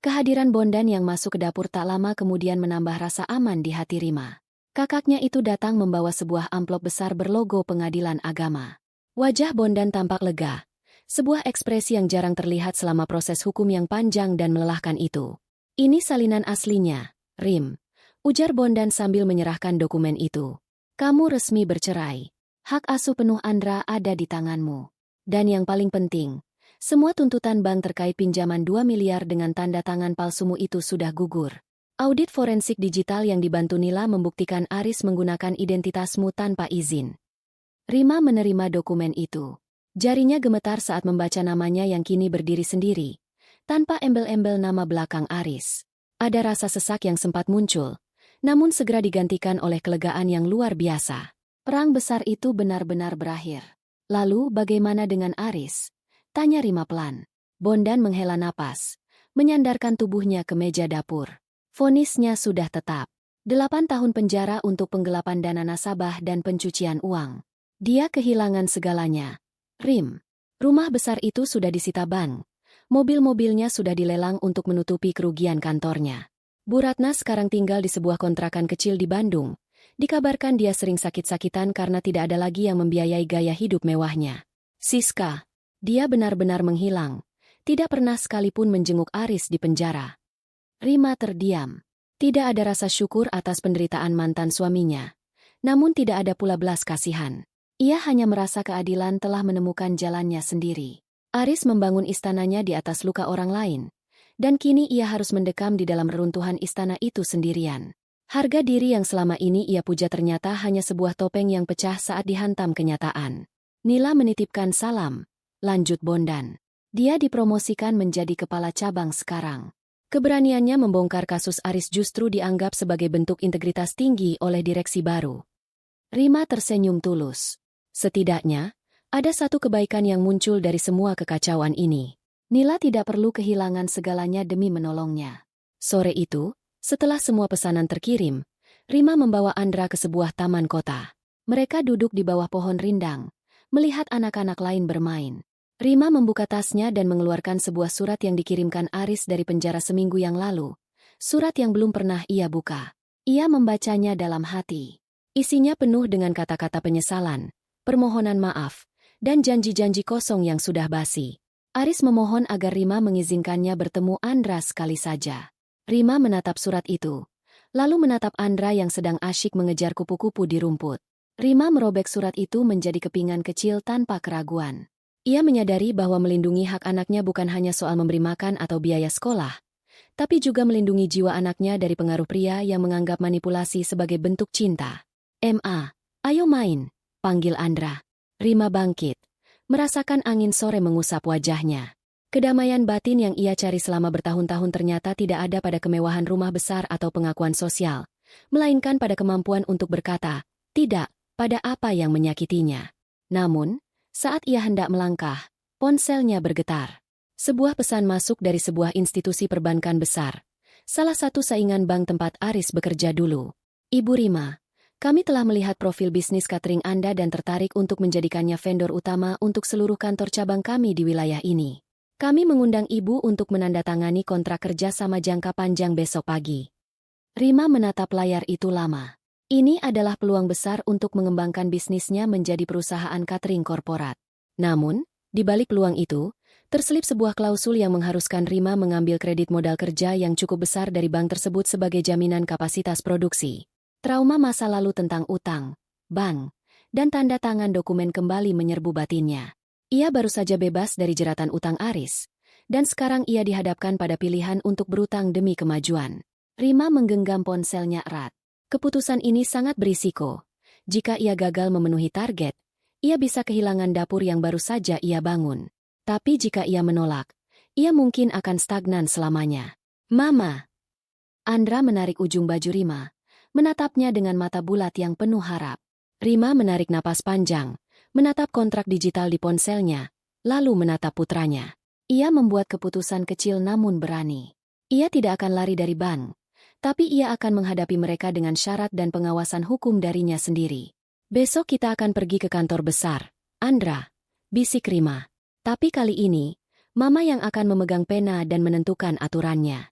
Kehadiran Bondan yang masuk ke dapur tak lama kemudian menambah rasa aman di hati Rima. Kakaknya itu datang membawa sebuah amplop besar berlogo Pengadilan Agama. Wajah Bondan tampak lega, sebuah ekspresi yang jarang terlihat selama proses hukum yang panjang dan melelahkan itu. Ini salinan aslinya, Rim. Ujar Bondan sambil menyerahkan dokumen itu. Kamu resmi bercerai. Hak asuh penuh Andra ada di tanganmu. Dan yang paling penting, semua tuntutan bank terkait pinjaman 2 miliar dengan tanda tangan palsumu itu sudah gugur. Audit forensik digital yang dibantu Nila membuktikan Aris menggunakan identitasmu tanpa izin. Rima menerima dokumen itu. Jarinya gemetar saat membaca namanya yang kini berdiri sendiri, tanpa embel-embel nama belakang Aris. Ada rasa sesak yang sempat muncul, namun segera digantikan oleh kelegaan yang luar biasa. Perang besar itu benar-benar berakhir. Lalu bagaimana dengan Aris? Tanya Rima pelan. Bondan menghela napas, menyandarkan tubuhnya ke meja dapur. Vonisnya sudah tetap. 8 tahun penjara untuk penggelapan dana nasabah dan pencucian uang. Dia kehilangan segalanya. Rim. Rumah besar itu sudah disita bank. Mobil-mobilnya sudah dilelang untuk menutupi kerugian kantornya. Bu Ratna sekarang tinggal di sebuah kontrakan kecil di Bandung. Dikabarkan dia sering sakit-sakitan karena tidak ada lagi yang membiayai gaya hidup mewahnya. Siska. Dia benar-benar menghilang. Tidak pernah sekalipun menjenguk Aris di penjara. Rima terdiam. Tidak ada rasa syukur atas penderitaan mantan suaminya. Namun tidak ada pula belas kasihan. Ia hanya merasa keadilan telah menemukan jalannya sendiri. Aris membangun istananya di atas luka orang lain. Dan kini ia harus mendekam di dalam reruntuhan istana itu sendirian. Harga diri yang selama ini ia puja ternyata hanya sebuah topeng yang pecah saat dihantam kenyataan. Nila menitipkan salam, lanjut Bondan. Dia dipromosikan menjadi kepala cabang sekarang. Keberaniannya membongkar kasus Aris justru dianggap sebagai bentuk integritas tinggi oleh direksi baru. Rima tersenyum tulus. Setidaknya, ada satu kebaikan yang muncul dari semua kekacauan ini. Nila tidak perlu kehilangan segalanya demi menolongnya. Sore itu, setelah semua pesanan terkirim, Rima membawa Andra ke sebuah taman kota. Mereka duduk di bawah pohon rindang, melihat anak-anak lain bermain. Rima membuka tasnya dan mengeluarkan sebuah surat yang dikirimkan Aris dari penjara seminggu yang lalu. Surat yang belum pernah ia buka. Ia membacanya dalam hati. Isinya penuh dengan kata-kata penyesalan, permohonan maaf, dan janji-janji kosong yang sudah basi. Aris memohon agar Rima mengizinkannya bertemu Andra sekali saja. Rima menatap surat itu, lalu menatap Andra yang sedang asyik mengejar kupu-kupu di rumput. Rima merobek surat itu menjadi kepingan kecil tanpa keraguan. Ia menyadari bahwa melindungi hak anaknya bukan hanya soal memberi makan atau biaya sekolah, tapi juga melindungi jiwa anaknya dari pengaruh pria yang menganggap manipulasi sebagai bentuk cinta. Ma, ayo main, panggil Andra. Rima bangkit, merasakan angin sore mengusap wajahnya. Kedamaian batin yang ia cari selama bertahun-tahun ternyata tidak ada pada kemewahan rumah besar atau pengakuan sosial, melainkan pada kemampuan untuk berkata, tidak, pada apa yang menyakitinya. Namun, saat ia hendak melangkah, ponselnya bergetar. Sebuah pesan masuk dari sebuah institusi perbankan besar. Salah satu saingan bank tempat Aris bekerja dulu. Ibu Rima, kami telah melihat profil bisnis catering Anda dan tertarik untuk menjadikannya vendor utama untuk seluruh kantor cabang kami di wilayah ini. Kami mengundang Ibu untuk menandatangani kontrak kerja sama jangka panjang besok pagi. Rima menatap layar itu lama. Ini adalah peluang besar untuk mengembangkan bisnisnya menjadi perusahaan catering korporat. Namun, di balik peluang itu, terselip sebuah klausul yang mengharuskan Rima mengambil kredit modal kerja yang cukup besar dari bank tersebut sebagai jaminan kapasitas produksi. Trauma masa lalu tentang utang, bank, dan tanda tangan dokumen kembali menyerbu batinnya. Ia baru saja bebas dari jeratan utang Aris, dan sekarang ia dihadapkan pada pilihan untuk berutang demi kemajuan. Rima menggenggam ponselnya erat. Keputusan ini sangat berisiko. Jika ia gagal memenuhi target, ia bisa kehilangan dapur yang baru saja ia bangun. Tapi jika ia menolak, ia mungkin akan stagnan selamanya. Mama! Andra menarik ujung baju Rima, menatapnya dengan mata bulat yang penuh harap. Rima menarik napas panjang, menatap kontrak digital di ponselnya, lalu menatap putranya. Ia membuat keputusan kecil namun berani. Ia tidak akan lari dari bank, tapi ia akan menghadapi mereka dengan syarat dan pengawasan hukum darinya sendiri. Besok kita akan pergi ke kantor besar, Andra, bisik Rima. Tapi kali ini, Mama yang akan memegang pena dan menentukan aturannya.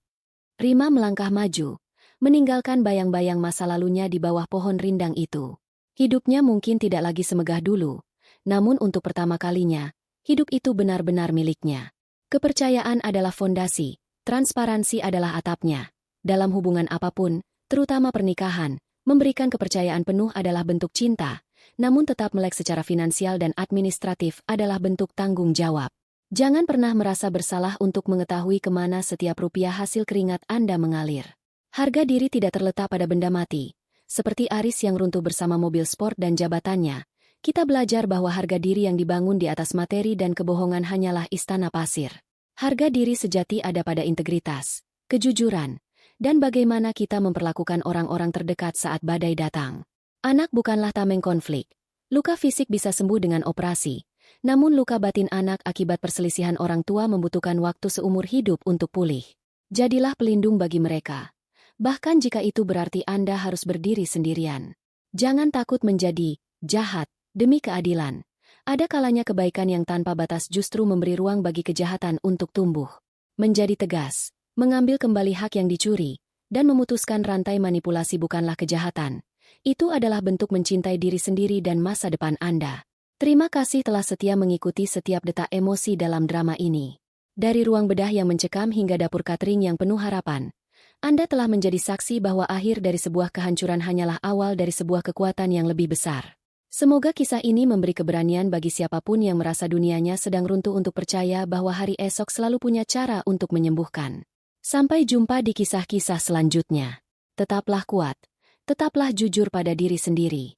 Rima melangkah maju, meninggalkan bayang-bayang masa lalunya di bawah pohon rindang itu. Hidupnya mungkin tidak lagi semegah dulu, namun untuk pertama kalinya, hidup itu benar-benar miliknya. Kepercayaan adalah fondasi, transparansi adalah atapnya. Dalam hubungan apapun, terutama pernikahan, memberikan kepercayaan penuh adalah bentuk cinta, namun tetap melek secara finansial dan administratif adalah bentuk tanggung jawab. Jangan pernah merasa bersalah untuk mengetahui kemana setiap rupiah hasil keringat Anda mengalir. Harga diri tidak terletak pada benda mati. Seperti Aris yang runtuh bersama mobil sport dan jabatannya, kita belajar bahwa harga diri yang dibangun di atas materi dan kebohongan hanyalah istana pasir. Harga diri sejati ada pada integritas, kejujuran, dan bagaimana kita memperlakukan orang-orang terdekat saat badai datang. Anak bukanlah tameng konflik. Luka fisik bisa sembuh dengan operasi, namun luka batin anak akibat perselisihan orang tua membutuhkan waktu seumur hidup untuk pulih. Jadilah pelindung bagi mereka. Bahkan jika itu berarti Anda harus berdiri sendirian. Jangan takut menjadi jahat demi keadilan. Ada kalanya kebaikan yang tanpa batas justru memberi ruang bagi kejahatan untuk tumbuh. Menjadi tegas, mengambil kembali hak yang dicuri, dan memutuskan rantai manipulasi bukanlah kejahatan. Itu adalah bentuk mencintai diri sendiri dan masa depan Anda. Terima kasih telah setia mengikuti setiap detak emosi dalam drama ini. Dari ruang bedah yang mencekam hingga dapur catering yang penuh harapan, Anda telah menjadi saksi bahwa akhir dari sebuah kehancuran hanyalah awal dari sebuah kekuatan yang lebih besar. Semoga kisah ini memberi keberanian bagi siapapun yang merasa dunianya sedang runtuh untuk percaya bahwa hari esok selalu punya cara untuk menyembuhkan. Sampai jumpa di kisah-kisah selanjutnya. Tetaplah kuat, tetaplah jujur pada diri sendiri.